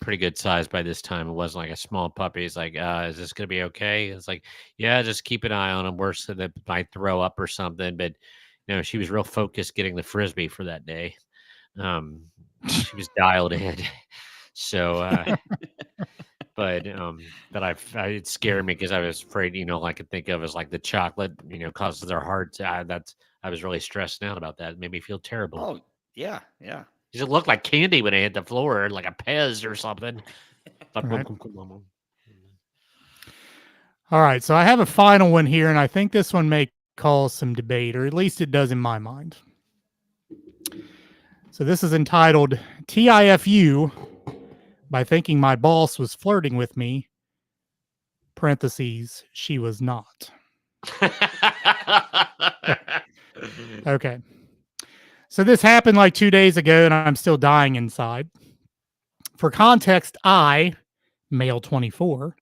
good size by this time. It wasn't like a small puppy. It's like, is this gonna be okay? It's like, yeah, just keep an eye on him. Worse than it might throw up or something. But she was real focused getting the Frisbee for that day. She was dialed in. So but it scared me because I was afraid, all I could think of is like the chocolate, causes their heart. I was really stressed out about that. It made me feel terrible. Oh, yeah. It looked like candy when it hit the floor, like a Pez or something. All right. So I have a final one here, and I think this one may cause some debate, or at least it does in my mind. So this is entitled TIFU, by thinking my boss was flirting with me, parentheses, she was not. Okay. So this happened like 2 days ago, and I'm still dying inside. For context, I, male 24,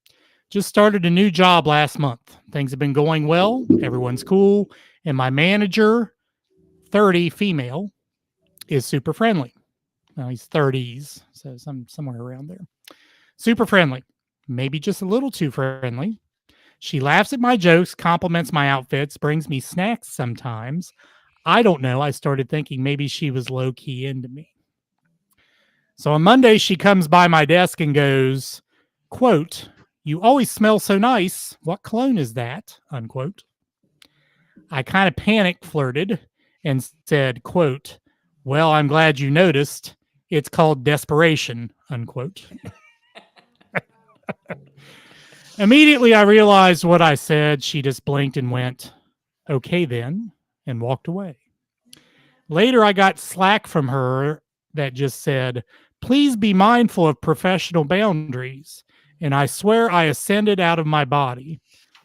just started a new job last month. Things have been going well. Everyone's cool. And my manager, 30, female, is super friendly. Well, he's 30s, so somewhere around there. Super friendly. Maybe just a little too friendly. She laughs at my jokes, compliments my outfits, brings me snacks sometimes. I don't know. I started thinking maybe she was low-key into me. So on Monday, she comes by my desk and goes, quote, "You always smell so nice. What cologne is that?" Unquote. I kind of panicked, flirted, and said, quote, "Well, I'm glad you noticed. It's called desperation," unquote. Immediately, I realized what I said. She just blinked and went, "Okay, then," and walked away. Later, I got Slack from her that just said, "Please be mindful of professional boundaries." And I swear I ascended out of my body.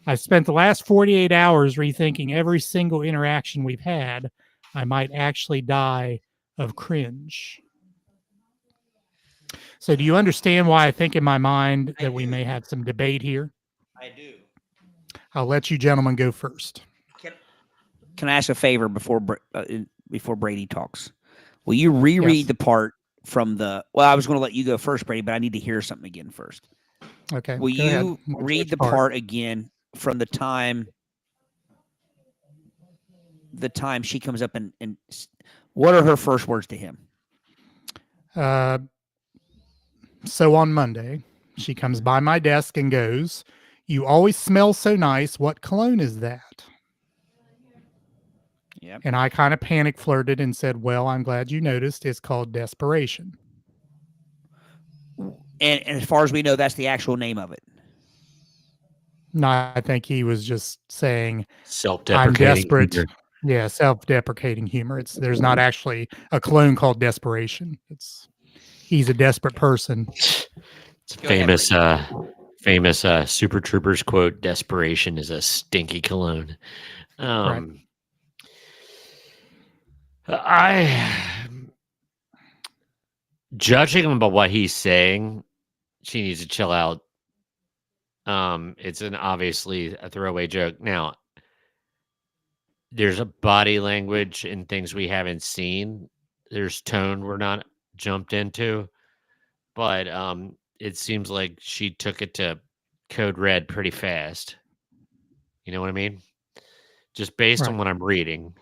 I spent the last 48 hours rethinking every single interaction we've had. I might actually die of cringe. So do you understand why I think in my mind that we may have some debate here? I do. I'll let you gentlemen go first. Can I ask a favor before before Brady talks. Will you reread Yes. the part from the? Well, I was going to let you go first, Brady, but I need to hear something again first. Okay. Will go ahead. you Which read the part again from the time she comes up and what are her first words to him? So on Monday, she comes by my desk and goes, "You always smell so nice. What cologne is that?" Yep. And I kind of panic flirted and said, "Well, I'm glad you noticed. It's called desperation." And as far as we know, that's the actual name of it. No, I think he was just saying, "I'm Self-deprecating desperate." humor. Yeah, self-deprecating humor. There's not actually a cologne called desperation. He's a desperate person. It's Go ahead, famous Super Troopers quote: "Desperation is a stinky cologne." Right. I judging him by what he's saying, she needs to chill out. It's obviously a throwaway joke. Now, there's a body language and things we haven't seen. There's tone we're not jumped into, but it seems like she took it to code red pretty fast. You know what I mean? Just based on Right. what I'm reading.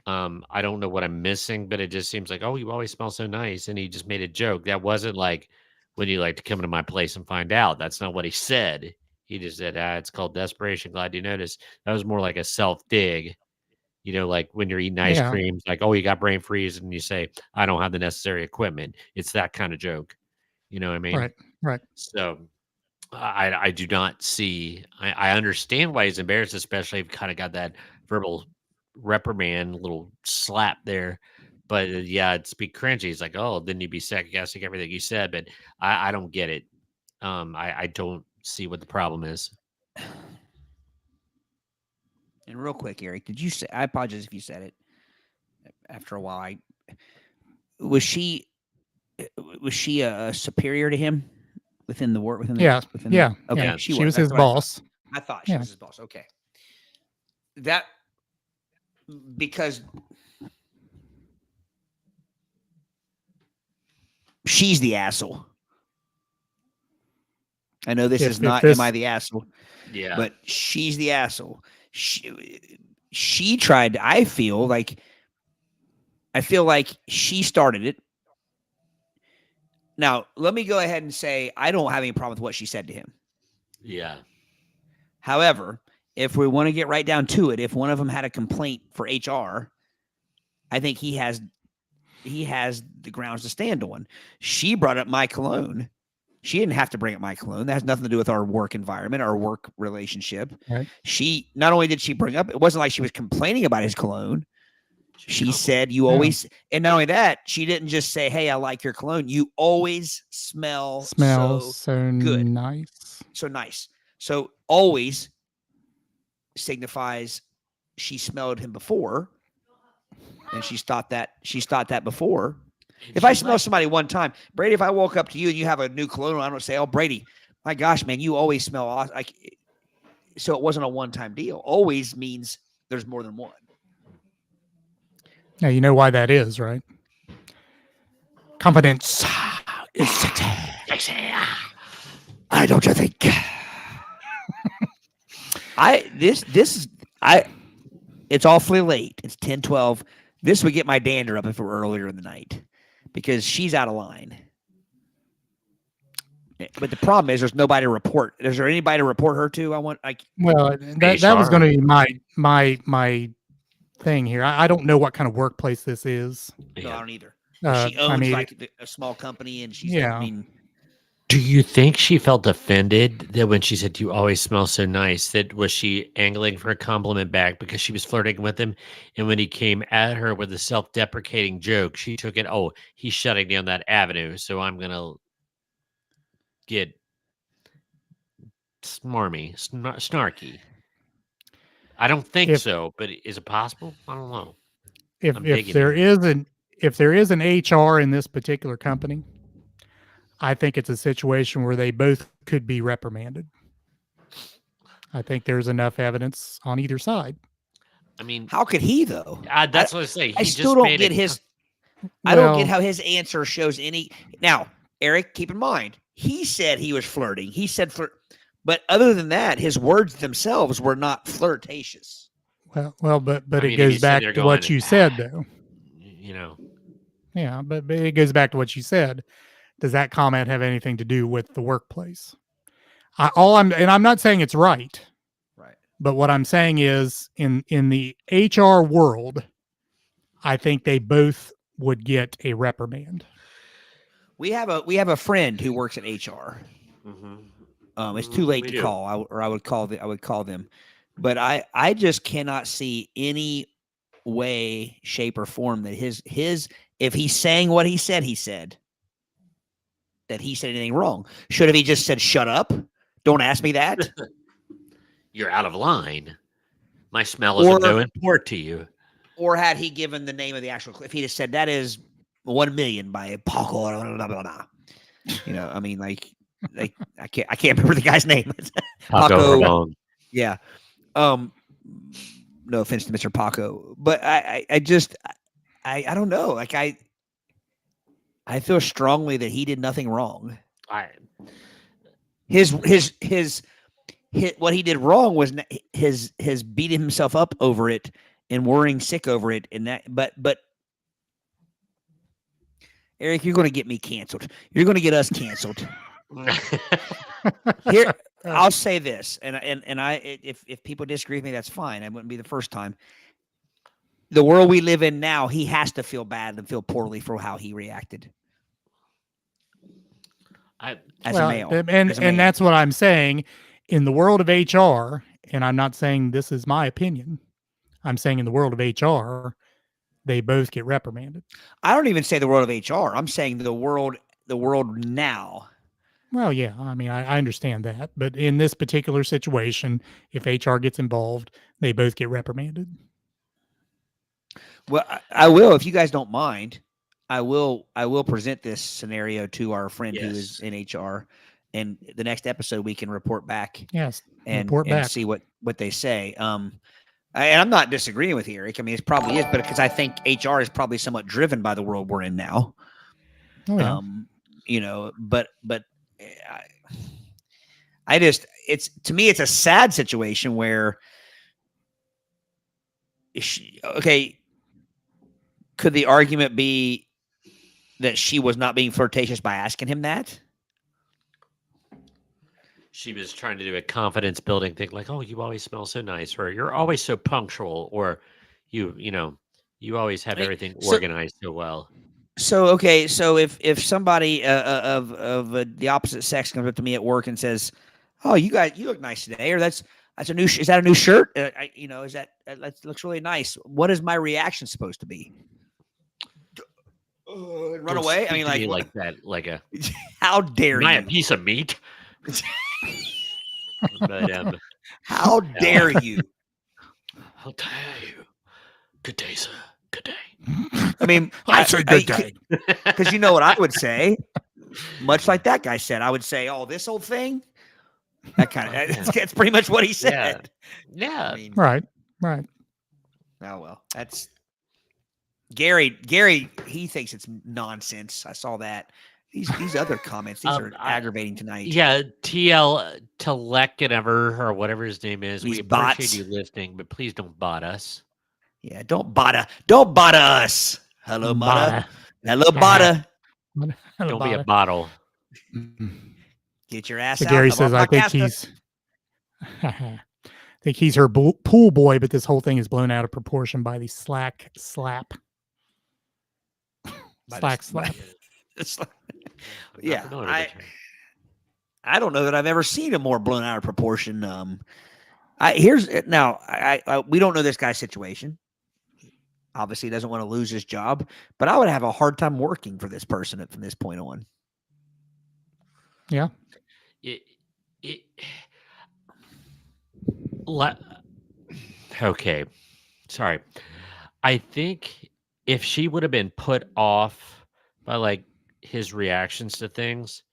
I don't know what I'm missing, but it just seems like, oh, you always smell so nice, and he just made a joke. That wasn't like, would you like to come into my place and find out? That's not what he said. He just said, it's called desperation. Glad you noticed. That was more like a self dig. You know, like when you're eating ice Yeah. cream, like, oh, you got brain freeze, and you say, I don't have the necessary equipment. It's that kind of joke. You know what I mean? Right. Right. So I do not see. I understand why he's embarrassed, especially if he kind of got that verbal reprimand, little slap there. But yeah, it'd be cringy. He's like, oh, then you'd be second guessing everything you said. But I don't get it. I don't see what the problem is. And real quick, Eric, did you say? I apologize if you said it. After a while, was she a superior to him within the work? Yeah. Yeah. Okay, Yeah. she She was That's his what I thought. boss. I thought she Yeah. was his boss. Okay, that because she's the asshole. I know this is not. Am I the asshole? Yeah, but she's the asshole. She tried. I feel like she started it. Now, let me go ahead and say I don't have any problem with what she said to him. yeah. However, if we want to get right down to it, if one of them had a complaint for HR, I think he has the grounds to stand on. She brought up my cologne. She didn't have to bring up my cologne. That has nothing to do with our work environment, our work relationship. Right. She not only did she bring up, it wasn't like she was complaining about his cologne. She said, "You always," and not only that, she didn't just say, "Hey, I like your cologne. You always smell so good, nice." so nice." So always signifies she smelled him before, and she's thought that before. If I smell somebody one time, Brady, if I walk up to you and you have a new cologne, I don't say, "Oh, Brady, my gosh, man, you always smell awesome." Like, so it wasn't a one-time deal. Always means there's more than one. Now you know why that is, right? Confidence is sexy. I don't you think? It's awfully late. It's 10:12. This would get my dander up if it were earlier in the night because she's out of line. But the problem is there's nobody to report. Is there anybody to report her to? Well, that was going to be my thing here. I don't know what kind of workplace this is. No, I don't either. She owns a small company, and she's. Yeah. I mean, do you think she felt offended that when she said "you always smell so nice"? That was she angling for a compliment back because she was flirting with him, and when he came at her with a self-deprecating joke, she took it. Oh, he's shutting down that avenue, so I'm gonna get snarky. I don't think so, but is it possible? I don't know. If there is an HR in this particular company, I think it's a situation where they both could be reprimanded. I think there's enough evidence on either side. I mean, How could he though? that's what I say. I still don't get his. I don't get how his answer shows any. Now, Eric, keep in mind, he said he was flirting. He said flirt, but other than that, his words themselves were not flirtatious. Well, but I it mean, if goes he's sitting back there to what going, you said, though. You know, Yeah, but it goes back to what you said. Does that comment have anything to do with the workplace? I'm not saying it's right. Right. But what I'm saying is in the HR world, I think they both would get a reprimand. We have a friend who works at HR. It's too late to call. I would call them, but I just cannot see any way, shape, or form that his if he's saying what he said that he said anything wrong. Should have he just said shut up? Don't ask me that. You're out of line. My smell is of no import to you. Or had he given the name of the actual? If he just said that is 1 million by Paco, blah, blah, blah. You know, I mean, like I can't remember the guy's name. Paco. Yeah. No offense to Mr. Paco, but I don't know. Like I feel strongly that he did nothing wrong. His what he did wrong was his beating himself up over it and worrying sick over it, and that. But Eric, you're going to get me canceled. You're going to get us canceled. Here, I'll say this, and if people disagree with me, that's fine. It wouldn't be the first time. The world we live in now, he has to feel bad and feel poorly for how he reacted. As a male. And that's what I'm saying. In the world of HR, and I'm not saying this is my opinion, I'm saying in the world of HR, they both get reprimanded. I don't even say the world of HR. I'm saying the world now. Well, yeah, I mean, I understand that. But in this particular situation, if HR gets involved, they both get reprimanded. Well, I will, if you guys don't mind, I will present this scenario to our friend who is in HR, and the next episode we can report back. Yes, and back. See what they say. And I'm not disagreeing with Eric. I mean, it probably is, but because I think HR is probably somewhat driven by the world we're in now. Oh, yeah. You know, but I just to me it's a sad situation where could the argument be that she was not being flirtatious by asking him that? She was trying to do a confidence building thing, like, "Oh, you always smell so nice," or "You're always so punctual," or you always have everything organized so well. So if somebody of the opposite sex comes up to me at work and says, "Oh, you look nice today," or that's a new is that a new shirt? Is that looks really nice? What is my reaction supposed to be? Run away? I mean, like that, like a how dare you? You? A piece of meat. But how dare you? How dare you? Good day, sir. Good day. I mean, I say good day. Because you know what I would say? Much like that guy said, I would say, "Oh, this old thing." That kind of that's pretty much what he said. Yeah. I mean, right. Oh well, that's Gary. He thinks it's nonsense. I saw that. These other comments, these are aggravating tonight. Yeah, TL Telekinever or whatever his name is. These we appreciate bots. you listening, but please don't bot us. Yeah, don't bot us. Hello, Bada. Hello, Bada. Don't be a bottle. Get your ass so out. Gary says, I think he's her pool boy, but this whole thing is blown out of proportion by the slack slap. Slap. Yeah, I don't know that I've ever seen a more blown out of proportion. We don't know this guy's situation. Obviously, he doesn't want to lose his job, but I would have a hard time working for this person from this point on. Yeah. Okay. Sorry. I think if she would have been put off by like his reactions to things,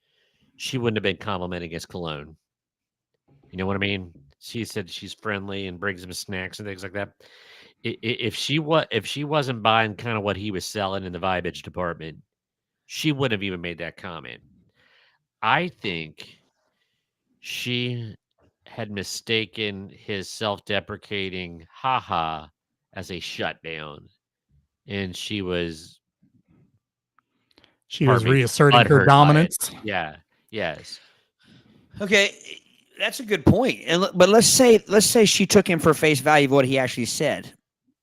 she wouldn't have been complimenting his cologne. You know what I mean? She said she's friendly and brings him snacks and things like that. if she wasn't buying kind of what he was selling in the vibage department, she wouldn't have even made that comment. I think she had mistaken his self-deprecating haha as a shutdown, and she was reasserting her butthurt by it. dominance. Yeah. Yes. Okay, that's a good point. But let's say she took him for face value of what he actually said.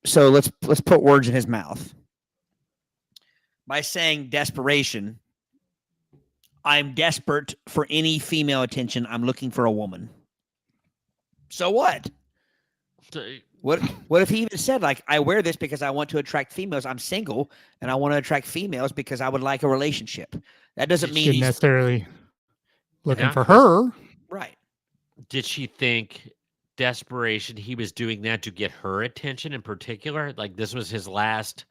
So let's put words in his mouth. By saying desperation, I'm desperate for any female attention. I'm looking for a woman. So what? What if he even said, like, I wear this because I want to attract females. I'm single and I want to attract females because I would like a relationship. That doesn't mean She's he's necessarily looking Yeah, for her. right. Did she think desperation he was doing that to get her attention in particular? Like this was his last.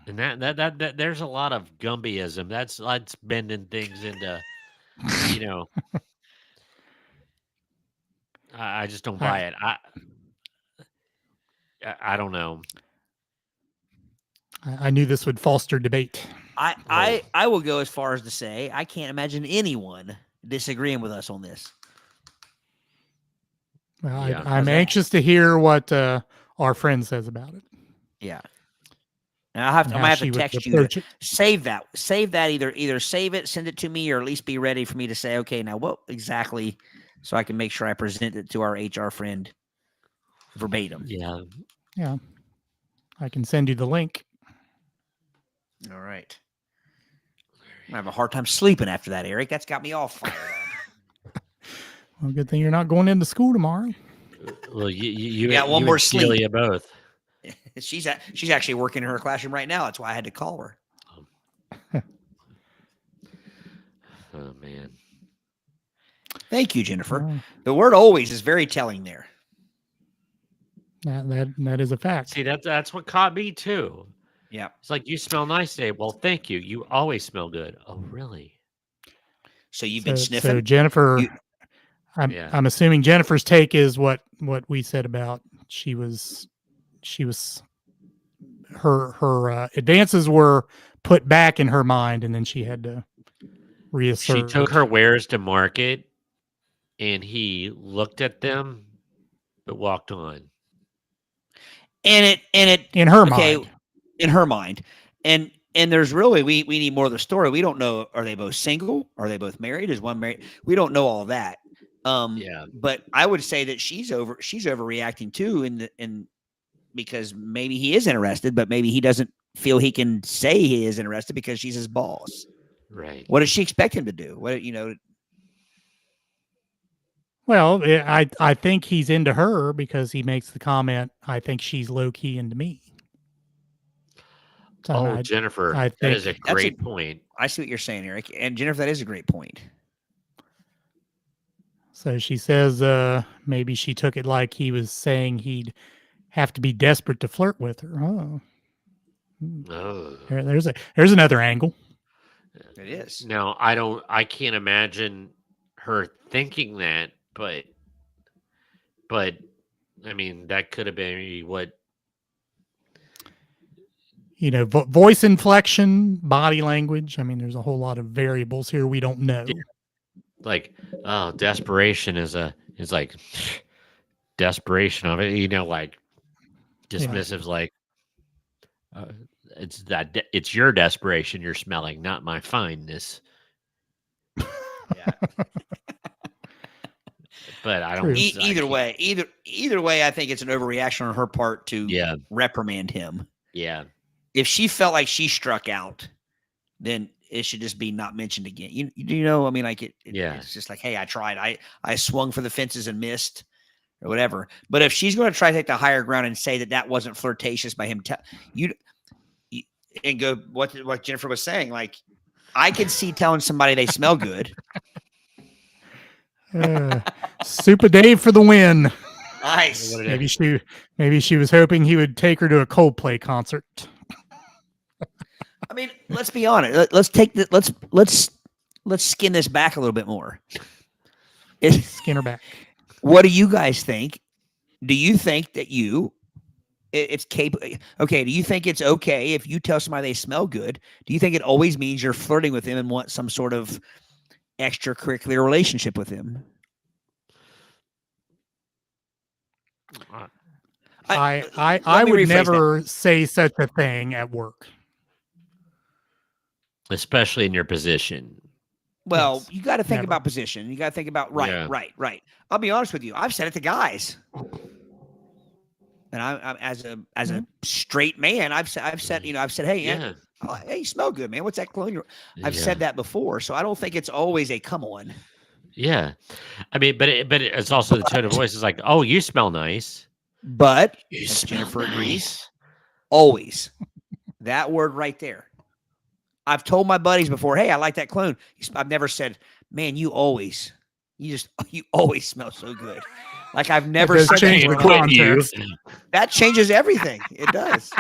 And that there's a lot of Gumbyism. That's bending things into, you know. I just don't buy it. I don't know. I knew this would foster debate. I will go as far as to say I can't imagine anyone disagreeing with us on this. Well, Yeah. I'm anxious to hear what our friend says about it. Yeah. And I might have to text you to save that. Save that either save it, send it to me, or at least be ready for me to say, okay, now what exactly, so I can make sure I present it to our HR friend verbatim. Yeah. Yeah. I can send you the link. All right. I have a hard time sleeping after that, Eric. That's got me all fired up. Well, good thing you're not going into school tomorrow. Well, you got one more sleep. Celia both. She's actually working in her classroom right now. That's why I had to call her. Oh man. Thank you, Jennifer. The word always is very telling there. That is a fact. See, that's what caught me too. Yeah. It's like, you smell nice today. Well, thank you. You always smell good. Oh, really? So you've been sniffing? So Jennifer, I'm assuming Jennifer's take is what we said about her advances were put back in her mind, and then she had to reassert. She took her wares to market, and he looked at them, but walked on. And it in her mind. In her mind. And there's really we need more of the story. We don't know, are they both single? Are they both married? Is one married? We don't know all that. Yeah. But I would say that she's overreacting too, because maybe he is interested, but maybe he doesn't feel he can say he is interested because she's his boss. Right. What does she expect him to do? Well, I think he's into her because he makes the comment, I think she's low key into me. So Jennifer, I think that is a great point. I see what you're saying, Eric. And Jennifer, that is a great point. So she says maybe she took it like he was saying he'd have to be desperate to flirt with her. Oh. There's another angle. It is. Now, I can't imagine her thinking that, but I mean, that could have been what, voice inflection, body language. I mean, there's a whole lot of variables here we don't know. Like, desperation is like desperation of it, like dismissive, like it's your desperation you're smelling, not my fineness. Yeah. But I don't. Either way, I think it's an overreaction on her part to reprimand him. Yeah. If she felt like she struck out, then it should just be not mentioned again. I mean, like it's just like, hey, I tried. I swung for the fences and missed, or whatever. But if she's going to try to take the higher ground and say that wasn't flirtatious by him, and go what Jennifer was saying, like, I could see telling somebody they smell good. Super Dave for the win. Nice. Maybe she was hoping he would take her to a Coldplay concert. I mean, let's be honest. Let's skin this back a little bit more. Skin her back. What do you guys think do you think that it's capable? Okay. Do you think it's okay if you tell somebody they smell good? Do you think it always means you're flirting with them and want some sort of extracurricular relationship with them? I Let me would rephrase that. never say such a thing at work. Especially in your position. Well, Yes, you got to think never. about position. You got to think about right. Yeah. I'll be honest with you. I've said it to guys, and I'm as a straight man. I've said, hey, Yeah. hey, you smell good, man. What's that cologne? I've said that before, so I don't think it's always a come on. Yeah. I mean, but it's also the tone of voice is like, oh, you smell nice. But You as smell Jennifer agrees, nice. always that word right there. I've told my buddies before, hey, I like that cologne. I've never said, man, you always smell so good. Like I've never does said change that. the context. That changes everything. It does.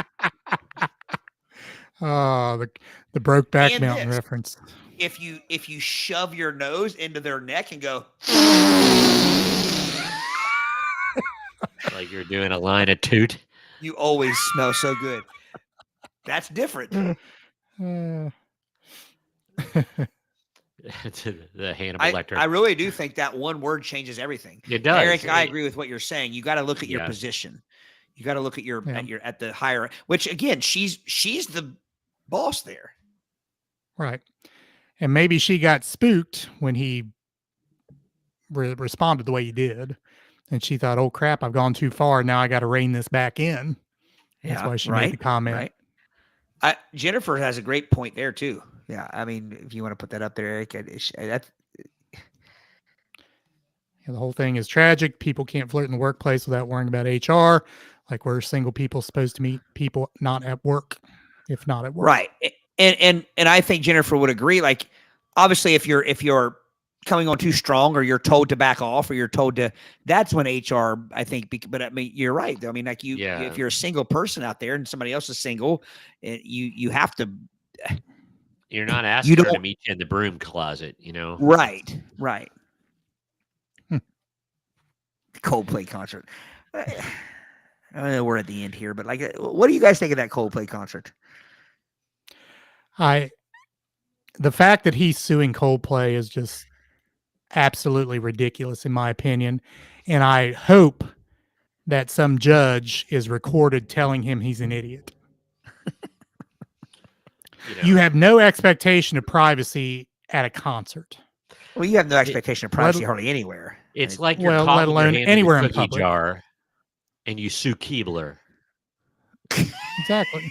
Oh, the Brokeback And Mountain this. reference. If you shove your nose into their neck and go, Like you're doing a line of toot. you always smell so good. That's different. The Hannibal Lecter. I really do think that one word changes everything. It does. Eric, I agree with what you're saying. You got to look at your Yeah. position. You got to look at Yeah. at the higher, which again, she's the boss there. Right. And maybe she got spooked when he responded the way he did. And she thought, oh, crap, I've gone too far. Now I got to rein this back in. That's why she made the comment. Right. Jennifer has a great point there, too. Yeah. I mean, if you want to put that up there, Eric, that's. The whole thing is tragic. People can't flirt in the workplace without worrying about HR. Like we're single people supposed to meet people not at work, if not at work. Right. And I think Jennifer would agree. Like, obviously, if you're coming on too strong, or you're told to back off, or you're told to, that's when HR, I think. But I mean, you're right. I mean, like if you're a single person out there and somebody else is single, you have to. You're not asking her to meet you in the broom closet, you know. Right. Coldplay concert. I know we're at the end here, but like, what do you guys think of that Coldplay concert? The fact that he's suing Coldplay is just absolutely ridiculous, in my opinion. And I hope that some judge is recorded telling him he's an idiot. You have no expectation of privacy at a concert. Well, you have no expectation of privacy hardly anywhere. It's like you're let alone anywhere in cookie public. jar, and you sue Keebler. Exactly.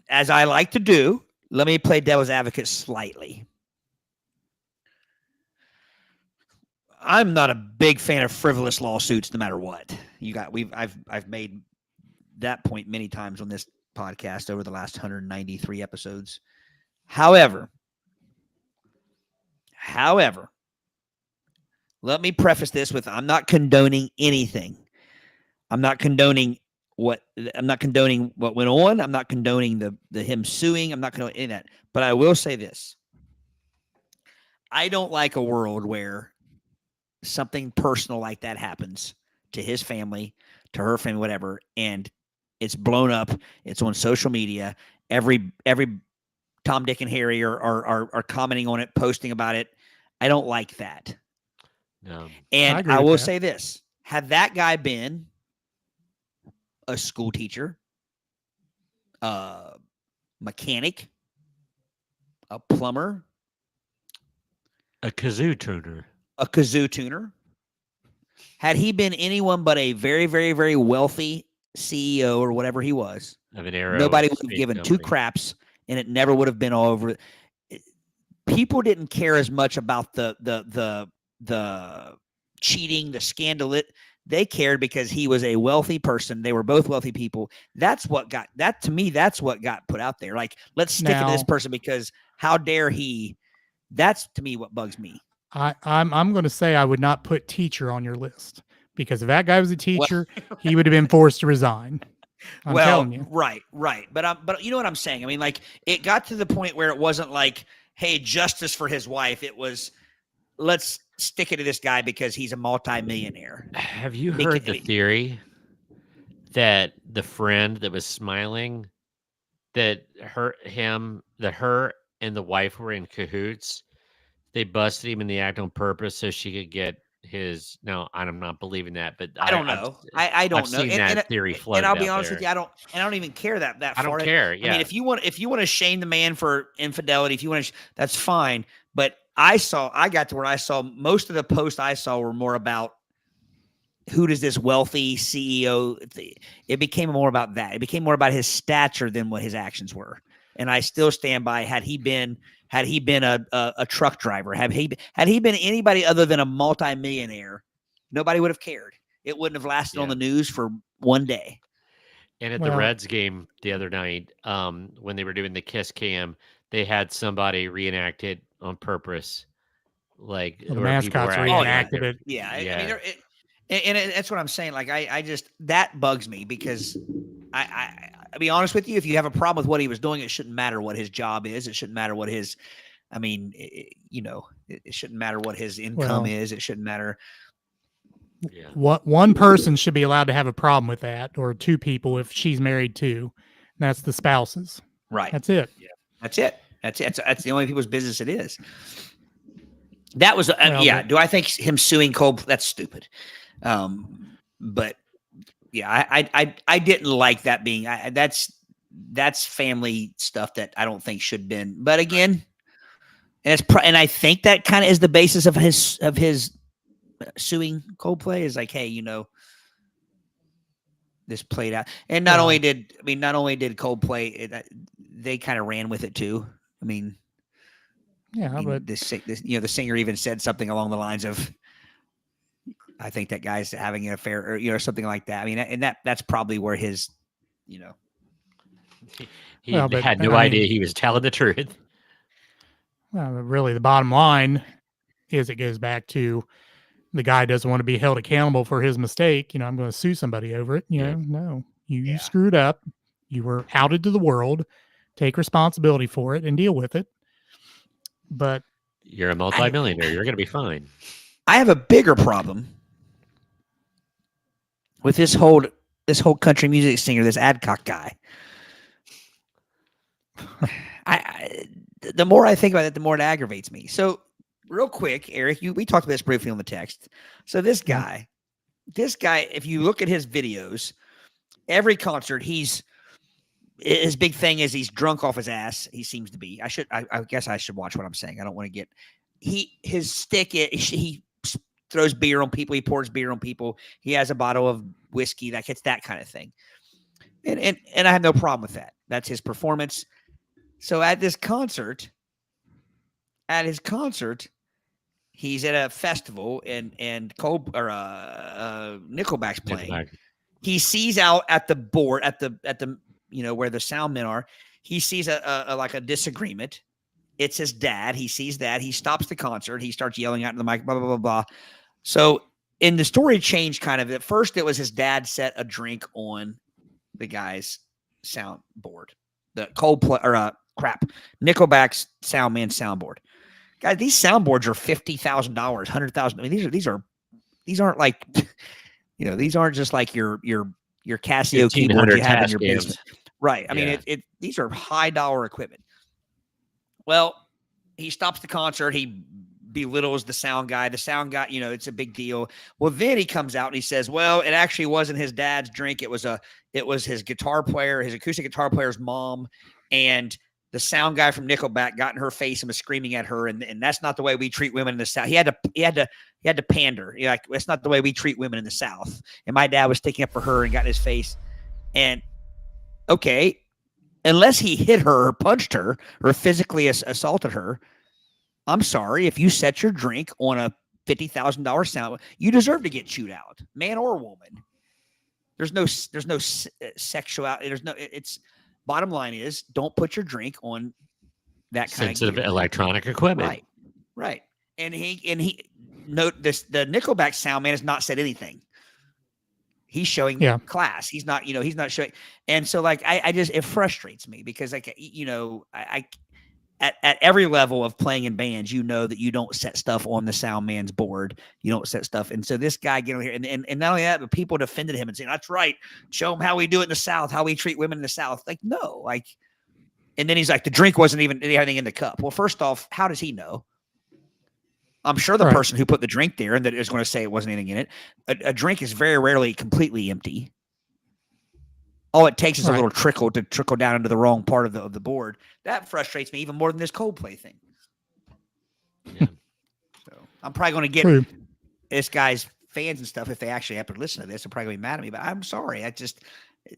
As I like to do, let me play devil's advocate slightly. I'm not a big fan of frivolous lawsuits, no matter what. I've made that point many times on this podcast over the last 193 episodes. However, let me preface this with, I'm not condoning anything. I'm not condoning what went on. I'm not condoning the him suing. I'm not condoning any of that. But I will say this. I don't like a world where something personal like that happens to his family, to her family, whatever, and it's blown up. It's on social media. Every Tom, Dick, and Harry are commenting on it, posting about it. I don't like that. No. And I will say this. Had that guy been a school teacher, a mechanic, a plumber, a kazoo tuner, had he been anyone but a very, very, very wealthy CEO or whatever he was, nobody would have given two craps, and it never would have been all over. People didn't care as much about the cheating, the scandal. They cared because he was a wealthy person. They were both wealthy people. That's what got put out there. Like, let's stick to this person because how dare he? That's, to me, what bugs me. I'm going to say I would not put teacher on your list, because if that guy was a teacher, he would have been forced to resign. I'm telling you. Right. But you know what I'm saying? I mean, like, it got to the point where it wasn't like, hey, justice for his wife. It was, let's stick it to this guy because he's a multimillionaire. Have you heard the theory that the friend that was smiling, that her and the wife were in cahoots? They busted him in the act on purpose so she could get his. No, I'm not believing that, but I don't know. I don't I've know. seen that theory floated and I'll be out honest there. with you, I don't even care that I far. don't care. I Yeah. mean, if you want to shame the man for infidelity, if you want to, that's fine. But I got to where I saw most of the posts I saw were more about who does this wealthy CEO. It became more about that. It became more about his stature than what his actions were. And I still stand by. Had he been a truck driver, had he been anybody other than a multimillionaire, nobody would have cared. It wouldn't have lasted on the news for one day. And at the Reds game the other night, when they were doing the kiss cam, they had somebody reenact it on purpose. Like the mascots reenacted it. Yeah. I mean, that's what I'm saying. Like, I just, that bugs me because I'll be honest with you. If you have a problem with what he was doing, it shouldn't matter what his job is. It shouldn't matter what his, it shouldn't matter what his income is. It shouldn't matter. Yeah. What one person should be allowed to have a problem with that, or two people if she's married too. That's the spouses. Right. That's it. Yeah. That's it. That's the only people's business it is. That was, do I think him suing Cole? That's stupid. But yeah, I didn't like that being, that's family stuff that I don't think should have been, but again, and I think that kind of is the basis of his suing Coldplay is like, hey, this played out. And not only did Coldplay, they kind of ran with it too. I mean, but this, the singer even said something along the lines of, I think that guy's having an affair, or something like that. I mean, and that's probably where his, he had no idea he was telling the truth. Well, really, the bottom line is it goes back to the guy doesn't want to be held accountable for his mistake. I'm going to sue somebody over it. No, you screwed up. You were outed to the world. Take responsibility for it and deal with it. But you're a multimillionaire. You're going to be fine. I have a bigger problem with this whole country music singer, this Adcock guy. The more I think about it, the more it aggravates me. So real quick, Eric, we talked about this briefly on the text. So this guy, if you look at his videos, every concert, his big thing is he's drunk off his ass. He seems to be. I guess I should watch what I'm saying. I don't want to get his stick. He throws beer on people. He pours beer on people. He has a bottle of whiskey. That gets that kind of thing. And I have no problem with that. That's his performance. So at his concert, he's at a festival and Nickelback's playing. He sees out at the board at the where the sound men are. He sees a disagreement. It's his dad. He sees that. He stops the concert. He starts yelling out in the mic, blah, blah, blah, blah. So in the story changed kind of. At first, it was his dad set a drink on the guy's soundboard. The Nickelback's soundman soundboard. Guys, these soundboards are $50,000, $100,000. I mean, these aren't like, these aren't just like your Casio keyboard you have in your basement. Right. I mean, these are high dollar equipment. Well, he stops the concert. He belittles the sound guy. The sound guy, it's a big deal. Well, then he comes out and he says, well, it actually wasn't his dad's drink. It was his guitar player, his acoustic guitar player's mom. And the sound guy from Nickelback got in her face and was screaming at her. And that's not the way we treat women in the South. He had to pander. That's not the way we treat women in the South. And my dad was sticking up for her and got in his face. And okay, unless he hit her or punched her or physically assaulted her, I'm sorry. If you set your drink on a $50,000 sound, you deserve to get chewed out, man or woman. There's no sexuality. It's bottom line is don't put your drink on that kind of sensitive electronic equipment. Right. And he note this, the Nickelback sound man has not said anything. He's showing class. He's not showing. And so it frustrates me because at every level of playing in bands, you know that you don't set stuff on the sound man's board. You don't set stuff. And so this guy get on here and not only that, but people defended him and saying, that's right. Show him how we do it in the South, how we treat women in the South. Like, no, like, and then he's like, the drink wasn't even anything in the cup. Well, first off, how does he know? I'm sure the person who put the drink there and that is going to say it wasn't anything in it. A drink is very rarely completely empty. All it takes is a little trickle to trickle down into the wrong part of the board. That frustrates me even more than this Coldplay thing. Yeah. So I'm probably going to get this guy's fans and stuff if they actually happen to listen to this. They're probably going to be mad at me, but I'm sorry.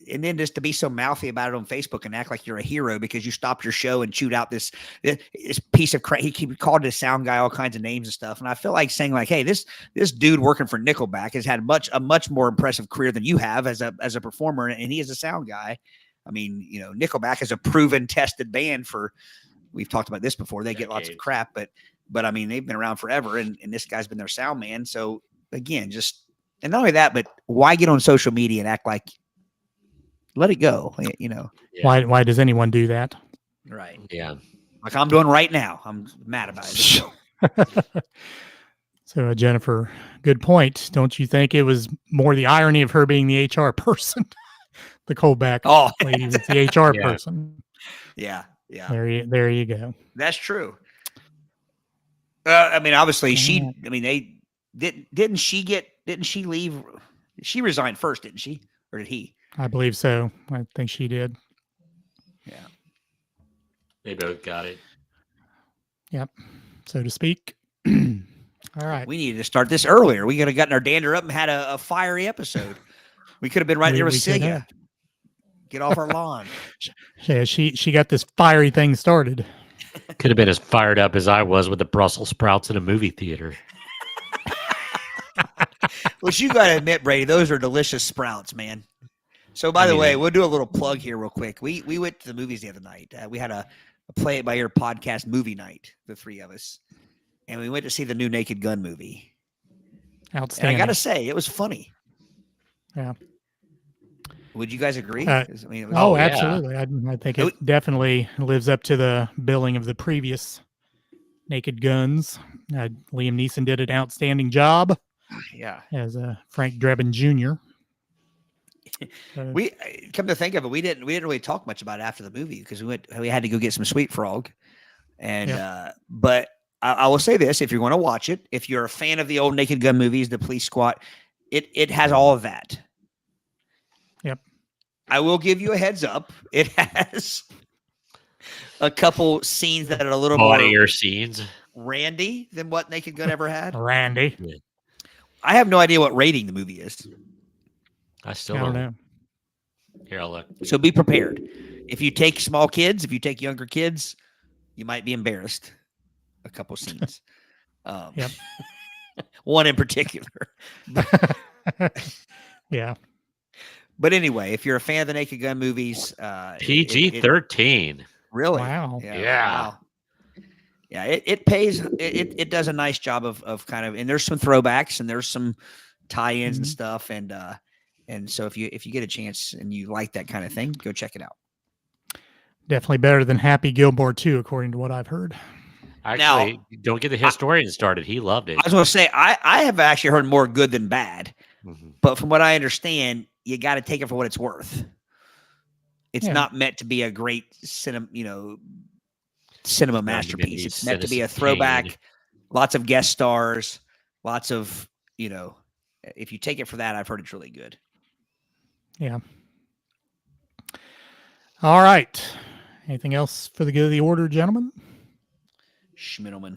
And then just to be so mouthy about it on Facebook and act like you're a hero because you stopped your show and chewed out this piece of crap. He called this sound guy all kinds of names and stuff. And I feel like saying like, hey, this dude working for Nickelback has had a much more impressive career than you have as a performer. And he is a sound guy. I mean, you know, Nickelback is a proven, tested band we've talked about this before. They get lots of crap, but I mean, they've been around forever and this guy's been their sound man. So again, and not only that, but why get on social media and act like, let it go, you know. Yeah. Why does anyone do that? Right. Yeah. Like I'm doing right now. I'm mad about it. So Jennifer, good point. Don't you think it was more the irony of her being the HR person? The Coldback lady was the HR person. Yeah. Yeah. There you go. That's true. I mean, obviously didn't she leave? She resigned first, didn't she? Or did he? I believe so. I think she did. Yeah. They both got it. Yep. So to speak. All right. We needed to start this earlier. We could have gotten our dander up and had a fiery episode. We could have been right there with Celia. Get off our lawn. Yeah, she got this fiery thing started. Could have been as fired up as I was with the Brussels sprouts in a movie theater. Which you got to admit, Brady, those are delicious sprouts, man. So, by the way, we'll do a little plug here real quick. We went to the movies the other night. We had a Play It By Ear podcast movie night, the three of us. And we went to see the new Naked Gun movie. Outstanding. And I got to say, it was funny. Yeah. Would you guys agree? Absolutely. I think it definitely lives up to the billing of the previous Naked Guns. Liam Neeson did an outstanding job. Yeah. As Frank Drebin Jr. We come to think of it, we didn't really talk much about it after the movie because we had to go get some Sweet Frog, and but I will say this: if you're going to watch it, if you're a fan of the old Naked Gun movies, the Police Squad, it has all of that. Yep. I will give you a heads up. It has a couple scenes that are a little more scenes, randy than what Naked Gun ever had. Randy. I have no idea what rating the movie is. I still don't know. Here, I'll look. So be prepared. If you take small kids, if you take younger kids, you might be embarrassed. A couple scenes. Yep. One in particular. Yeah. But anyway, if you're a fan of the Naked Gun movies, PG-13. Really? Wow. Yeah. Wow. Yeah, it pays. It does a nice job of kind of, and there's some throwbacks and there's some tie-ins and stuff, and so if you get a chance and you like that kind of thing, go check it out. Definitely better than Happy Gilmore 2, according to what I've heard. Actually, don't get the historian started. He loved it. I was going to say I have actually heard more good than bad, but from what I understand, you got to take it for what it's worth. It's not meant to be a great cinema masterpiece. It's meant to be a throwback, lots of guest stars, lots of, if you take it for that, I've heard it's really good. Yeah. All right. Anything else for the good of the order, gentlemen? Schmiddleman.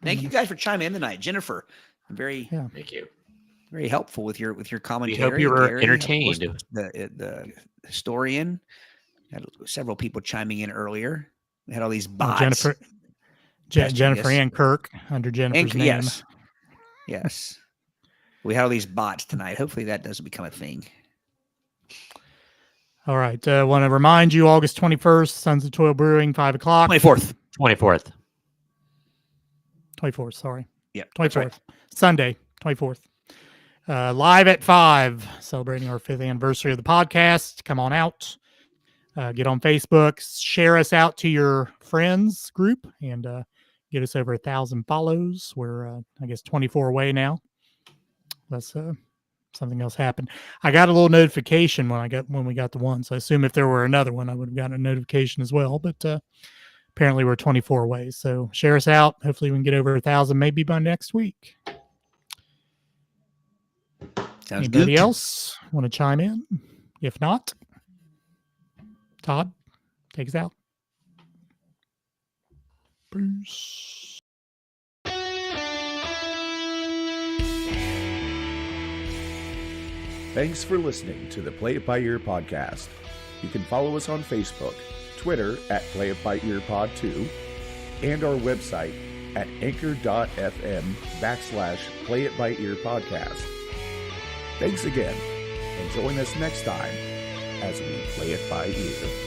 Thank you guys for chiming in tonight. Jennifer, thank you. Very helpful with your commentary. We hope you were entertained. The historian had several people chiming in earlier. We had all these bots. Jennifer Ann Kirk under Jennifer's name. Yes. We had all these bots tonight. Hopefully that doesn't become a thing. All right. I want to remind you, August 21st, Sons of Toil Brewing, 5 o'clock. 24th. 24th, sorry. Yeah. 24th. Right. Sunday, 24th. Live at 5, celebrating our 5th anniversary of the podcast. Come on out. get on Facebook, share us out to your friends group, and get us over 1,000 follows. We're, I guess, 24 away now. That's something else happened. I got a little notification when we got the one. So I assume if there were another one, I would have gotten a notification as well. But apparently we're 24 away. So share us out. Hopefully we can get over 1,000 maybe by next week. Sounds Anybody good. else want to chime in? If not, Todd, take us out. Bruce. Thanks for listening to the Play It By Ear podcast. You can follow us on Facebook, Twitter at Play It By Ear Pod 2, and our website at anchor.fm/Play It By Ear podcast. Thanks again, and join us next time as we play it by ear.